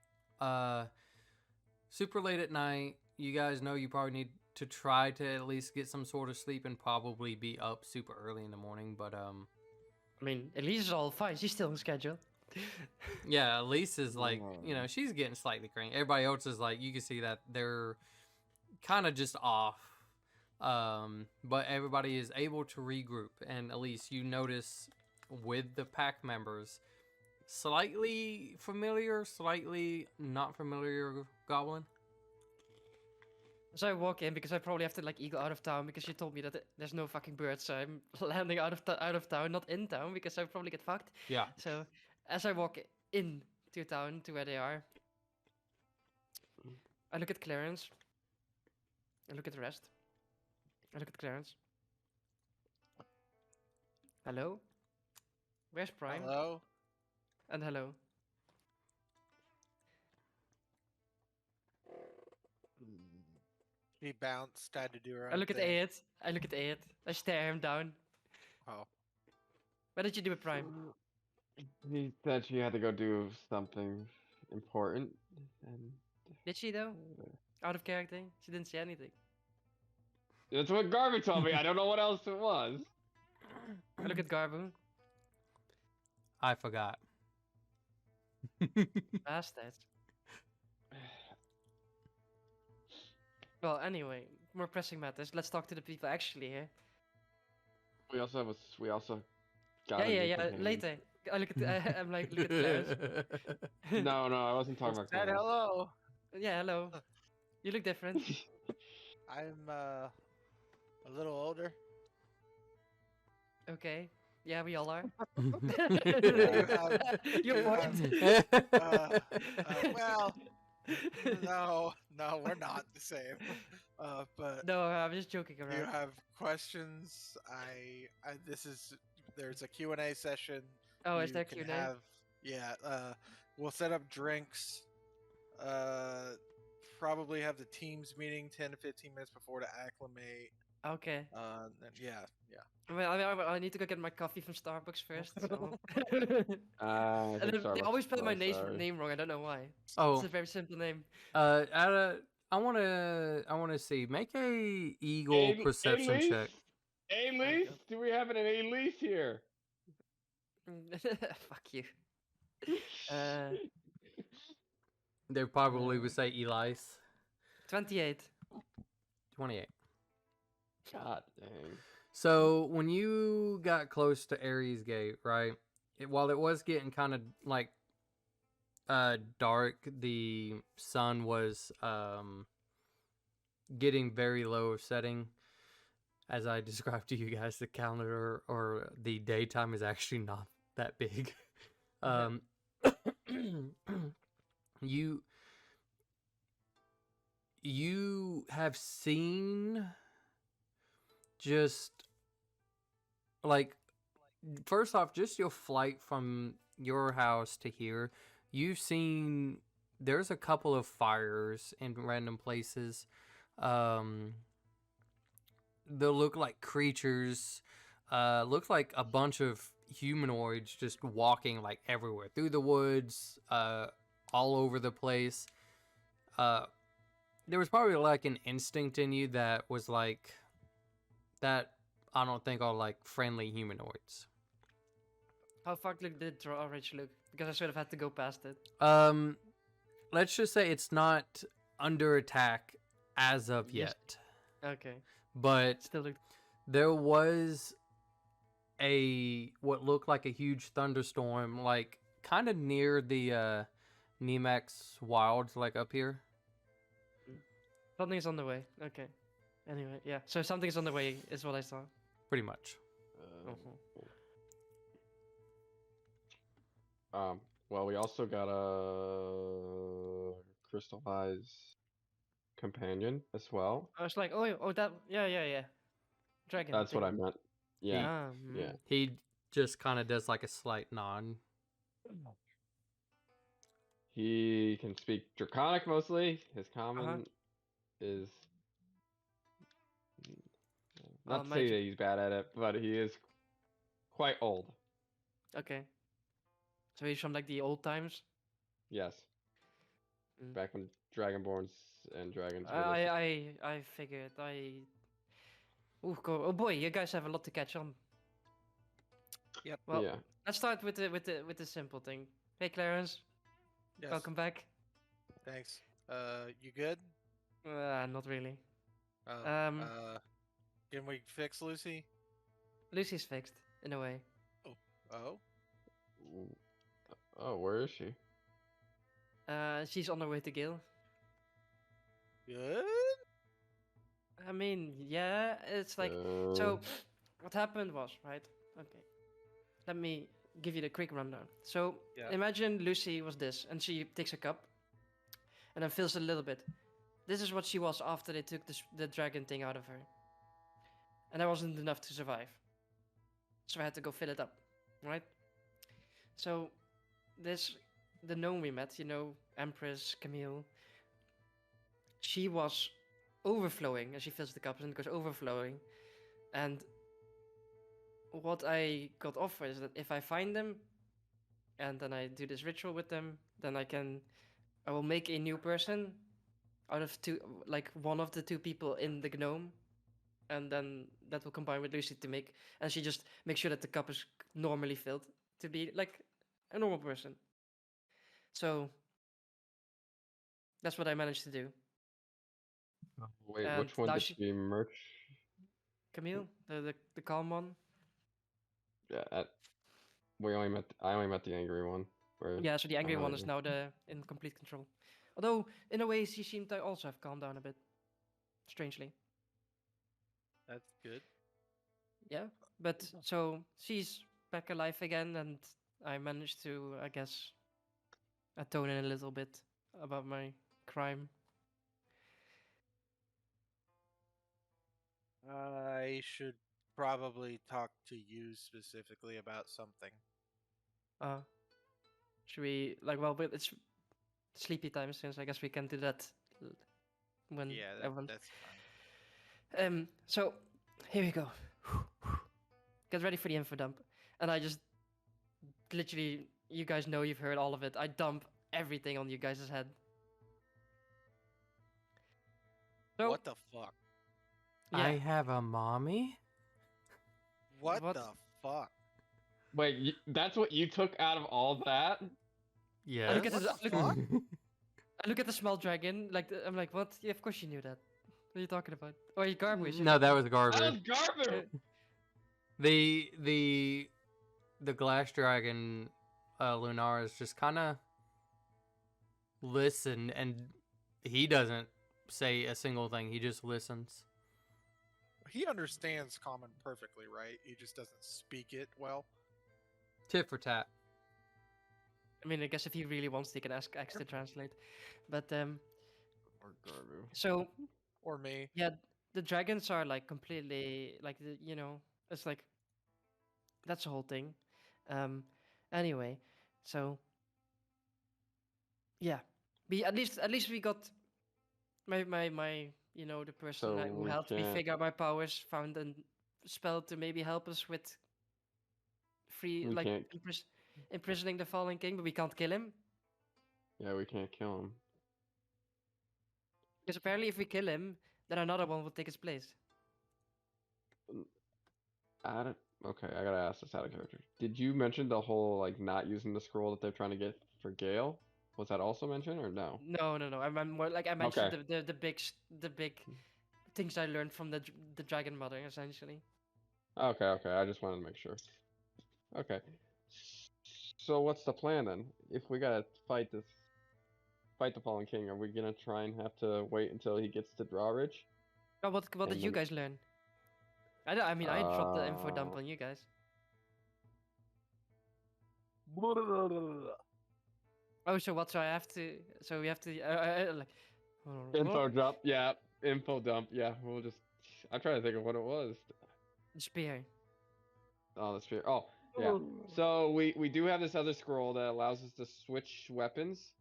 super late at night, you guys know you probably need to try to at least get some sort of sleep and probably be up super early in the morning, but I mean, Elise is all fine. She's still on schedule. yeah, Elise is like, you know, she's getting slightly cranky. Everybody else is like, you can see that they're kind of just off. But everybody is able to regroup, and Elise, you notice with the pack members, slightly familiar, slightly not familiar goblin. So I walk in because I probably have to like eagle out of town because she told me that there's no fucking birds, so I'm landing out of town, not in town because I probably get fucked. Yeah. So as I walk in to town to where they are, I look at Clarence. I look at the rest. I look at Clarence. Hello? Where's Prime? Hello? And hello. He bounced, had to do her own I look at thing. 8. I look at 8. I stare him down. Oh. What did you do with Prime? He said she had to go do something important. And Did she though? Out of character? She didn't say anything. that's what Garvey told me. I don't know what else it was. I look at Garbo. I forgot. Bastard. Well, anyway, more pressing matters. Let's talk to the people actually here. We also have we also got Yeah, a new yeah. companion. Later. I look at. I'm like, look at Clarence. No, I wasn't talking about Said Clarence. hello. Yeah, hello. You look different. I'm a little older. Okay. Yeah, we all are. have- Your you point. Well, no, we're not the same. But No, I'm just joking if you around. have questions, there's a Q&A session. Oh, is You there can Q&A? have- Yeah, we'll set up drinks. probably have the teams meeting 10 to 15 minutes before to acclimate. Okay. Yeah. I need to go get my coffee from Starbucks first. So. I And think then they Starbucks always is spell my closed, sorry. name wrong. I don't know why. It's Oh, a very simple name. I wanna see. Make a eagle perception Elise? check. Elise? God. Do we have an Elise here? Fuck you. Uh, They probably would say Elise. 28. 28. God dang. So when you got close to Ares Gate, right? While it was getting kind of like dark, the sun was getting very low setting. As I described to you guys, the calendar or the daytime is actually not that big. You have seen just like first off, just your flight from your house to here, you've seen there's a couple of fires in random places. They look like creatures. Looks like a bunch of humanoids just walking like everywhere through the woods, all over the place. There was probably like an instinct in you that was like that. I don't think are like friendly humanoids. How fucked did the drawbridge look? Because I sort of had to go past it. Let's just say it's not under attack as of Yes. yet. Okay. But Still looked. there was what looked like a huge thunderstorm, like kind of near the Nemax Wilds, like up here. Something's on the way. Okay. Anyway, yeah. So something's on the way is what I saw. Pretty much. Well, we also got a crystallized companion as well. I was like, oh, that, yeah. Dragon. That's what I thing. meant. Yeah, Ah, yeah. He just kind of does like a slight nod. He can speak Draconic mostly. His common is not to say that he's bad at it, but he is quite old. Okay. So he's from like the old times. Yes. Mm. Back when Dragonborns and dragons were I figured oh boy, you guys have a lot to catch on. Yep. Well, yeah. let's start with the simple thing. Hey Clarence, Yes. welcome back. Thanks. You good? Not really. Can we fix Lucy? Lucy's fixed in a way. Oh. Oh, where is she? She's on her way to Gil. Good. I mean, yeah, it's like so. What happened was right. Okay, let me give you the quick rundown. So imagine Lucy was this, and she takes a cup, and then fills it a little bit. This is what she was after they took the dragon thing out of her, and that wasn't enough to survive. So I had to go fill it up, right? So the gnome we met, Empress Camille. She was overflowing as she fills the cups, and it goes overflowing. And what I got offered is that if I find them, and then I do this ritual with them, then I will make a new person out of one of the two people in the gnome, and then that will combine with Lucy to make, and she just makes sure that the cup is normally filled to be like a normal person. So that's what I managed to do. Wait, And which one now did she merch? Camille, the calm one. Yeah, I only met the angry one. Yeah, so the angry one is now in complete control. Although, in a way, she seemed to also have calmed down a bit. Strangely. That's good. Yeah, but so she's back alive again, and I managed to, I guess, atone a little bit about my crime. I should probably talk to you specifically about something. Should we, well, but it's sleepy time, since I guess we can do that when Yeah, everyone's. that's fine. So here we go. Get ready for the info dump, and I just literally, you guys know, you've heard all of it. I dump everything on you guys' head. So What the fuck? yeah, I have a mommy? What What? the fuck? Wait, that's what you took out of all that? Yes. I look at What the, the fuck? I look at the small dragon. I'm like, what? Yeah, of course you knew that. What are you talking about? Oh, you garbage. No, that was That Garber. was garbage. The glass dragon, Lunaris, just kind of listen, and he doesn't say a single thing. He just listens. He understands common perfectly, right? He just doesn't speak it well. Tit for tat. I mean, I guess if he really wants, he can ask X to translate. But Or garbage. so Or me. yeah, the dragons are like completely like it's like that's the whole thing. Anyway, so yeah, we at least we got my the person So who we helped me can't. figure out my powers found a spell to maybe help us with free We like can't. imprisoning the fallen king, but we can't kill him Yeah, we can't kill him. because apparently if we kill him, then another one will take his place. I don't. Okay, I gotta ask this out of character. Did you mention the whole like not using the scroll that they're trying to get for Gale? Was that also mentioned or no? No. I'm more like I mentioned Okay. the big things I learned from the dragon mother essentially. Okay. I just wanted to make sure. Okay. So what's the plan then? If we gotta fight the Fallen King, are we gonna try and have to wait until he gets to Drawridge? Oh, what did And you then, guys learn? I mean I dropped the info dump on you guys. Oh, so I have to. So we have to like. info dump. Yeah, info dump. Yeah, we'll just. I'm trying to think of what it was. The spear. Oh, the spear. Oh, yeah. So we do have this other scroll that allows us to switch weapons.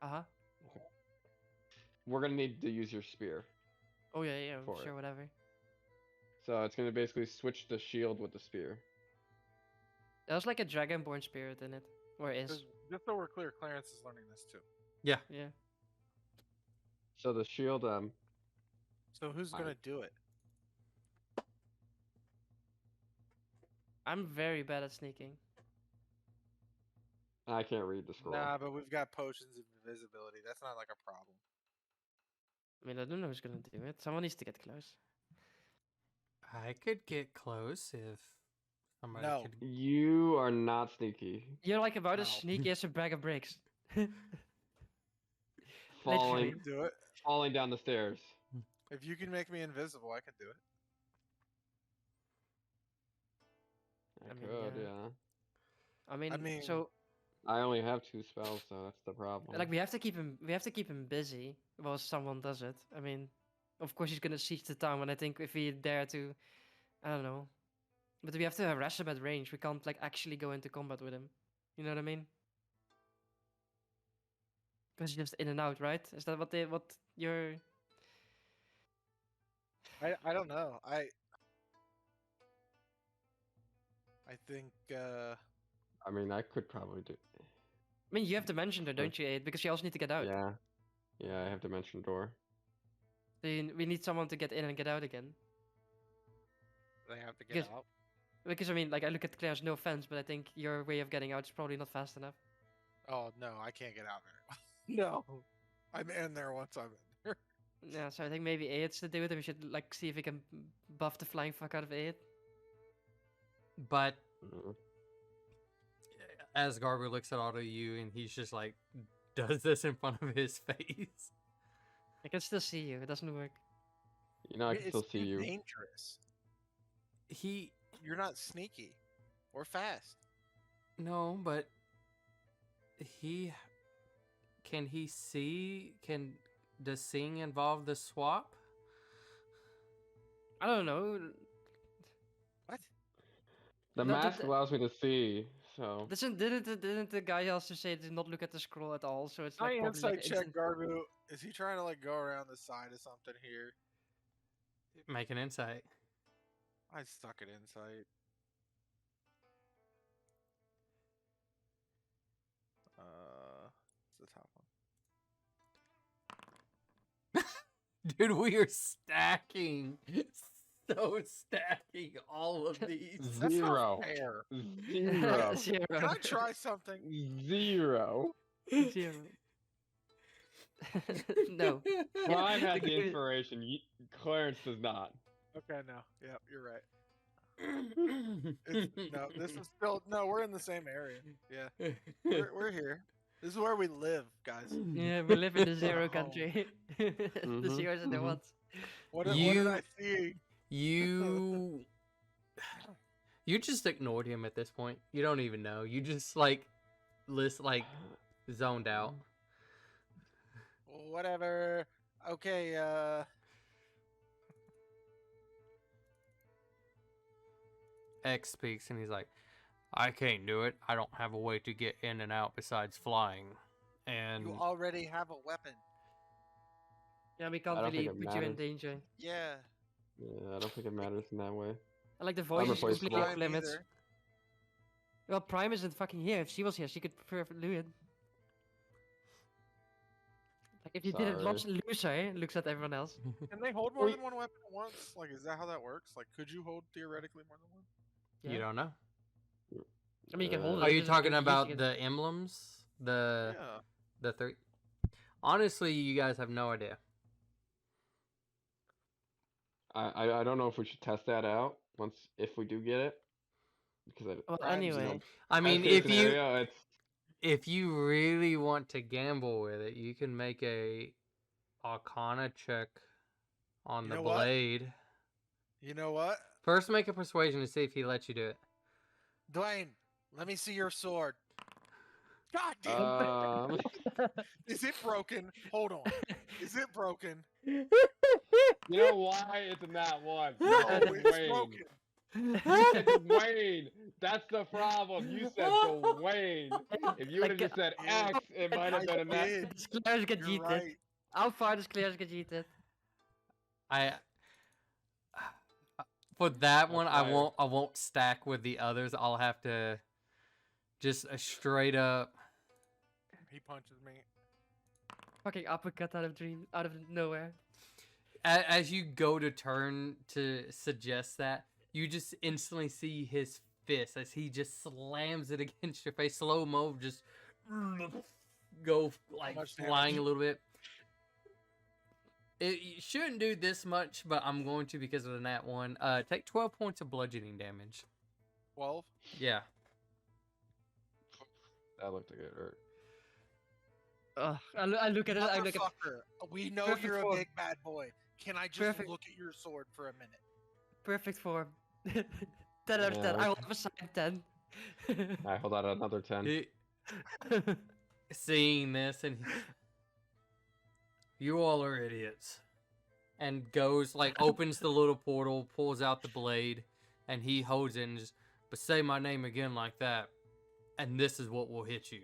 Uh-huh. We're gonna need to use your spear. Oh yeah, For sure, it. whatever. So it's gonna basically switch the shield with the spear. There's like a dragonborn spirit in it, or is. Just so we're clear, Clarence is learning this too. Yeah. Yeah. So the shield, So who's gonna do it? I'm very bad at sneaking. I can't read the scroll. Nah, but we've got potions of invisibility. That's not like a problem. I mean, I don't know who's gonna do it. Someone needs to get close. I could get close if somebody No. could. You are not sneaky. You're like about as No. sneaky as a bag of bricks. Falling, Literally. Do it. falling down the stairs. If you can make me invisible, I can do it. I I mean, could, yeah. yeah. I mean, mean- so I only have 2 spells, so that's the problem. like we have to keep him busy while someone does it. I mean, of course he's gonna siege the town, and I think if we dare to, I don't know, but we have to harass him at range. We can't like actually go into combat with him. You know what I mean? Because he's just in and out, right? Is that what you're? I don't know. I think I mean, I could probably do. I mean, you have to mention her, don't you, Aid? Because you also need to get out. Yeah. Yeah, I have Dimension Door. So we need someone to get in and get out again. they have to get Yes. out. Because I mean, like I look at Claire's, no offense, but I think your way of getting out is probably not fast enough. Oh no, I can't get out very well. No, I'm in there once I'm in there. Yeah, so I think maybe Aid's to do it, and we should like see if we can buff the flying fuck out of Aid. But Mhm. as Garber looks at all of you, and he's just like, does this in front of his face. I can still see you. It doesn't work. You know, I can It's still see too you. dangerous. He You're not sneaky or fast. no, but he can he see? Does seeing involve the swap? I don't know. What? The No, mask allows me to see, So. Didn't the guy also say to not look at the scroll at all? So it's My like probably insight like check, Garbu. Is he trying to like go around the side of something here? Make an insight. I suck at insight. It's the top one. Dude, we are stacking. So stacking all of these. That's Zero. not fair. Zero. Zero. Can I try something? Zero. Zero. No. Prime has the game- inspiration. Clarence does not. Okay, no. Yep, you're right. No, this is still no. We're in the same area. Yeah, we're here. This is where we live, guys. Yeah, we live in the zero Oh. country. The zeros and the ones. What did You- I see? You just ignored him at this point. You don't even know. You just zoned out. Whatever. Okay. X speaks and he's like, I can't do it. I don't have a way to get in and out besides flying. And You already have a weapon. Yeah, we I can't don't really think it put you in matters. danger. Yeah. Yeah, I don't think it matters in that way. I like the voice is replaceable. completely off Prime limits. either. Well, Prime isn't fucking here. If she was here, she could do it. Like if you didn't lose her, looks at everyone else. Can they hold more Well, than one weapon at once? Like, is that how that works? Like, could you hold theoretically more than one? Yeah. you don't know. I mean, you can hold it. Are you just like talking using about it. the emblems? The Yeah. three? Honestly, you guys have no idea. I don't know if we should test that out if we do get it, because Well, Prime's anyway, I mean, best case if you scenario, if you really want to gamble with it, you can make a Arcana check on You the know what? blade. You know what? First, make a persuasion to see if he lets you do it. Dwayne, let me see your sword. God damn. Is it broken? Hold on. Is it broken? you know why it's not one? No, It's it's Wayne. broken. It's Wayne. That's the problem. You said Dwayne. If you would have Like, just said yeah. X, it might have been a net. did. does Claire's get You're cheated? right. How far does Claire's get cheated? For that one, I fire. won't stack with the others. I'll have to just a straight up. He punches me. Fucking uppercut out of nowhere. As you go to turn to suggest that, you just instantly see his fist as he just slams it against your face. Slow mo, just go like much flying damage? a little bit. It shouldn't do this much, but I'm going to because of the nat one. Take 12 points of bludgeoning damage. 12. Yeah. That looked like it hurt. I look at it. I look at Motherfucker, we know Perfect you're a form. big bad boy. Can I just Perfect. look at your sword for a minute? perfect form. 10 out of 10. I will have a side 10. Alright, hold on, another 10. He- seeing this and you all are idiots, and goes like opens the little portal, pulls out the blade, and he holds it and just, but say my name again like that, and this is what will hit you.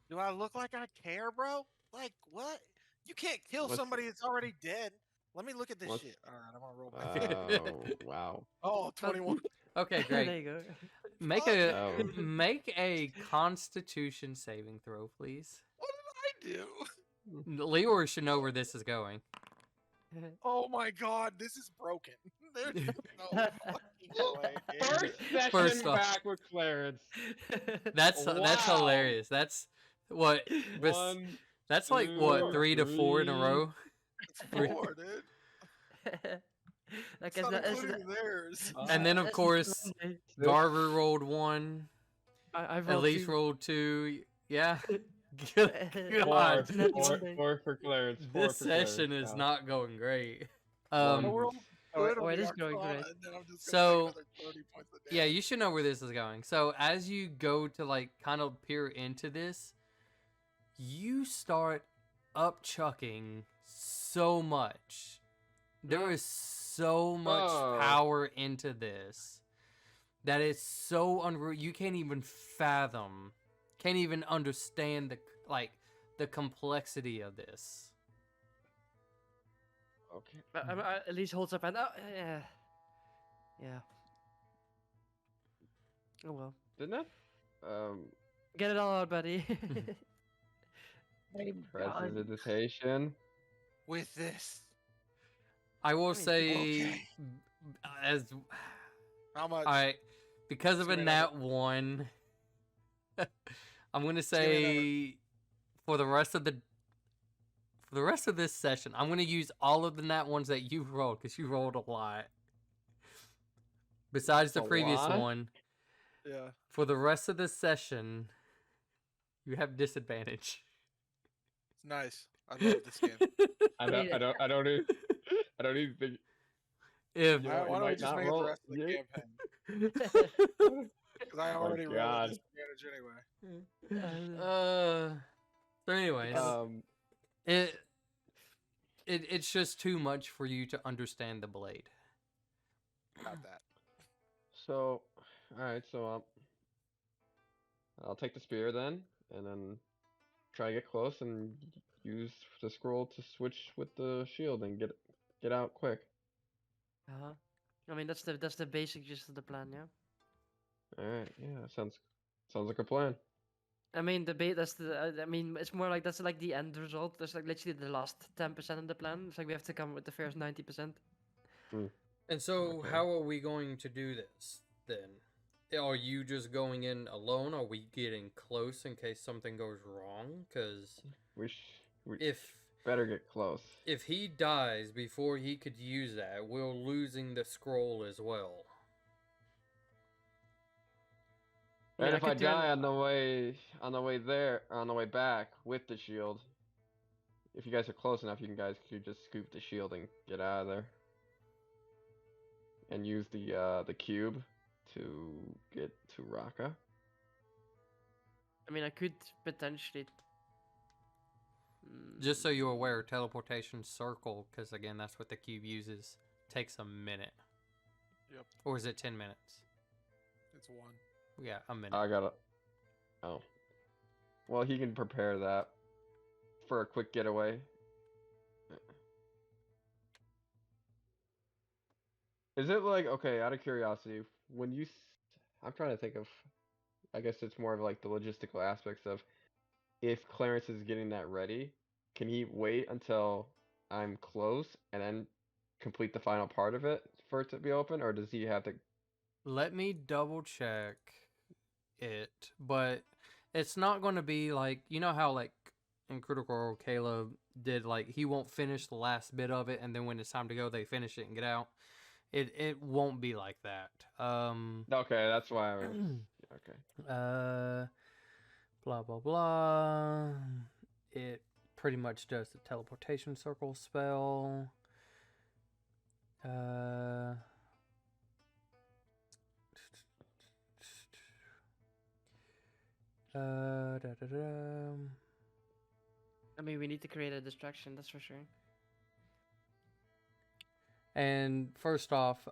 Do I look like I care, bro? Like, what? You can't kill What's- somebody that's already dead. Let me look at this What's- shit. Alright, I'm gonna roll back. Oh, wow. Oh, 21. Okay, There great. you go. Make Fuck. a Oh. make a Constitution saving throw, please. What did I do? Leor should know where this is going. Oh my god, this is broken. There's no fucking way. dude. First session First off- back with Clarence. That's Wow. hilarious. That's what. bes- One, That's like two, what 3 to 4 in a three. row. It's 4, dude. Like, It's not including theirs. And then, of that's course, Monday. Garver rolled 1. I've Elise rolled 2. Yeah. God. four for Clarence. Four This for Clarence. session is Wow. not going great. One. The world Oh, it'll it be is going Arcana, great. and then I'm just So, gonna take another 30 points of Yeah, damage. you should know where this is going. So as you go to like kind of peer into this, you start upchucking so much. There is so much Oh. power into this that is so unreal. You can't even fathom, can't even understand the complexity of this. Okay. At least holds up and yeah, yeah. Oh well, Didn't that? get it all out, buddy. I'm done Prestidigitation. with this. I will I mean, say, Okay. as How much? all right, because of a Give me another- nat one, I'm gonna give me another- say for the rest of this session, I'm gonna use all of the nat ones that you rolled because you rolled a lot. Besides the A previous lot? one, Yeah. for the rest of this session, you have disadvantage. It's nice. I love this game. I don't even think If you know, Why it don't we might just not make it the roll. rest of the Yeah. campaign? Because I Oh already rolled a God. disadvantage anyway. so anyways, it it's just too much for you to understand the blade. About that. So, all right. So I'll take the spear then, and then try to get close and use the scroll to switch with the shield and get out quick. Uh-huh. I mean, that's the basic gist of the plan, yeah. All right. Yeah. Sounds like a plan. I mean, that's the. I mean, it's more like that's like the end result. That's like literally the last 10% of the plan. It's like we have to come up with the first 90%. And so, Okay. how are we going to do this then? Are you just going in alone? Are we getting close in case something goes wrong? Because We if better get close. if he dies before he could use that, we're losing the scroll as well. I mean, And I if I could turn. die on the way back with the shield, if you guys are close enough, you guys could just scoop the shield and get out of there. And use the cube to get to Raka. I mean, I could potentially. Just so you're aware, teleportation circle, because again, that's what the cube uses, takes a minute. Yep. Or is it 10 minutes? It's one. Yeah, a minute. I gotta. Oh. Well, he can prepare that for a quick getaway. Is it like, okay, out of curiosity, when you. I'm trying to think of. I guess it's more of like the logistical aspects of if Clarence is getting that ready, can he wait until I'm close and then complete the final part of it for it to be open, or does he have to? Let me double check it, but it's not going to be like, you know how like in Critical Role Caleb did, like he won't finish the last bit of it and then when it's time to go they finish it and get out. It won't be like that. Okay, that's why I was. Okay. Blah blah blah. It pretty much does the teleportation circle spell. Da, da, da. I mean, we need to create a distraction. That's for sure. And first off,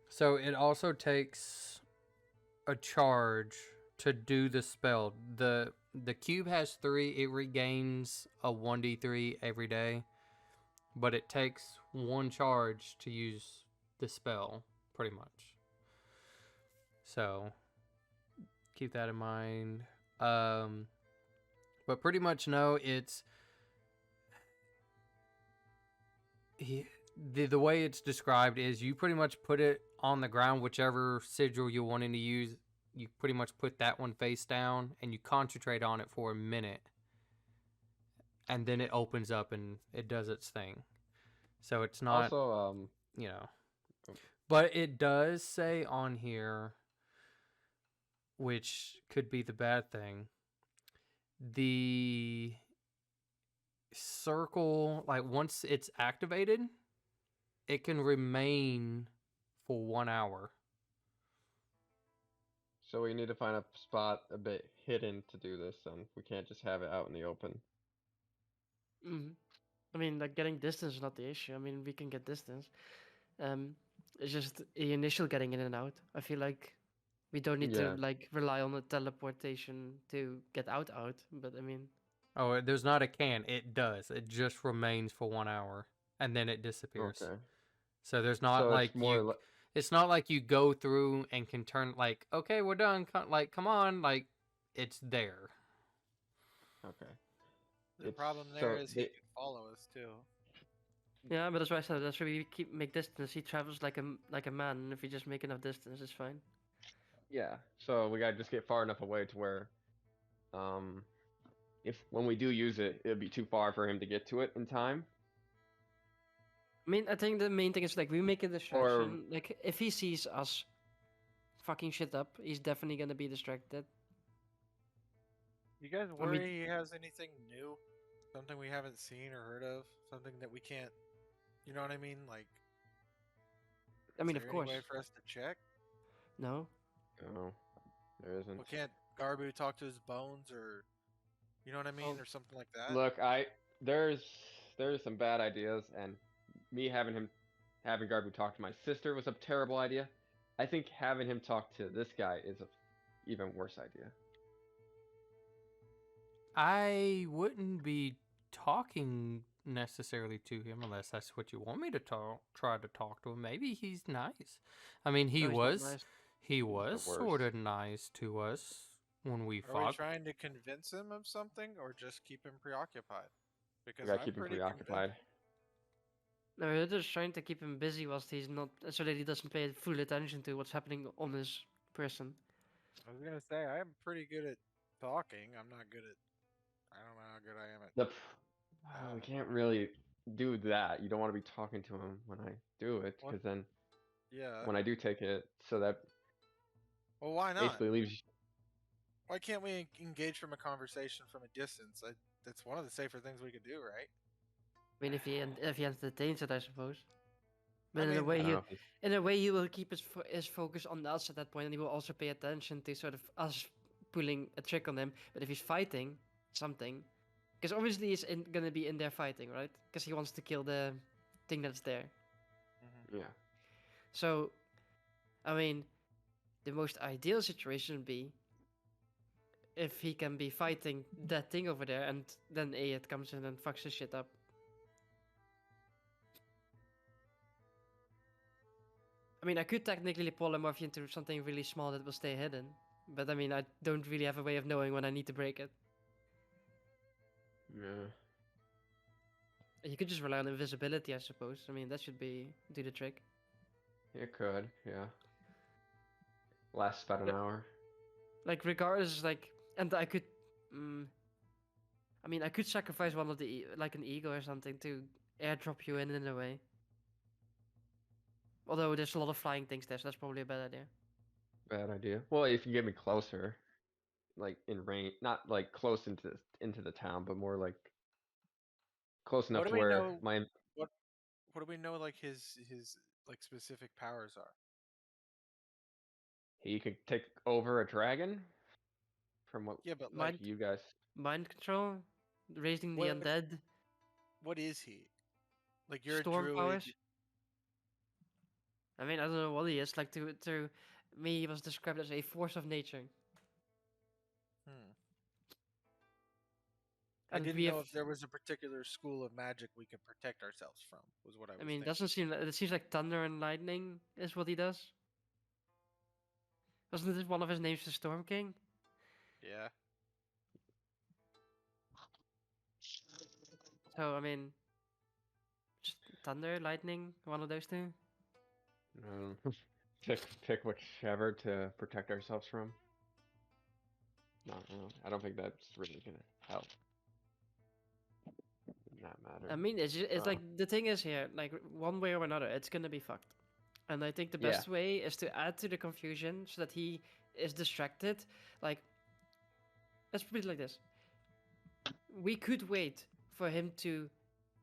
so it also takes a charge to do the spell. The cube has 3. It regains a 1d3 every day, but it takes 1 charge to use the spell, pretty much. So keep that in mind. But pretty much no, it's the way it's described is you pretty much put it on the ground, whichever sigil you're wanting to use. You pretty much put that one face down and you concentrate on it for a minute, and then it opens up and it does its thing. So it's not Also, you know, but it does say on here, which could be the bad thing, the circle, like once it's activated, it can remain for 1 hour. so we need to find a spot a bit hidden to do this, then we can't just have it out in the open. Hmm. I mean, like getting distance is not the issue. I mean, we can get distance. It's just the initial getting in and out. I feel like we don't need to Yeah. like rely on the teleportation to get out. But I mean, Oh, there's not a can. It does. It just remains for 1 hour and then it disappears. Okay. So there's not So it's like more. it's not like you go through and can turn like, okay, we're done. Like, come on. Like, it's there. Okay. The It's problem there so is he they. can follow us too. yeah, but that's why I said that's why we make distance. He travels like a man, and if we just make enough distance, it's fine. Yeah. So we gotta just get far enough away to where, um, if when we do use it, it'd be too far for him to get to it in time. I mean, I think the main thing is like we make a Or distraction. Like if he sees us fucking shit up, he's definitely gonna be distracted. You guys I mean, worry he has anything new? Something we haven't seen or heard of? Something that we can't. You know what I mean? Like, I is mean, there of any course, way for us to check? no. no, there isn't. Well, can't Garbu talk to his bones or, you know what I mean, Oh, or something like that? Look, there's there's some bad ideas, and me having Garbu talk to my sister was a terrible idea. I think having him talk to this guy is a even worse idea. I wouldn't be talking necessarily to him unless that's what you want me to try to talk to him. Maybe he's nice. I mean, no, he's not nice. he He's the was sort worst. of nice to us when we Are we fought. trying to convince him of something or just keep him preoccupied? We Because gotta I'm keep him pretty convinced. preoccupied. No, we're just trying to keep him busy whilst he's not, so that he doesn't pay full attention to what's happening on his person. I was gonna say I'm pretty good at talking. I'm not good at. I don't know how good I am at. The we can't really do that. You don't want to be talking to him when I do it, What? because then Yeah. when I do take it, so that Well, why not? basically leaves. Why can't we engage from a conversation from a distance? That's one of the safer things we could do, right? I mean, if he entertains it, I suppose. I But mean, I don't know. If in a way, he will keep his focus on us at that point, and he will also pay attention to sort of us pulling a trick on him. But if he's fighting something, because obviously gonna be in there fighting, right? Because he wants to kill the thing that's there. yeah. So, I mean, the most ideal situation would be if he can be fighting that thing over there, and then it comes in and fucks his shit up. I mean, I could technically polymorph into something really small that will stay hidden, but I mean, I don't really have a way of knowing when I need to break it. Yeah. You could just rely on invisibility, I suppose. I mean, that should do the trick. It could. Yeah. Lasts about an Yep. hour. Like, regardless, like, and I could, I mean, I could sacrifice one of like an ego or something to airdrop you in a way. Although there's a lot of flying things there, so that's probably a bad idea. Bad idea. Well, if you get me closer, like in range, not like close into the town, but more like close enough What do to we where know? my What What do we know? Like his like specific powers are. he could take over a dragon. From what Yeah, but like, Mind, you guys, mind control, raising the what undead, what is he? Like, you're a storm druid. powers. I mean, I don't know what he is. Like to me, he was described as a force of nature. Hmm. I And didn't we have. know if there was a particular school of magic we could protect ourselves from. Was what I was I mean, thinking. doesn't seem. It seems like thunder and lightning is what he does. Wasn't this one of his names, the Storm King? Yeah. So I mean, just thunder, lightning, one of those two. um, pick whichever to protect ourselves from. No, I don't think that's really gonna help in that matter. I mean, it's Uh, like the thing is here, like one way or another, it's gonna be fucked. And I think the Yeah. best way is to add to the confusion so that he is distracted. Like, let's put it like this: we could wait for him to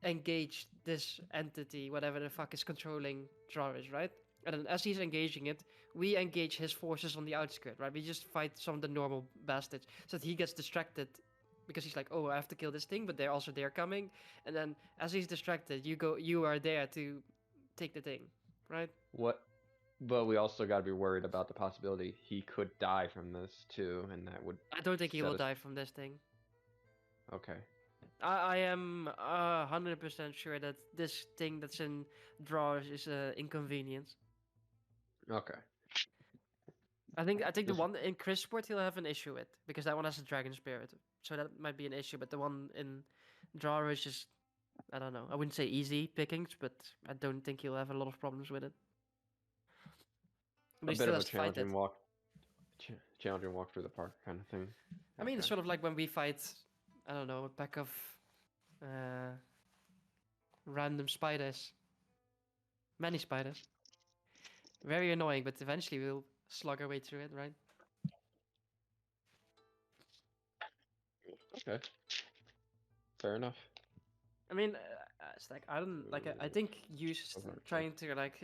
engage this entity, whatever the fuck is controlling Travis, right? And then as he's engaging it, we engage his forces on the outskirt, right? We just fight some of the normal bastards so that he gets distracted because he's like, oh, I have to kill this thing, but they're coming, and then as he's distracted, you are there to take the thing, right? What? But we also got to be worried about the possibility he could die from this too, and that would. I don't think he set will us- die from this thing. Okay. I am 100% sure that this thing that's in drawers is an inconvenience. Okay. I think the Just- one in Chrisport he'll have an issue with because that one has a dragon spirit, so that might be an issue. But the one in drawer is just, I don't know. I wouldn't say easy pickings, but I don't think he'll have a lot of problems with it. But A he bit still of a has to fight it. challenging walk through the park kind of thing. I mean, it's Okay. sort of like when we fight, I don't know, a pack of random spiders. Many spiders. Very annoying, but eventually we'll slug our way through it, right? Okay. Fair enough. I mean, it's like I don't like. I think you Okay. trying to like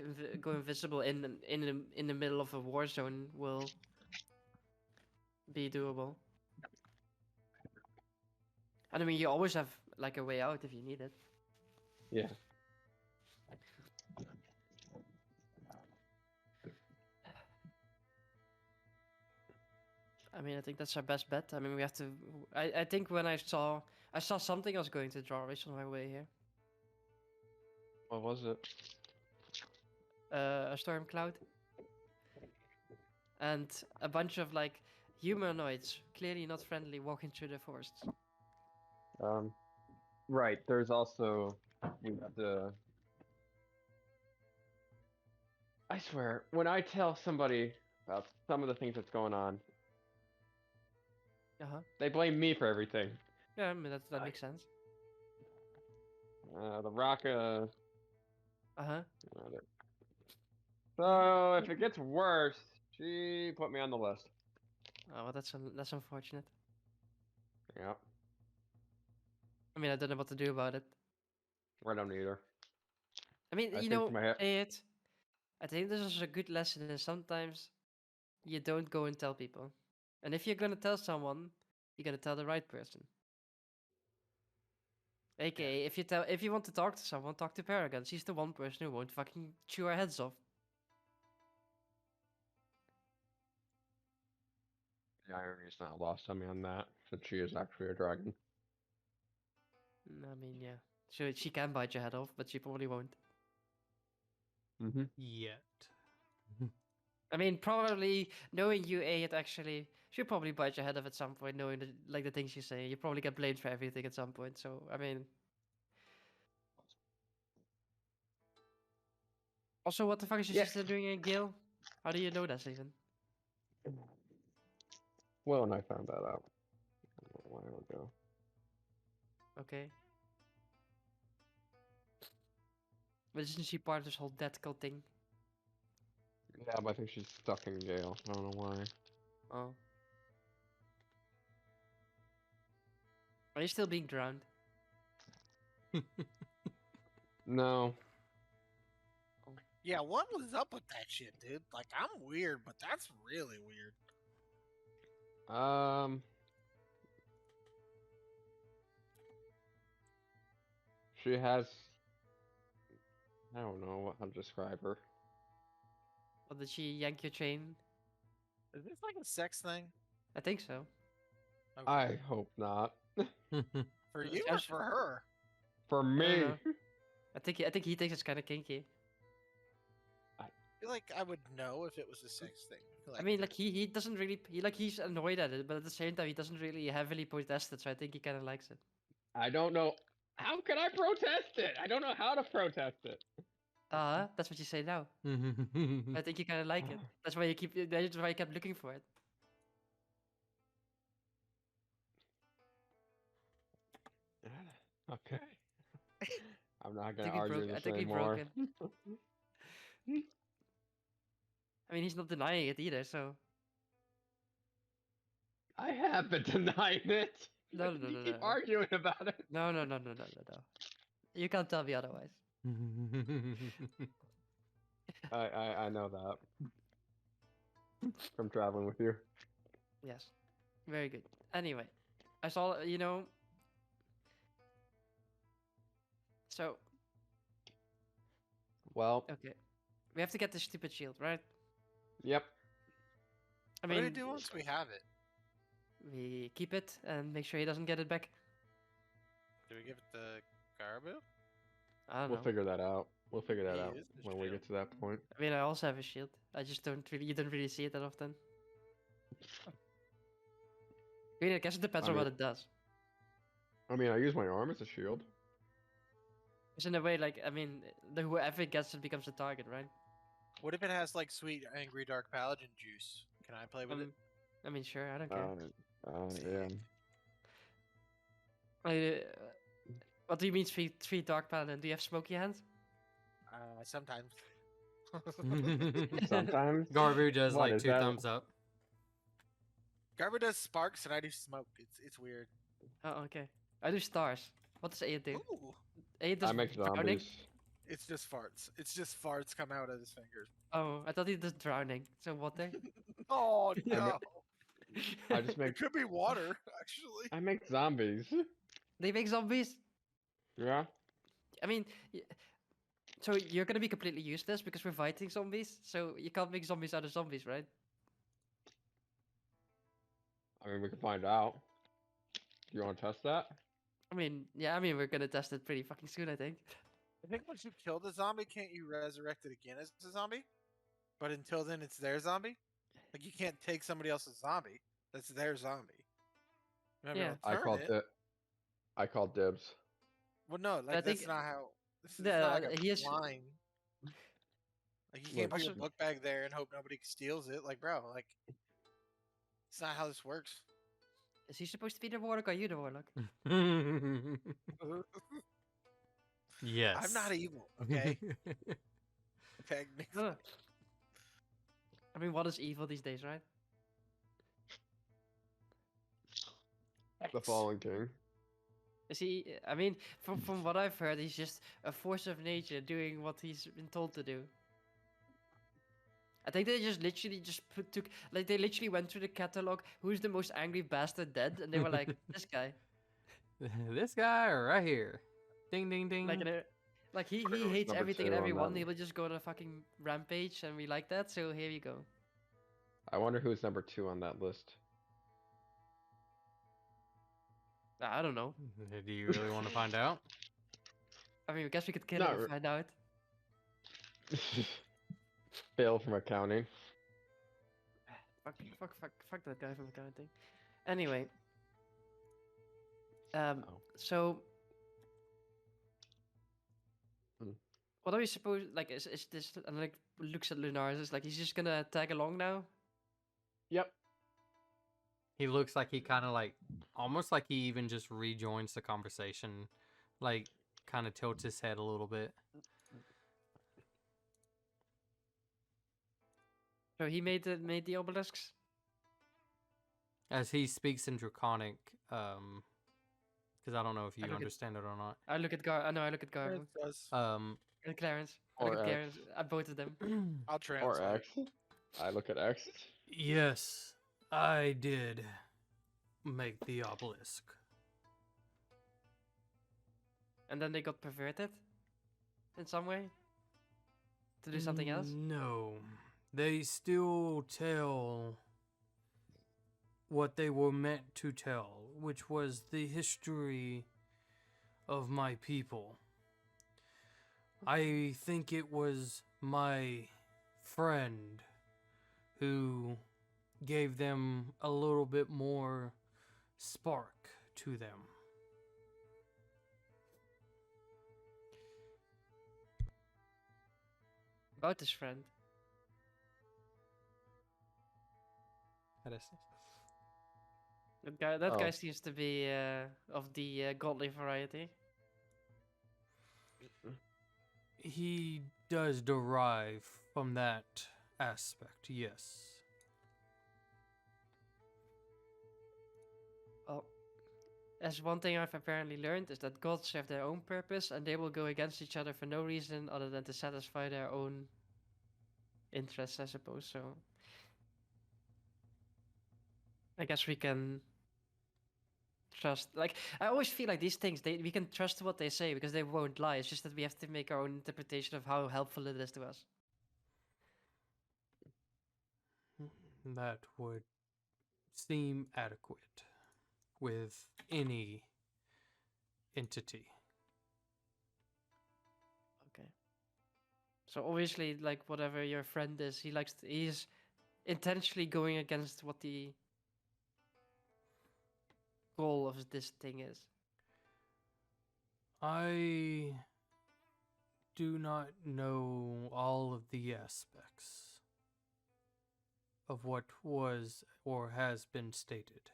go invisible in the middle of a war zone will be doable. And I mean, you always have like a way out if you need it. Yeah. I mean, I think that's our best bet. I mean, we have to. I think when I saw something, I was going to draw race on my way here. What was it? A storm cloud. And a bunch of like humanoids, clearly not friendly, walking through the forests. Right. There's also we have to. I swear, when I tell somebody about some of the things that's going on, Uh huh. they blame me for everything. Yeah, I mean that I- makes sense. The rock. Uh huh. So if it gets worse, she put me on the list. Oh, well, that's unfortunate. Yeah. I mean, I don't know what to do about it. I don't either. I mean, I you think know, to my head- I think this is a good lesson. And sometimes you don't go and tell people, and if you're gonna tell someone, you're gonna tell the right person. AKA, if you want to talk to someone, talk to Paragon. She's the one person who won't fucking chew our heads off. The irony is not lost on me on that, since she is actually a dragon. I mean, yeah, she can bite your head off, but she probably won't. Mm-hmm. Yet. I mean, probably knowing you, it actually she'll probably bite your head off at some point. Knowing the things you say, you probably get blamed for everything at some point. So I mean, also, what the fuck is your Yeah. sister doing in Gale? How do you know that, Stephen? Well, and I found that out a while ago. Okay. But isn't she part of this whole death cult thing? Yeah, but I think she's stuck in jail. I don't know why. Oh. Are you still being drowned? No. Yeah, what was up with that shit, dude? Like, I'm weird, but that's really weird. She has. I don't know how to describe her. Or did she yank your chain? Is this like a sex thing? I think so. Okay. I hope not. For you or for her? For me. know. I think he thinks it's kind of kinky. I feel like I would know if it was a sex thing. I mean, like he doesn't really he's annoyed at it, but at the same time he doesn't really heavily protest it. So I think he kind of likes it. I don't know. How can I protest it? I don't know how to protest it. That's what you say now. I think you kind of like it. That's why That's why you kept looking for it. Okay. I'm not I gonna think we argue broke. I this think we anymore. broke it. I mean, he's not denying it either. So I have been denying it. No, but no, you no, keep no. arguing about it. no. You can't tell me otherwise. I know that from traveling with you. Yes. Very good. Anyway, I saw, you know. So Well, okay, we have to get the stupid shield, right? yep. I What do we mean, do once we have it? we keep it and make sure he doesn't get it back. Do we give it to Garbu? I don't We'll know. figure that out. We'll figure that He out is the when we shield. get to that point. I mean, I also have a shield. I just don't really, you don't really see it that often. I mean, I guess it depends I on what mean- it does. I mean, I use my arm as a shield. Because in a way, like, I mean, whoever gets it becomes a target, right? What if it has like sweet angry dark paladin juice? Can I play with it? I mean, sure, I don't care. Yeah. What do you mean three dark paladin? Do you have smoky hands? Sometimes. Sometimes. Garbu does What, like is 2 that- thumbs up. Garbu does sparks and I do smoke. It's weird. Oh, okay. I do stars. What does Aid do? Ooh. Aid does I make drowning. zombies. It's just farts. It's just farts come out of his fingers. Oh, I thought he does drowning. So water. Oh no! I just It make could be water, actually. I make zombies. They make zombies. Yeah. I mean, so you're gonna be completely useless because we're fighting zombies. So you can't make zombies out of zombies, right? I mean, we can find out. Do you want to test that? I mean, yeah. I mean, we're gonna test it pretty fucking soon, I think. I think once you kill the zombie, can't you resurrect it again as a zombie? But until then, it's their zombie. Like you can't take somebody else's zombie. That's their zombie. Remember, Yeah. I turn called it. it. I called dibs. Well, no, I like that's think- not how. This is Yeah, not like he a is- line. Like you can't Look. put your book bag there and hope nobody steals it. Like, bro, like it's not how this works. Is he supposed to be the warlock or you the warlock? Yes. I'm not evil, okay? Technically. Ugh. I mean, what is evil these days, right? The Fallen King. Is he? I mean, from what I've heard, he's just a force of nature doing what he's been told to do. I think they just literally took like they literally went through the catalog. Who's the most angry bastard dead? And they were like, this guy. This guy right here. Ding ding ding. Like he Who's hates number everything and 2 on everyone. that He will just go on a fucking rampage, and we like that. So here you go. I wonder who's number 2 on that list. I don't know. Do you really want to find out? I mean, I guess we could kill Not him and re- find out. Fail from accounting. Fuck that guy from accounting. Anyway. Oh. So. Hmm. What are we supposed like? Is this? And like looks at Lunar. Is like he's just gonna tag along now? Yep. He looks like he kind of like, almost like he even just rejoins the conversation, like kind of tilts his head a little bit. So he made the obelisks. As he speaks in Draconic, because I don't know if you look at- understand it or not. I look at Gar. I know I look at Gar. It does. And Clarence. I Or look at X. Clarence. At both of them. I'll Or translate. X. I look at X. Yes, I did make the obelisk. And then they got perverted. In some way. To do something else. No, they still tell what they were meant to tell, which was the history of my people. I think it was my friend who gave them a little bit more spark to them. About his friend. That guy Oh. seems to be of the godly variety. He does derive from that aspect, yes. Well, as one thing I've apparently learned is that gods have their own purpose and they will go against each other for no reason other than to satisfy their own interests, I suppose. So I guess we can trust. Like I always feel like these things, we can trust what they say because they won't lie. It's just that we have to make our own interpretation of how helpful it is to us. That would seem adequate with any entity. Okay. So obviously, like whatever your friend is, he's intentionally going against what the goal of this thing is. I do not know all of the aspects of what was or has been stated,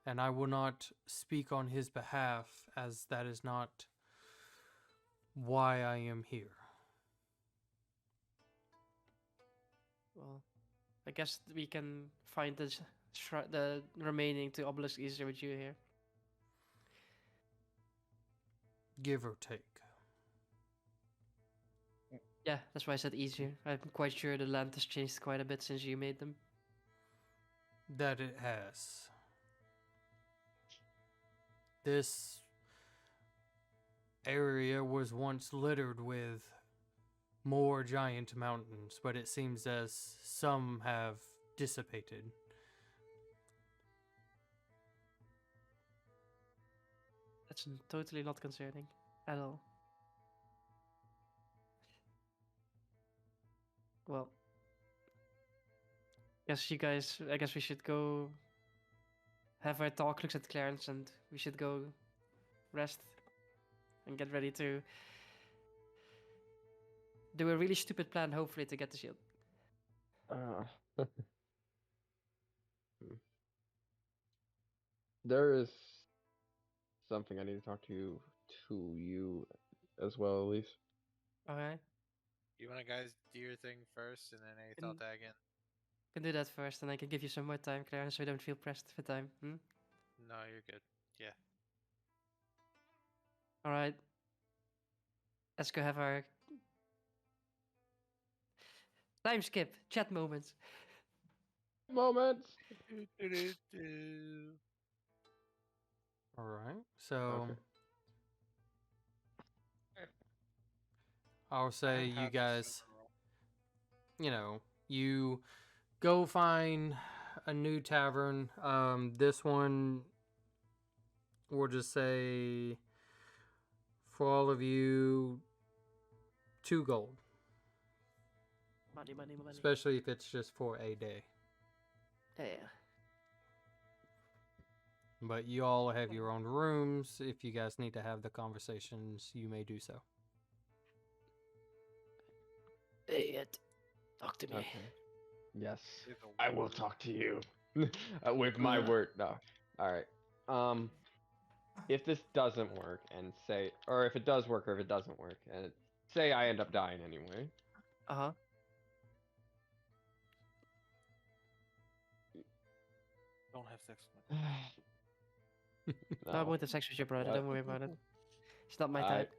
and I will not speak on his behalf, as that is not why I am here. Well, I guess we can find the remaining two obelisks easier with you here. Give or take. Yeah, that's why I said easier. I'm quite sure the land has changed quite a bit since you made them. That it has. This area was once littered with more giant mountains, but it seems as some have dissipated. That's totally not concerning at all. Well, I guess we should go have our talk, looks at Clarence, and we should go rest and get ready to do a really stupid plan, hopefully, to get the shield. There is something I need to talk to you as well, Elise. Okay. You want to guys do your thing first, and then I'll tag in. Can do that first, and I can give you some more time, Clarence, so you don't feel pressed for time. No, you're good. Yeah. All right. Let's go have our time skip chat moments. Moments. All right. So Okay. I'll say I'm you happy guys, overall. you go find a new tavern. This one, we'll just say for all of you, 2 gold. Money. Especially if it's just for a day. Yeah. But you all have your own rooms. If you guys need to have the conversations, you may do so. Hey, talk to me. Okay. Yes, With a I will word. talk to you with my word. No. All right. If this doesn't work, and say, or if it does work, or if it doesn't work, and say I end up dying anyway. Uh-huh. Don't have sex with my No, I No. won't have sex with your brother. What? Don't worry about it. It's not my type.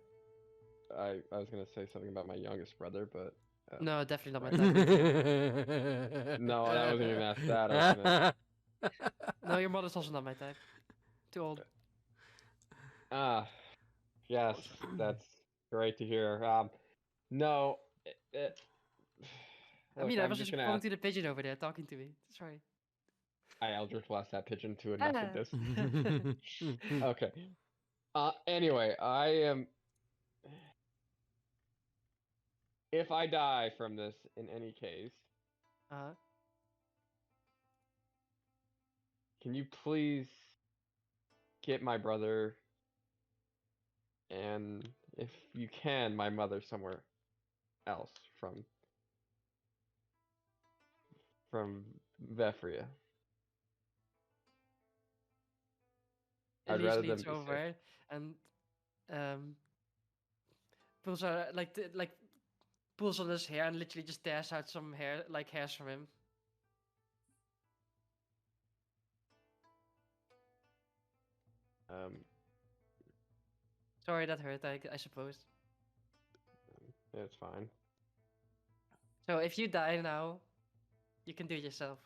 I was gonna say something about my youngest brother, but No, definitely not my type. no, I wasn't gonna ask that. I was gonna. No, your mother's also not my type. Too old. Ah, yes, that's great to hear. No, I mean, look, I I'm was just just gonna calling ask. to the pigeon over there, talking to me. Sorry. I Eldritch Blast that pigeon to enough of this. Ah. Okay. Anyway, I am. If I die from this in any case, Uh-huh. can you please get my brother and, if you can, my mother somewhere else from Vefria? I'd Elise rather them leans be safe. over and um pulls out like pulls on his hair and literally just tears out some hairs from him. Um, Sorry, that hurt. I suppose. it's fine. So if you die now, you can do it yourself.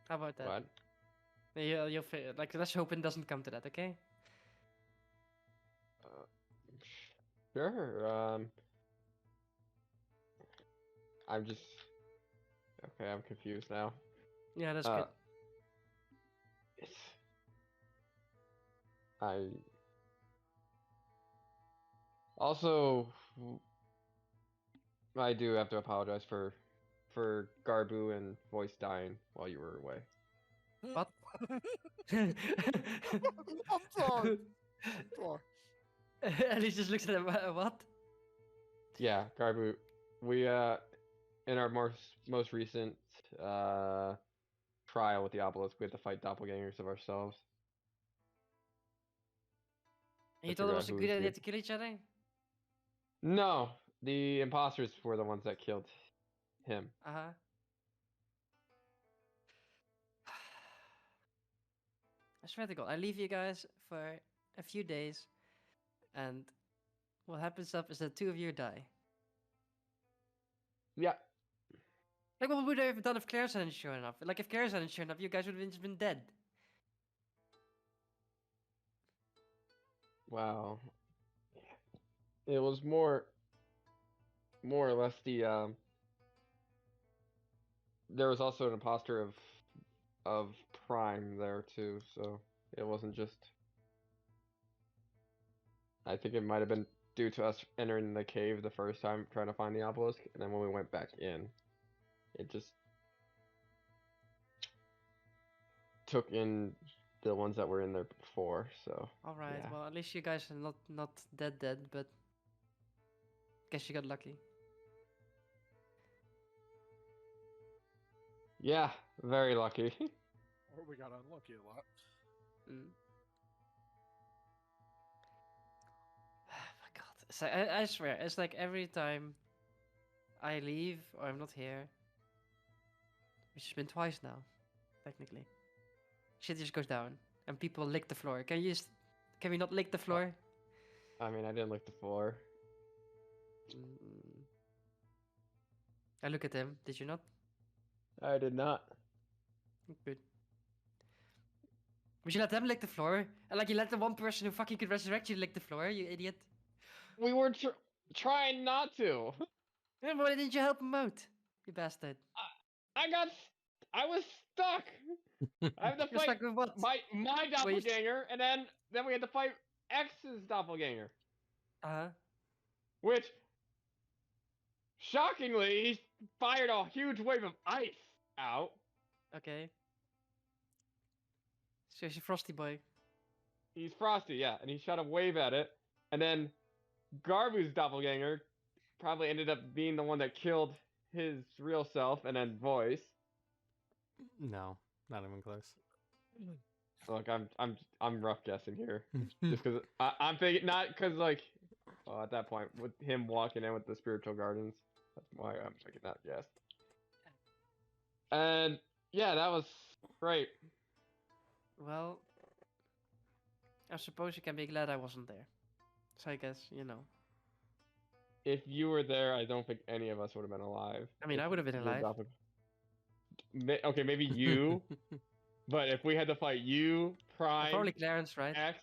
How about that? What? Like, let's hope it doesn't come to that, okay? Sure. I'm just okay. I'm confused now. Yeah, that's good. It's I also I do have to apologize for Garbu and voice dying while you were away. What? I'm sorry. I'm sorry. And he just looks at him. What? Yeah, Garbu. We in our most recent trial with the obelisk, we had to fight doppelgangers of ourselves. And you to told it figure was out a who good idea did- to kill each other? No, the imposters were the ones that killed him. Uh-huh. I swear to God, I leave you guys for a few days, and what happens up is that two of you die. Yeah. Like, what would I have done if Claire's hadn't shown up? Like, if Claire's hadn't shown up, you guys would have just been dead. Wow. It was more or less the there was also an imposter of Prime there too, so it wasn't just I think it might have been due to us entering the cave the first time trying to find the obelisk, and then when we went back in, it just took in the ones that were in there before, so All right. yeah. Well, at least you guys are not dead, but guess you got lucky. Yeah, very lucky. Or we got unlucky a lot. Mm. My God, it's like, I swear, it's like every time I leave or I'm not here, which has been twice now, technically. Shit just goes down and people lick the floor. Can we not lick the floor? I mean, I didn't lick the floor. Mm. I look at him. Did you not? I did not. Good. Would you let them lick the floor? And like you let the one person who fucking could resurrect you lick the floor, you idiot. We were trying not to. Yeah, why didn't you help him out? You bastard. I was stuck. I have to You're fight stuck with what? my Wait. doppelganger, and then we had to fight X's doppelganger, Uh-huh. which shockingly he fired a huge wave of ice out. Okay. So he's a frosty boy. He's Frosty, yeah, and he shot a wave at it, and then Garbu's doppelganger probably ended up being the one that killed his real self, and then voice. No, not even close. Look, I'm rough guessing here, just because I'm thinking not because like, well, at that point with him walking in with the spiritual gardens, that's why I'm making that guess. And yeah, that was great. Well, I suppose you can be glad I wasn't there. So I guess, you know. If you were there, I don't think any of us would have been alive. I mean, If I would have been your alive. Okay, maybe you, but if we had to fight you, Prime, Probably Clarence, right? X.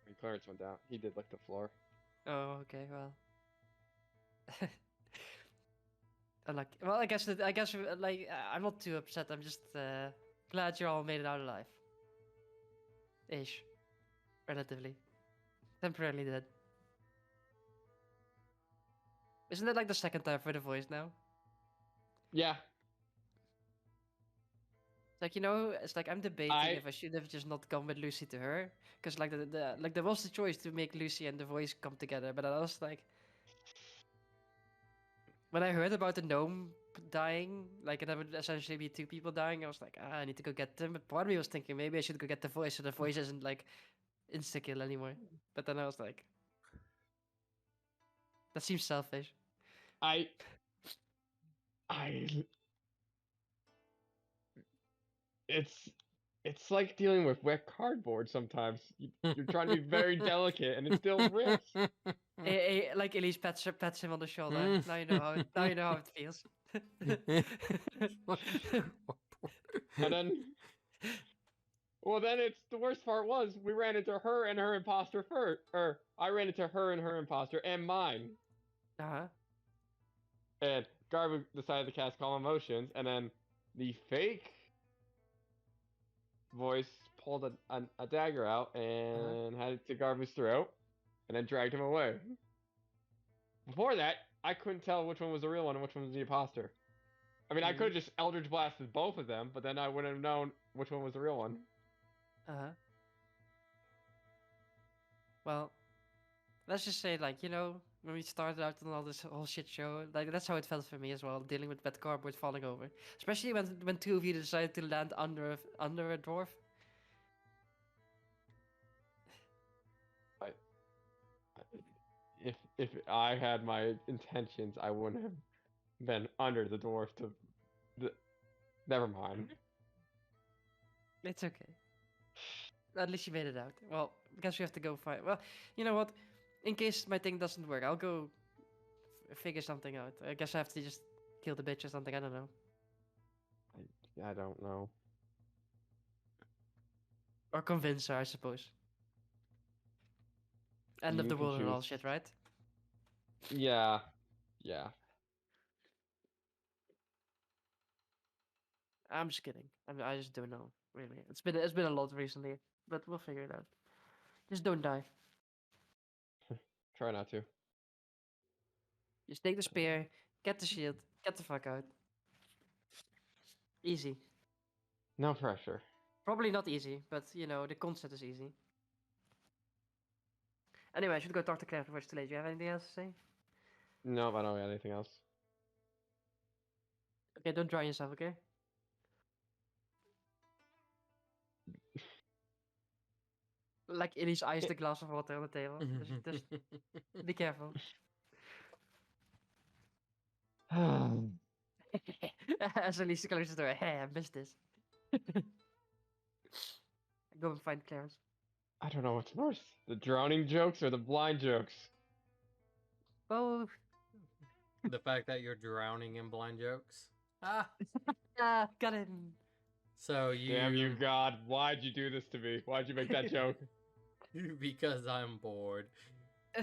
When Clarence went down, he did lick the floor. Oh, okay, well. Well, I guess like I'm not too upset. I'm just glad you all made it out alive. Ish, relatively, temporarily dead. Isn't that like the second time for the voice now? Yeah, It's like, it's like I'm debating if I should have just not gone with Lucy to her, because like like there was the choice to make Lucy and the voice come together, but I was like, when I heard about the gnome dying, like and that would essentially be two people dying, I was like, I need to go get them. But part of me was thinking maybe I should go get the voice, so the voice isn't like insta kill anymore. But then I was like, that seems selfish. I it's It's like dealing with wet cardboard sometimes. You're trying to be very delicate, and it still rips. Like Elise pats him on the shoulder. Now you know how it feels. And then, well, then it's the worst part was we ran into her and her imposter first, or I ran into her and her imposter and mine. Uh-huh. And Garbu decided to cast Calm Emotions, and then the fake voice pulled a dagger out and had it to Garbu's throat, and then dragged him away. Before that, I couldn't tell which one was the real one and which one was the imposter. I mean, I could have just Eldritch Blasted both of them, but then I wouldn't have known which one was the real one. Uh-huh. Well, let's just say, like, when we started out on all this whole shit show, like, that's how it felt for me as well, dealing with that cardboard falling over. Especially when two of you decided to land under a dwarf. If I had my intentions, I wouldn't have been under the dwarf Never mind. It's okay. At least you made it out. Well, I guess we have to go find. Well, you know what? In case my thing doesn't work, I'll go figure something out. I guess I have to just kill the bitch or something. I don't know. I don't know. Or convince her, I suppose. End of You the can world and all choose. shit, right? Yeah. Yeah. I'm just kidding. I just don't know. Really, it's been a lot recently, but we'll figure it out. Just don't die. Try not to. Just take the spear, get the shield, get the fuck out. Easy. No pressure. Probably not easy, but the concept is easy. Anyway, I should go talk to Claire before it's too late. Do you have anything else to say? No, I don't got anything else. Okay, don't drown yourself, okay? Like Elise iced the glass of water on the table. Just be careful. As Elise closes the door, hey, I missed this. Go and find Clarence. I don't know what's worse, the drowning jokes or the blind jokes. Both. The fact that you're drowning in blind jokes. Got him. So you. Damn you, God! Why'd you do this to me? Why'd you make that joke? Because I'm bored.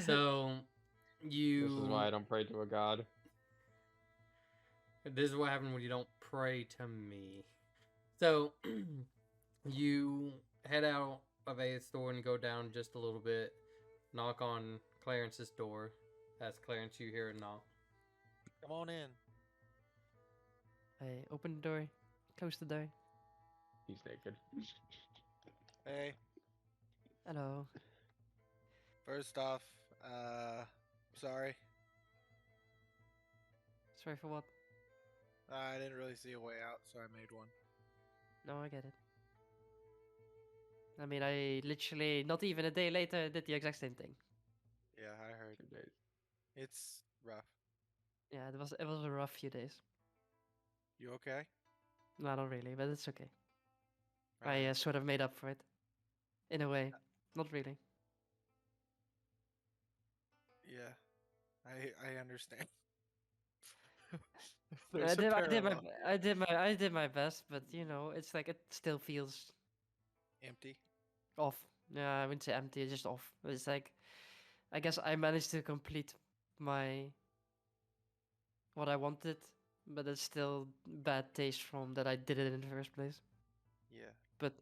So you. This is why I don't pray to a god. This is what happens when you don't pray to me. So you head out of a store and go down just a little bit. Knock on Clarence's door. As Clarence, you hear a knock. Come on in. Hey, open the door. Close the door. He's naked. Hey. Hello. First off, sorry. Sorry for what? I didn't really see a way out, so I made one. No, I get it. I mean, I literally, not even a day later, did the exact same thing. Yeah, I heard. It's rough. Yeah, it was a rough few days. You okay? No, not really, but it's okay. Alright. I sort of made up for it. In a way. Not really. Yeah, I understand. I There's a parallel. did my best, but it's like it still feels Empty. off. Yeah, I wouldn't say empty, it's just off. It's like, I guess I managed to complete what I wanted, but it's still bad taste from that I did it in the first place. Yeah. But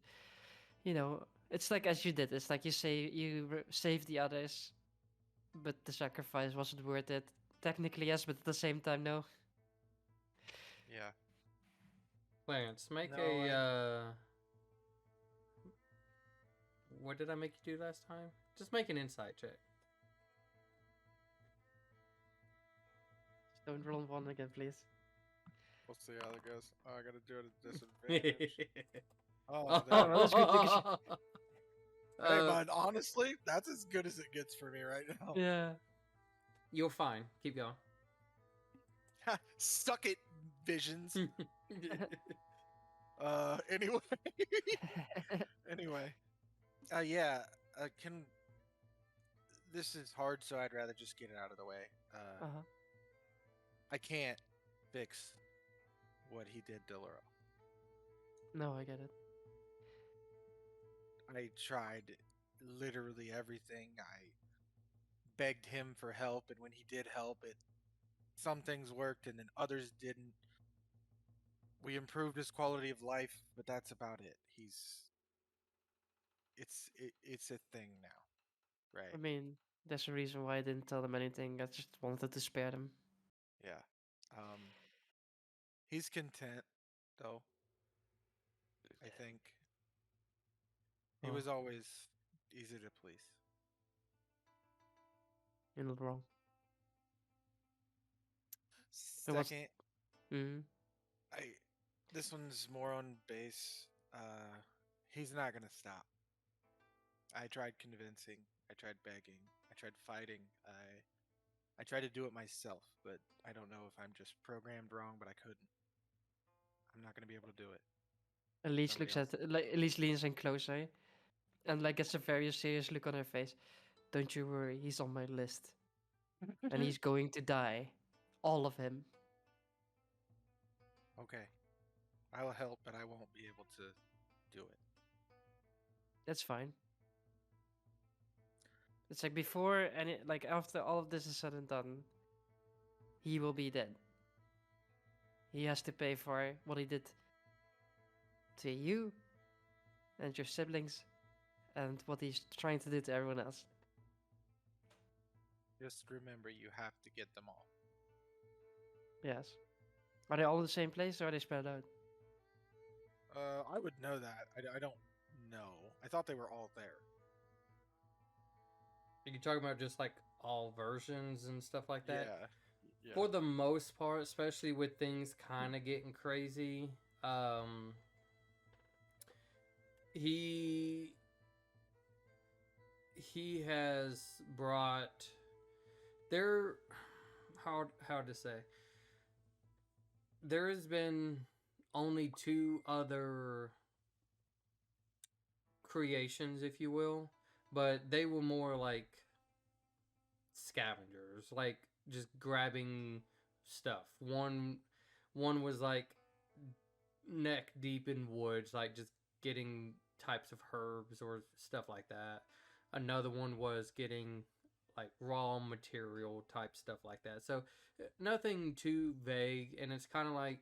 it's like as you did. It's like you say saved the others, but the sacrifice wasn't worth it. Technically, yes, but at the same time, no. Yeah. Clarence, make No, what did I make you do last time? Just make an insight check. Just don't roll one again, please. We'll see how it goes. Oh, I gotta do it at disadvantage. Oh, well, that's good because hey, man, honestly, that's as good as it gets for me right now. yeah. You're fine. Keep going. Suck it, visions. Anyway. Anyway. Yeah. Can This is hard, so I'd rather just get it out of the way. Uh-huh. I can't fix what he did to Laurel. No, I get it. I tried literally everything. I begged him for help, and when he did help, some things worked and then others didn't. We improved his quality of life, but that's about it. It's a thing now, I right? mean, there's a reason why I didn't tell them anything. I just wanted to spare them. Yeah. He's content though. I think he Oh, was always easy to please. you're not wrong. It was. Second, Mm, I this one's more on base. He's not gonna stop. I tried convincing. I tried begging. I tried fighting. I tried to do it myself, but I don't know if I'm just programmed wrong, but I couldn't. I'm not gonna be able to do it. Elise Somebody looks else. at like Elise leans in closer, and like gets a very serious look on her face. Don't you worry, he's on my list, and he's going to die, all of him. Okay. I'll help, but I won't be able to do it. That's fine. It's like before any like after all of this is said and done, he will be dead. He has to pay for what he did to you and your siblings and what he's trying to do to everyone else. Just remember, you have to get them all. Yes. Are they all in the same place or are they spread out? I would know that. I don't know. I thought they were all there. Are you talking about just like all versions and stuff like that? Yeah. Yeah. For the most part, especially with things kind of getting crazy, he has brought there. How to say? There has been only two other creations, if you will, but they were more like scavengers, like just grabbing stuff. One was like neck deep in woods, like just getting types of herbs or stuff like that. Another one was getting like raw material type stuff like that. So nothing too vague, and it's kind of like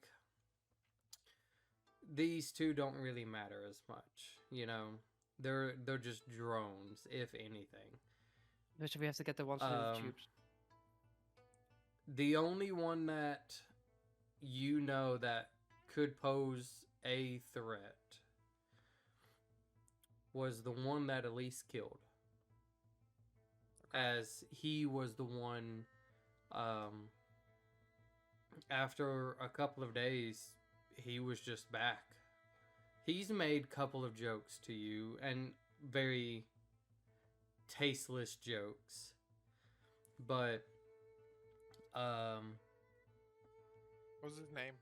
these two don't really matter as much, you know. They're just drones, if anything. Which we have to get the ones through the tubes. The only one that you know that could pose a threat was the one that Elise killed. As he was the one, after a couple of days, he was just back. He's made a couple of jokes to you, and very tasteless jokes. But, What was his name?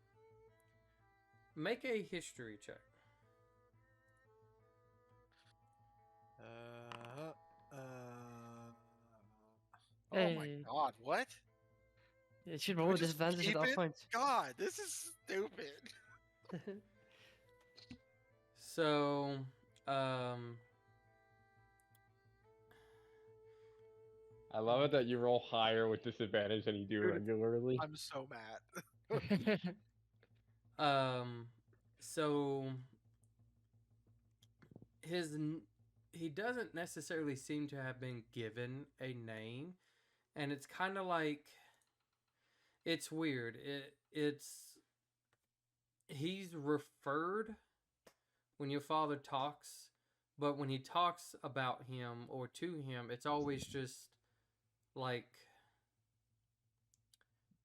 make a history check. Oh my Hey. god, what? It should Do roll we with just disadvantage at keep all it? points. God, this is stupid. So, I love it that you roll higher with disadvantage than you do Dude, regularly. I'm so mad. So he doesn't necessarily seem to have been given a name, and it's kind of like it's weird. He's referred when your father talks, but when he talks about him or to him, it's always just like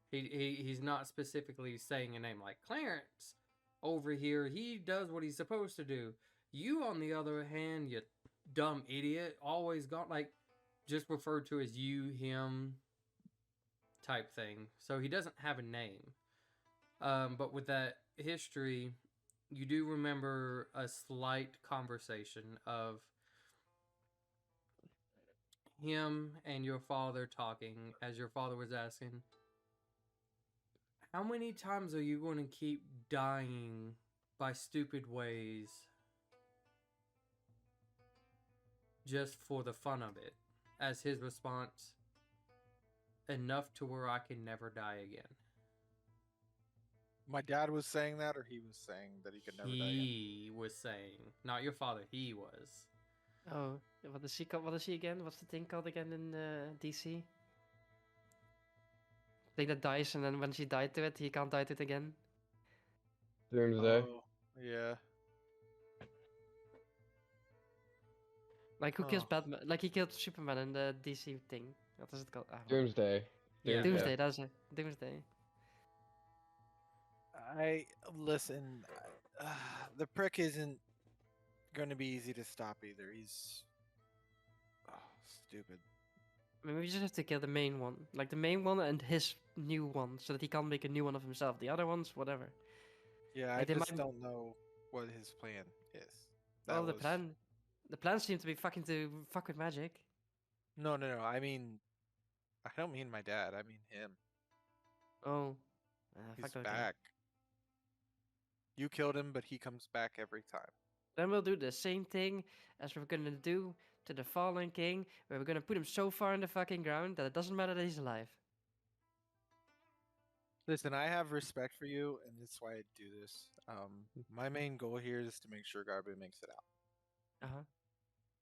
he's not specifically saying a name like Clarence over here. He does what he's supposed to do. You, on the other hand, you dumb idiot, always got like just referred to as you, him type thing. So he doesn't have a name. But with that history, you do remember a slight conversation of him and your father talking as your father was asking, how many times are you going to keep dying by stupid ways just for the fun of it? As his response, enough to where I can never die again. My dad was saying that, or he was saying that he could never die again? He was saying, not your father, he was. Oh, what is he called? What is he again? What's the thing called again in DC? Thing that dies, and then when she died to it, he can't die to it again. Doomsday. Oh, yeah. Like who kills Oh. Batman? Like he killed Superman in the DC thing. What is it called? Doomsday. Yeah. Doomsday. That's it. Doomsday. Listen. The prick isn't going to be easy to stop either. He's stupid. I mean, we just have to kill the main one, like the main one and his new one, so that he can't make a new one of himself. The other ones, whatever. Yeah, Like, I they just might- don't know what his plan is. Well, the plan seems to be fucking to fuck with magic. No. I mean, I don't mean my dad. I mean him. Oh, He's fuck that guy. back. You killed him, but he comes back every time. Then we'll do the same thing as we're gonna do to the fallen king, where we're gonna put him so far in the fucking ground that it doesn't matter that he's alive. Listen, I have respect for you, and that's why I do this. My main goal here is to make sure Garby makes it out. Uh huh.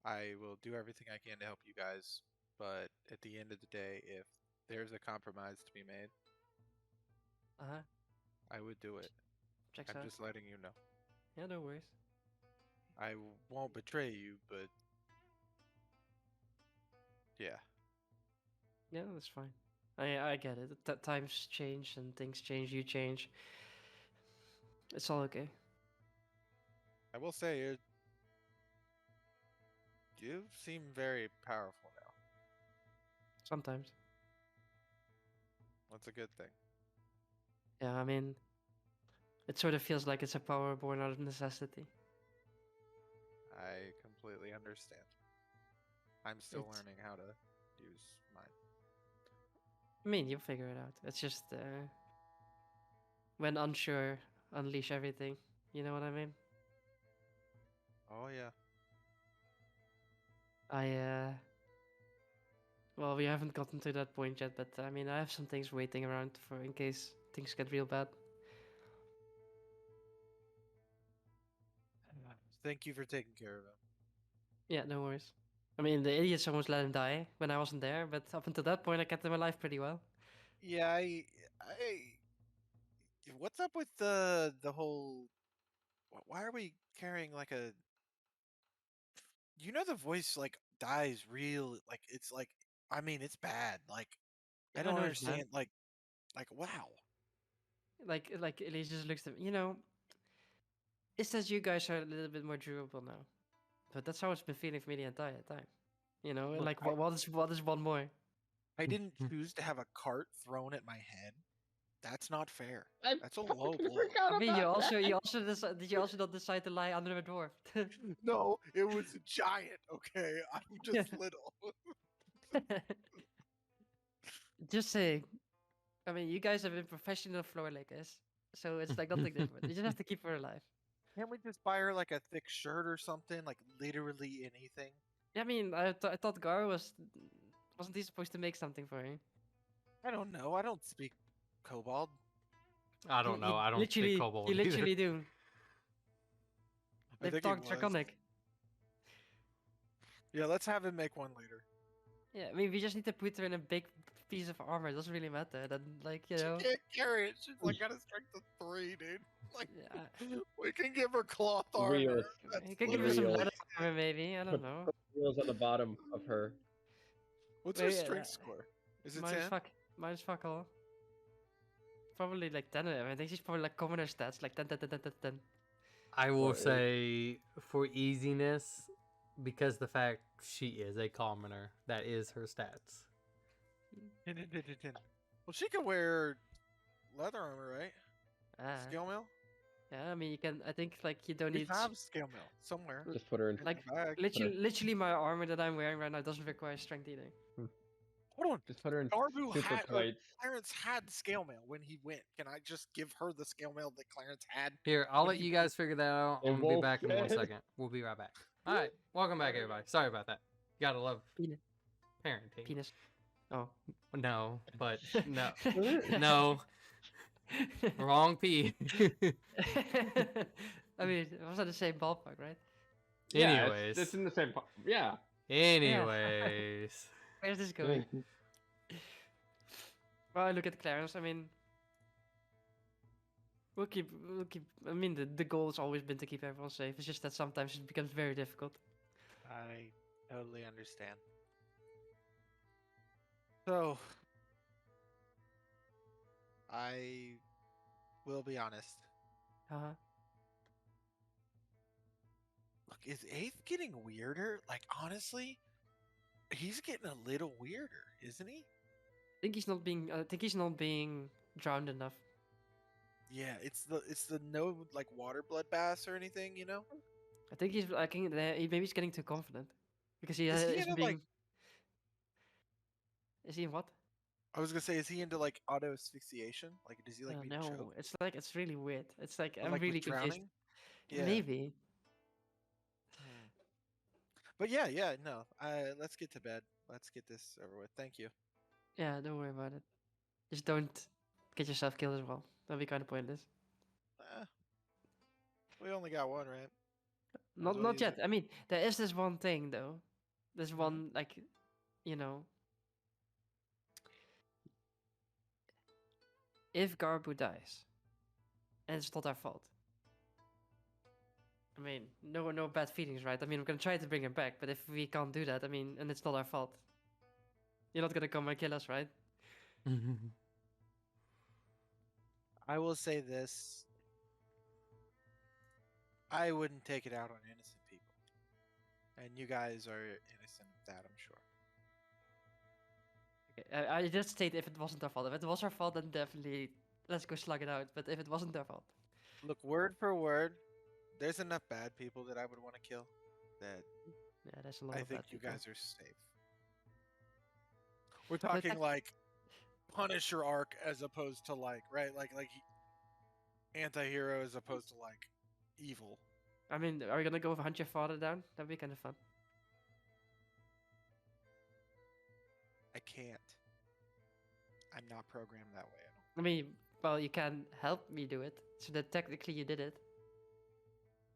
I will do everything I can to help you guys, but at the end of the day, if there's a compromise to be made, Uh huh. I would do it. Checks I'm out. just letting you know. Yeah, no worries. I won't betray you, but yeah. Yeah, that's fine. I get it. Times change and things change. You change. It's all okay. I will say you seem very powerful now. Sometimes. That's a good thing. Yeah, I mean, it sort of feels like it's a power born out of necessity. I completely understand. I'm still It's- learning how to use mine. I mean, you'll figure it out. It's just when unsure, unleash everything. You know what I mean? Oh yeah. Well, we haven't gotten to that point yet, but I mean, I have some things waiting around for in case things get real bad. Thank you for taking care of him. Yeah, no worries. I mean, the idiots almost let him die when I wasn't there, but up until that point, I kept him alive pretty well. Yeah, what's up with the whole? Why are we carrying like a? You know, the voice like dies real. Like it's like, I mean, it's bad. Like Yeah, I I don't know it's bad. understand. Like wow. Like Elise just looks at me. You know, it's that you guys are a little bit more durable now, but that's how it's been feeling for me the entire time. You know, Look, like what is one more? I didn't choose to have a cart thrown at my head. That's not fair. I That's a low fucking blow. forgot I mean, about that. you also did you also not decide to lie under a dwarf? No, it was a giant. Okay, I'm just little. Just saying. I mean, you guys have been professional floor lickers, so it's like nothing different. You just have to keep her alive. Can't we just buy her like a thick shirt or something? Like literally anything. I mean, I thought Gar wasn't he supposed to make something for you? I don't know. I don't speak kobold. I don't know. I don't speak kobold You either. literally do. I They've think he talked was. draconic. Yeah, let's have him make one later. Yeah, I mean, we just need to put her in a big piece of armor. It doesn't really matter. Then, like, you know. She can't carry it. She's like got a strength of 3, dude. Like Yeah, we can give her cloth armor. Real. you could give her some Real. leather armor, maybe. I don't know. Put the wheels on the bottom of her. What's her Wait, strength score? Is it 10? Minus fuck all. Probably like 10. I think she's probably like commoner stats, like 10, 10, 10, 10, 10, 10. I will Or eight. say, for easiness, because the fact she is a commoner, that is her stats. 10, 10, 10, 10, 10. Well, she can wear leather armor, right? Ah, Skill mill? Yeah, I mean, you can. I think like you don't We need have scale mail somewhere. Just put her in. In like the bag. literally my armor that I'm wearing right now doesn't require strength either. Hold on. Just put her in Garbu super had tights. Clarence had scale mail when he went. Can I just give her the scale mail that Clarence had? Here, I'll when let he you went? guys figure that out. It I'm gonna be won't back in 1 fit. second. We'll be right back. All right, welcome back, everybody. Sorry about that. Gotta love Penis. parenting. Penis. Oh. No, but no, no, wrong P. I mean, it was at the same ballpark, right? Yeah, Anyways, it's in the same. Yeah. anyways, Where's this going? Well, I look at Clarence. I mean, we'll keep. I mean, the goal has always been to keep everyone safe. It's just that sometimes it becomes very difficult. I totally understand. So, I will be honest. Uh-huh. Look, is Eighth getting weirder? Like, honestly, he's getting a little weirder, isn't he? I think he's not being. I think he's not being drowned enough. Yeah, it's the no like water bloodbaths or anything, you know? I think he's. I think maybe he's getting too confident because he Is he is into being. like? Is he in what? I was gonna say, is he into like auto asphyxiation? Like, does he like being No, choked? it's like it's really weird. It's like Or, I'm like, with really confused. drowning? Yeah. Maybe. Hmm. But yeah, no. Let's get to bed. Let's get this over with. Thank you. Yeah, don't worry about it. Just don't get yourself killed as well. That'd be kind of pointless. Eh, we only got one, right? Not well not use yet. it. I mean, there is this one thing though. There's Mhm. one like, you know, if Garbu dies, and it's not our fault. I mean, no bad feelings, right? I mean, we're gonna try to bring him back, but if we can't do that, I mean, and it's not our fault, you're not gonna come and kill us, right? I will say this. I wouldn't take it out on innocent people. And you guys are innocent of that, I'm sure. Okay, I just state if it wasn't our fault. If it was our fault, then definitely let's go slug it out. But if it wasn't our fault, Look, word for word, there's enough bad people that I would want to kill that yeah, there's a lot I of think bad you people. guys are safe. We're But talking like Punisher arc as opposed to like, right? Like anti-hero as opposed to like evil. I mean, are we gonna go hunt your father down? That'd be kind of fun. I can't. I'm not programmed that way. I mean, well, you can help me do it, so that technically you did it.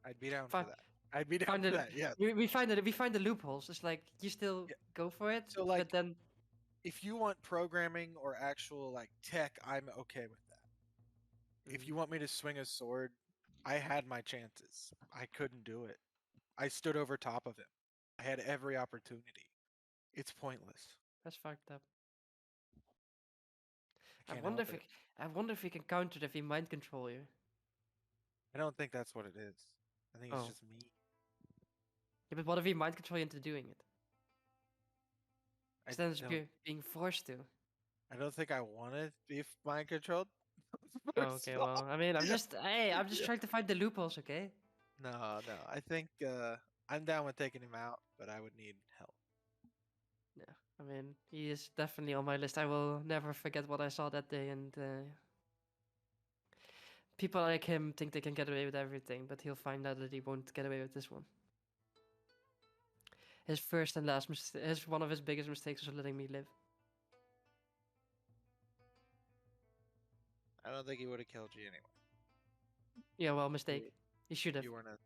I'd be down Fine. for that. I'd be down Find for the, that. Yeah. we find the loopholes. It's like you still Yeah. go for it, So, like, but then if you want programming or actual like tech, I'm okay with that. If you want me to swing a sword, I had my chances. I couldn't do it. I stood over top of him. I had every opportunity. It's pointless. that's fucked up. I can't help it. I wonder if we can counter it if we mind control you. I don't think that's what it is. I think it's Oh. just me. Yeah, but what if we mind control you into doing it? I Instead of don't, being forced to. I don't think I want to be mind controlled. Oh, okay, well, I mean, I'm just trying to find the loopholes, okay? No. I think I'm down with taking him out, but I would need help. Yeah, I mean, he is definitely on my list. I will never forget what I saw that day, and people like him think they can get away with everything, but he'll find out that he won't get away with this one. His first and last mistake, one of his biggest mistakes was letting me live. I don't think he would have killed you anyway. Yeah, well, mistake. He should have. You weren't a.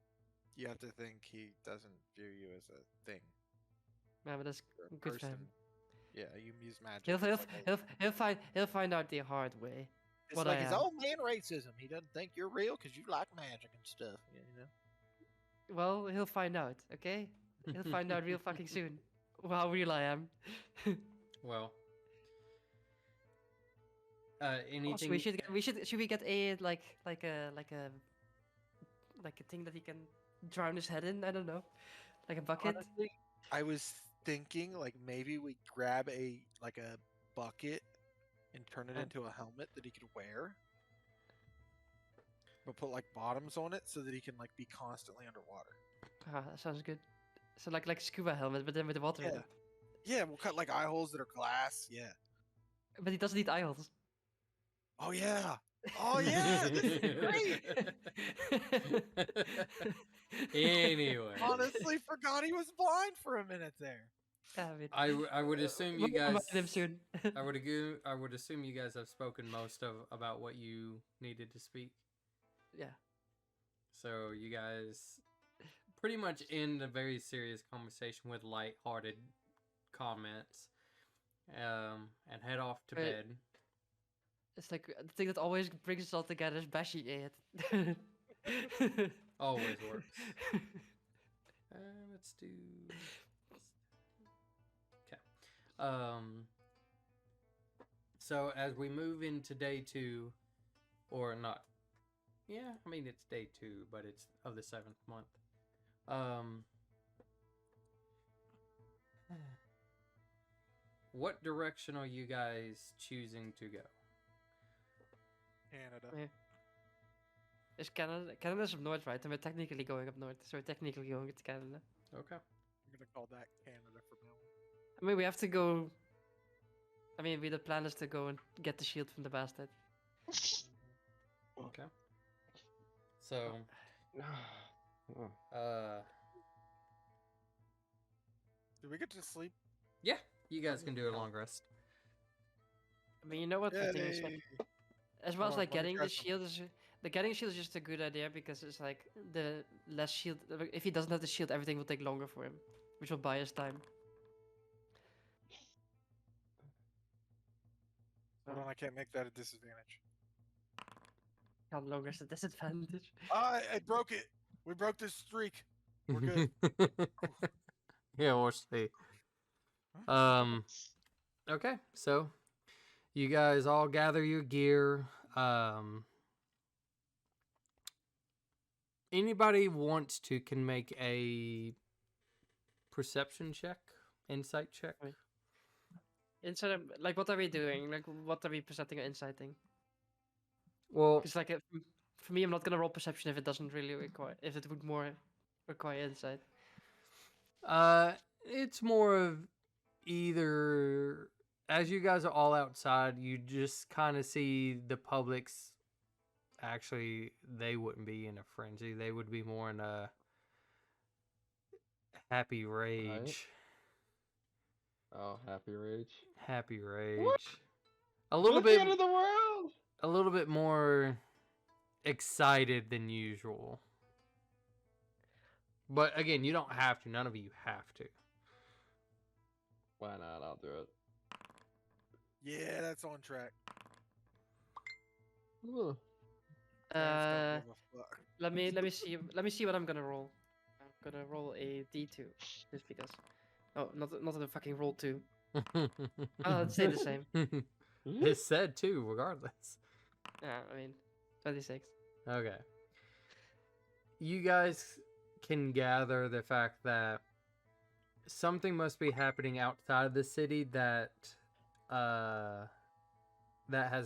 You have to think he doesn't view you as a thing. Yeah, but that's You're a good for person. him. Yeah, you use magic. He'll find out the hard way. It's what like I his am. old man racism. He doesn't think you're real because you like magic and stuff. You know. Well, he'll find out, okay? He'll find out real fucking soon how real I am. Well, Also, anything? should we get a like a thing that he can drown his head in? I don't know, like a bucket. Honestly, I was thinking like maybe we grab a bucket and turn it Oh. into a helmet that he could wear. but put like bottoms on it so that he can like be constantly underwater. Ah, that sounds good. So like scuba helmet, but then with the water in Yeah. it. Yeah, we'll cut like eye holes that are glass. Yeah. But he doesn't need eye holes. Oh yeah. Oh yeah. This is great. Anyway, Honestly, forgot he was blind for a minute there. Yeah, I mean, I would assume you we'll remind guys. him soon. I would assume you guys have spoken most of about what you needed to speak. Yeah. So you guys pretty much end a very serious conversation with light-hearted comments, and head off to Right. bed. It's like the thing that always brings us all together is bashing it. Always works. Let's do. Okay. So as we move into day 2, or not, yeah, I mean it's day 2, but it's of the 7th month. What direction are you guys choosing to go? Canada. Yeah. Is Canada? Canada's up north, right? And we're technically going up north, so we're technically going to Canada. Okay. I'm gonna call that Canada from now on. I mean, we have to go. I mean, the plan is to go and get the shield from the bastard. Okay. So, Oh. Did we get to sleep? yeah, you guys can do a long rest. I mean, you know what the thing is, like, Yay. as well as Hold on, like let me getting try the shield is the getting shield is just a good idea because it's like the less shield. If he doesn't have the shield, everything will take longer for him, which will buy us time. Hold on, I can't make that a disadvantage. How longer is the disadvantage? I broke it. We broke this streak. We're good. Yeah, we'll see. Okay, so you guys all gather your gear. Anybody wants to can make a perception check, insight check. Right. Instead of like, what are we doing? Like, what are we presenting or inciting? Well, Because like, for me, I'm not gonna roll perception if it doesn't really require. If it would more require insight. it's more of either as you guys are all outside, you just kind of see the public's. Actually, they wouldn't be in a frenzy. They would be more in a happy rage. Right. Oh, happy rage. Happy rage. What? A little It's bit. the end of the world. A little bit more excited than usual. But again, you don't have to. None of you have to. Why not? I'll do it. Yeah, that's on track. Ugh. Uh, Man's don't give a fuck. let me see what I'm gonna roll. I'm gonna roll a D2 just because. Oh, not a fucking roll 2. Oh, let's say the same. It's said too, regardless. Yeah, I mean, 26. Okay. You guys can gather the fact that something must be happening outside of the city that has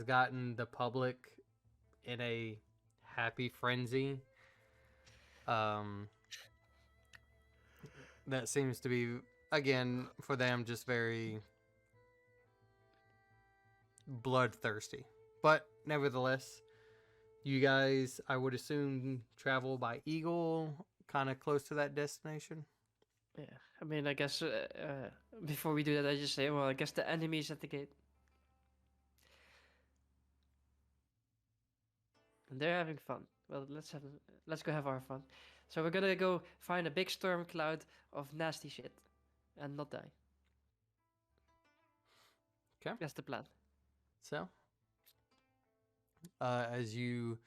gotten the public in a happy frenzy. That seems to be, again, for them, just very bloodthirsty. But nevertheless, you guys, I would assume, travel by Eagle, kind of close to that destination. Yeah, I mean, I guess before we do that, I just say, well, I guess the enemy is at the gate. And they're having fun. Well, let's go have our fun. So we're gonna go find a big storm cloud of nasty shit, and not die. 'Kay. That's the plan. So, as you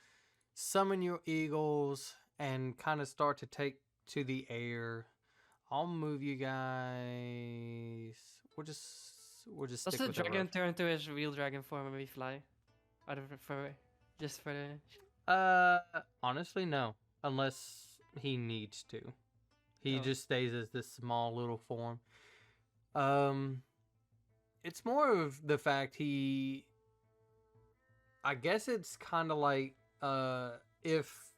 summon your eagles and kind of start to take to the air, I'll move you guys. We'll just Does stick the with the dragon rough. turn into his real dragon form when we fly? Out of just for the. Honestly, no, unless he needs to. He Oh. just stays as this small little form. It's more of the fact I guess it's kind of like if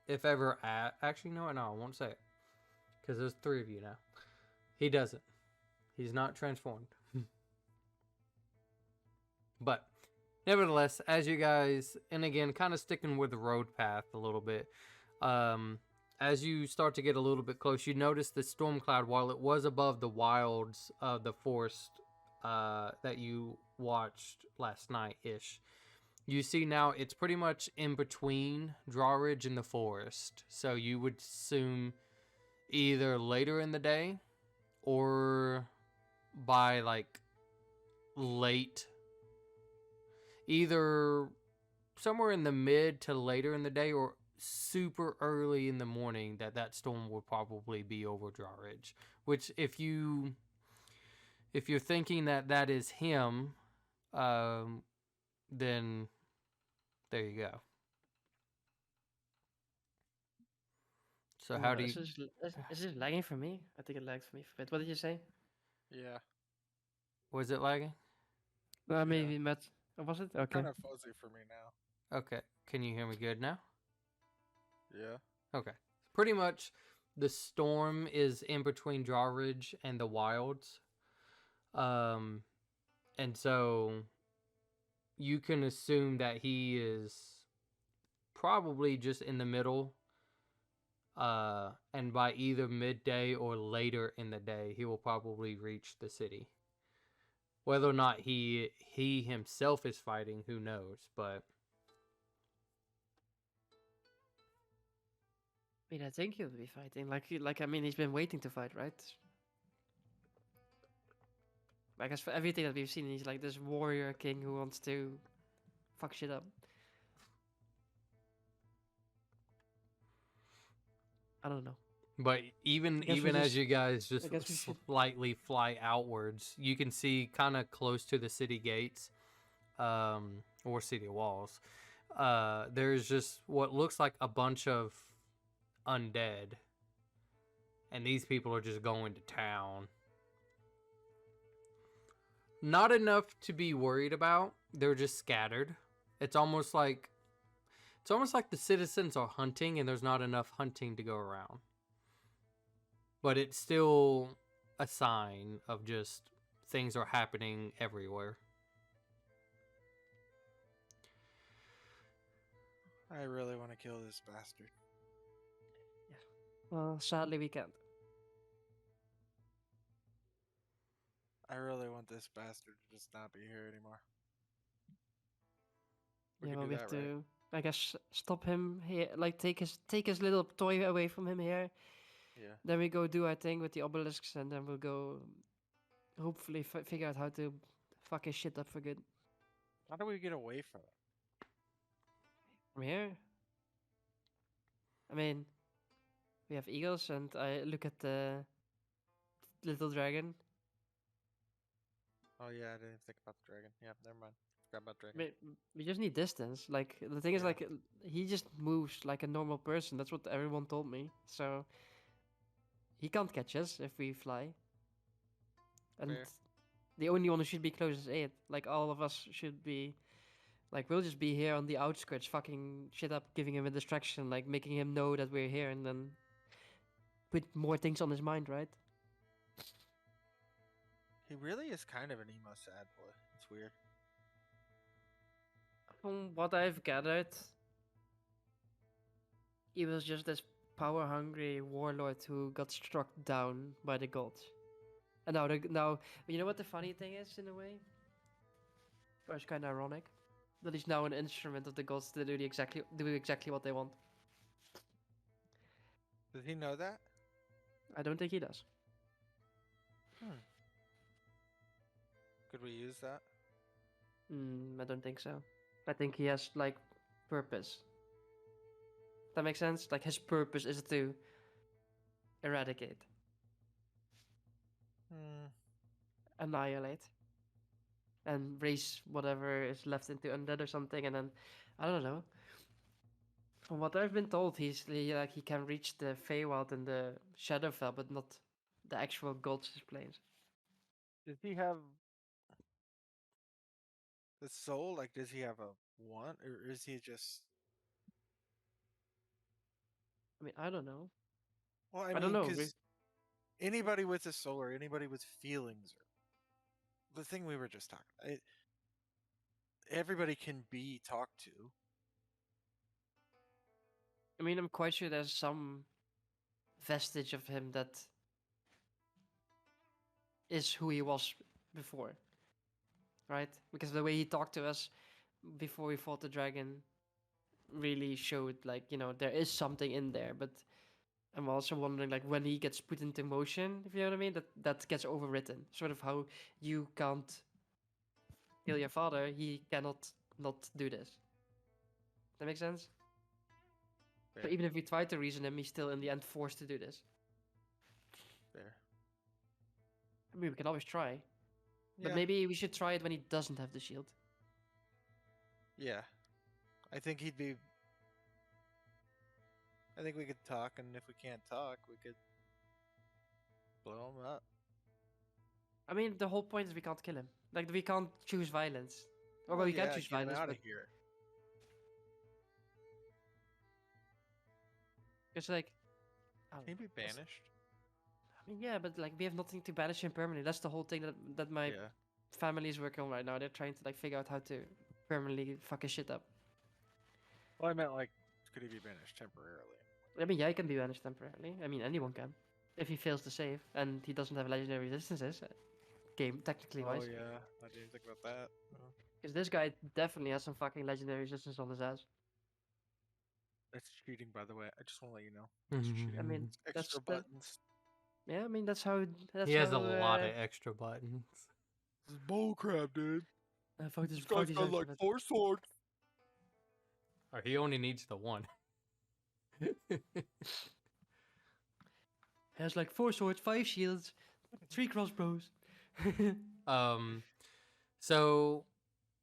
ever actually no, I won't say it because there's 3 of you now. He doesn't. He's not transformed. But nevertheless, as you guys, and again, kind of sticking with the road path a little bit, as you start to get a little bit close, you notice the storm cloud, while it was above the wilds of the forest that you watched last night-ish, you see now it's pretty much in between Drawridge and the forest. So you would assume either later in the day or by like late, either somewhere in the mid to later in the day or super early in the morning, that storm will probably be over Drawridge. Which if you're thinking that is him, then there you go. So how do you... Is this lagging for me? I think it lagged for me. But what did you say? Yeah. Was it lagging? Maybe Matt. Oh, was it? Okay. Kind of fuzzy for me now. Okay. Can you hear me good now? Yeah. Okay. Pretty much the storm is in between Drawridge and the wilds. And so you can assume that he is probably just in the middle. And by either midday or later in the day, he will probably reach the city. Whether or not he himself is fighting, who knows? But I mean, I think he'll be fighting. I mean, he's been waiting to fight, right? I guess for everything that we've seen, he's like this warrior king who wants to fuck shit up. I don't know. But even as you guys just slightly fly outwards, you can see kind of close to the city gates, or city walls. There's just what looks like a bunch of undead, and these people are just going to town. Not enough to be worried about. They're just scattered. It's almost like the citizens are hunting and there's not enough hunting to go around. But it's still a sign of just things are happening everywhere. I really want to kill this bastard. Yeah. Well, sadly we can't. I really want this bastard to just not be here anymore. We have to, I guess, stop him here. Like take his little toy away from him here. Yeah. Then we go do our thing with the obelisks, and then we'll go, hopefully, figure out how to fuck his shit up for good. How do we get away from it? From here? I mean, we have eagles, and I look at the little dragon. Oh yeah, I didn't think about the dragon. Yeah, never mind. Forgot about dragon. We just need distance. Like the thing is, like he just moves like a normal person. That's what everyone told me. So he can't catch us if we fly. And Fair. the only one who should be close is it. Like all of us should be, like we'll just be here on the outskirts, fucking shit up, giving him a distraction, like making him know that we're here, and then put more things on his mind, right? He really is kind of an emo sad boy. It's weird. From what I've gathered, he was just this power-hungry warlord who got struck down by the gods. And now, you know what the funny thing is, in a way? Or it's kind of ironic that he's now an instrument of the gods to do exactly what they want. Does he know that? I don't think he does. Could we use that? I don't think so. I think he has like purpose. That makes sense? Like his purpose is to eradicate. Annihilate. And raise whatever is left into undead or something, and then I don't know. From what I've been told, he can reach the Feywild and the Shadowfell, but not the actual Gods' planes. Does he have the soul? Like, does he have a want, or is he just I mean, I don't know. Well, I don't know. because anybody with a soul or anybody with feelings, or the thing we were just talking, everybody can be talked to. I mean, I'm quite sure there's some vestige of him that is who he was before, right? Because the way he talked to us before we fought the dragon really showed, like, there is something in there. But I'm also wondering, like, when he gets put into motion, if you know what I mean, that gets overwritten. Sort of how you can't kill your father, he cannot not do this. That makes sense? So Fair. even if we try to reason him, he's still in the end forced to do this. Fair. I mean, we can always try. But Yeah. maybe we should try it when he doesn't have the shield. Yeah. I think he'd be. I think we could talk, and if we can't talk, we could blow him up. I mean, the whole point is we can't kill him. Like, we can't choose violence. Or Well, we can yeah, choose get him violence, out but of here. it's like... I don't Can he know. be banished? I mean, yeah, but like we have nothing to banish him permanently. That's the whole thing that my Yeah. family is working on right now. They're trying to like figure out how to permanently fuck his shit up. Well, I meant like, could he be banished temporarily? I mean, yeah, he can be banished temporarily. I mean, anyone can, if he fails to save and he doesn't have legendary resistances. Game technically Oh wise, yeah, I didn't think about that. because this guy definitely has some fucking legendary resistance on his ass. That's cheating, by the way. I just want to let you know. That's cheating. I mean, It's extra buttons. yeah, I mean that's how. That's He has how, a lot of extra buttons. This is bullcrap, dude. fuck this, This fuck guy's these got extra like buttons. 4 swords. Or he only needs the one. Has like 4 swords, 5 shields, 3 crossbows. So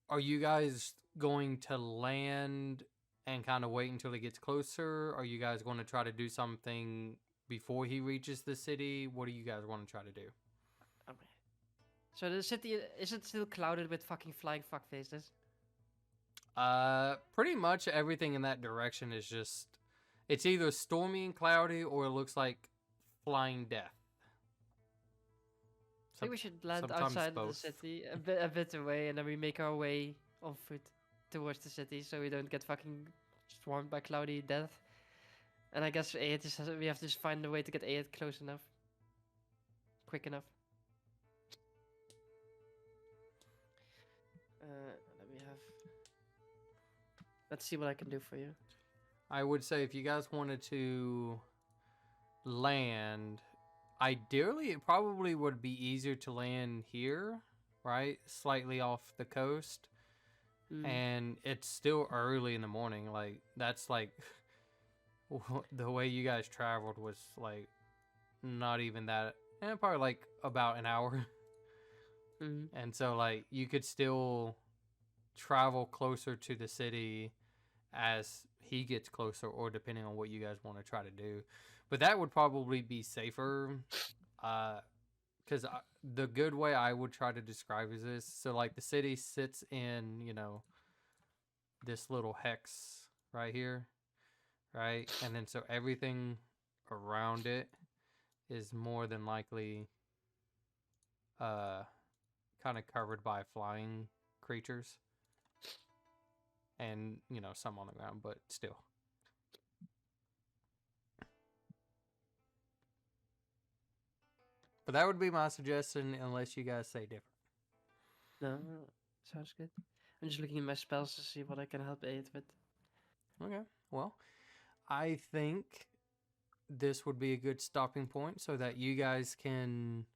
are you guys going to land and kind of wait until he gets closer? Are you guys going to try to do something before he reaches the city? What do you guys want to try to do? Okay. So the city, is it still clouded with fucking flying fuckfaces? Pretty much everything in that direction is just, it's either stormy and cloudy or it looks like flying death. I think we should land sometimes outside of the both. city, a bit away, and then we make our way on foot towards the city, so we don't get fucking swarmed by cloudy death. And I guess we have to just find a way to get Ayat close enough, quick enough. Let me have. Let's see what I can do for you. I would say if you guys wanted to land, ideally it probably would be easier to land here, right? Slightly off the coast. And it's still early in the morning. Like, that's like the way you guys traveled was like not even that, probably like about an hour. And so like you could still travel closer to the city as he gets closer, or depending on what you guys want to try to do. But that would probably be safer, because the good way I would try to describe is this. So like the city sits in, this little hex right here, right? And then so everything around it is more than likely kind of covered by flying creatures. And, some on the ground, but still. But that would be my suggestion, unless you guys say different. No, sounds good. I'm just looking at my spells to see what I can help Ayat with. Okay, well, I think this would be a good stopping point so that you guys can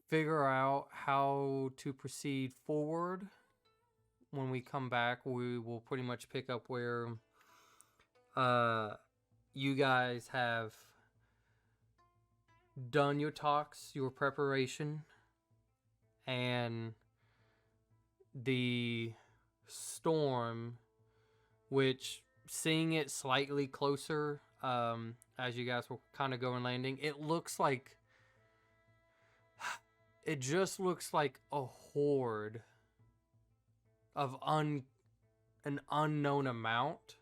figure out how to proceed forward. When we come back, we will pretty much pick up where you guys have done your talks, your preparation, and the storm, which, seeing it slightly closer as you guys were kind of going landing, it just looks like a horde of an unknown amount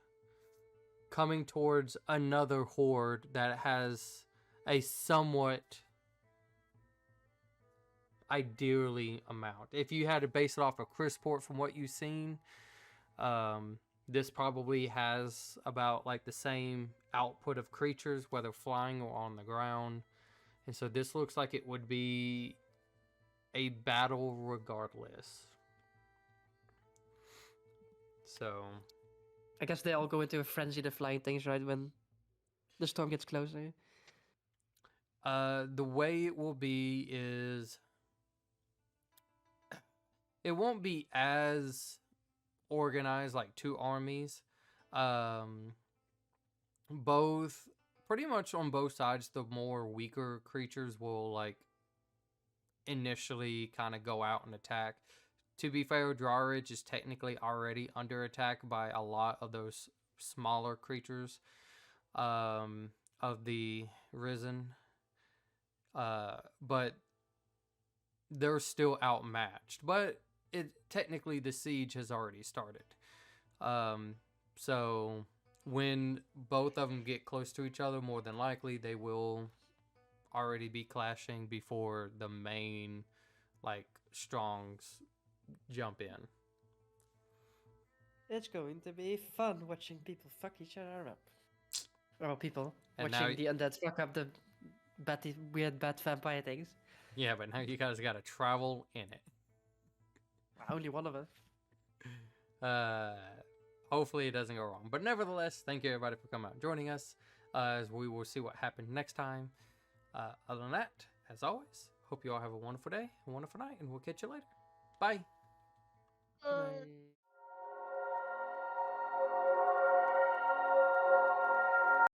coming towards another horde that has a somewhat ideally amount. If you had to base it off of Crisport from what you've seen, this probably has about like the same output of creatures, whether flying or on the ground. And so this looks like it would be a battle regardless. So I guess they all go into a frenzy, the flying things, right, when the storm gets closer. The way it will be is it won't be as organized like two armies. Both pretty much on both sides, the more weaker creatures will like initially kind of go out and attack. To be fair, Drawridge is technically already under attack by a lot of those smaller creatures of the Risen. But they're still outmatched. But technically the siege has already started. So when both of them get close to each other, more than likely they will already be clashing before the main like strongs jump in. It's going to be fun watching people fuck each other up. Or people And watching now, the undead fuck up the weird bad vampire things. yeah, but now you guys got to travel in it. Only one of us. Hopefully it doesn't go wrong. But nevertheless, thank you everybody for coming out and joining us. As we will see what happens next time. Other than that, as always, hope you all have a wonderful day, a wonderful night, and we'll catch you later. Bye. Bye.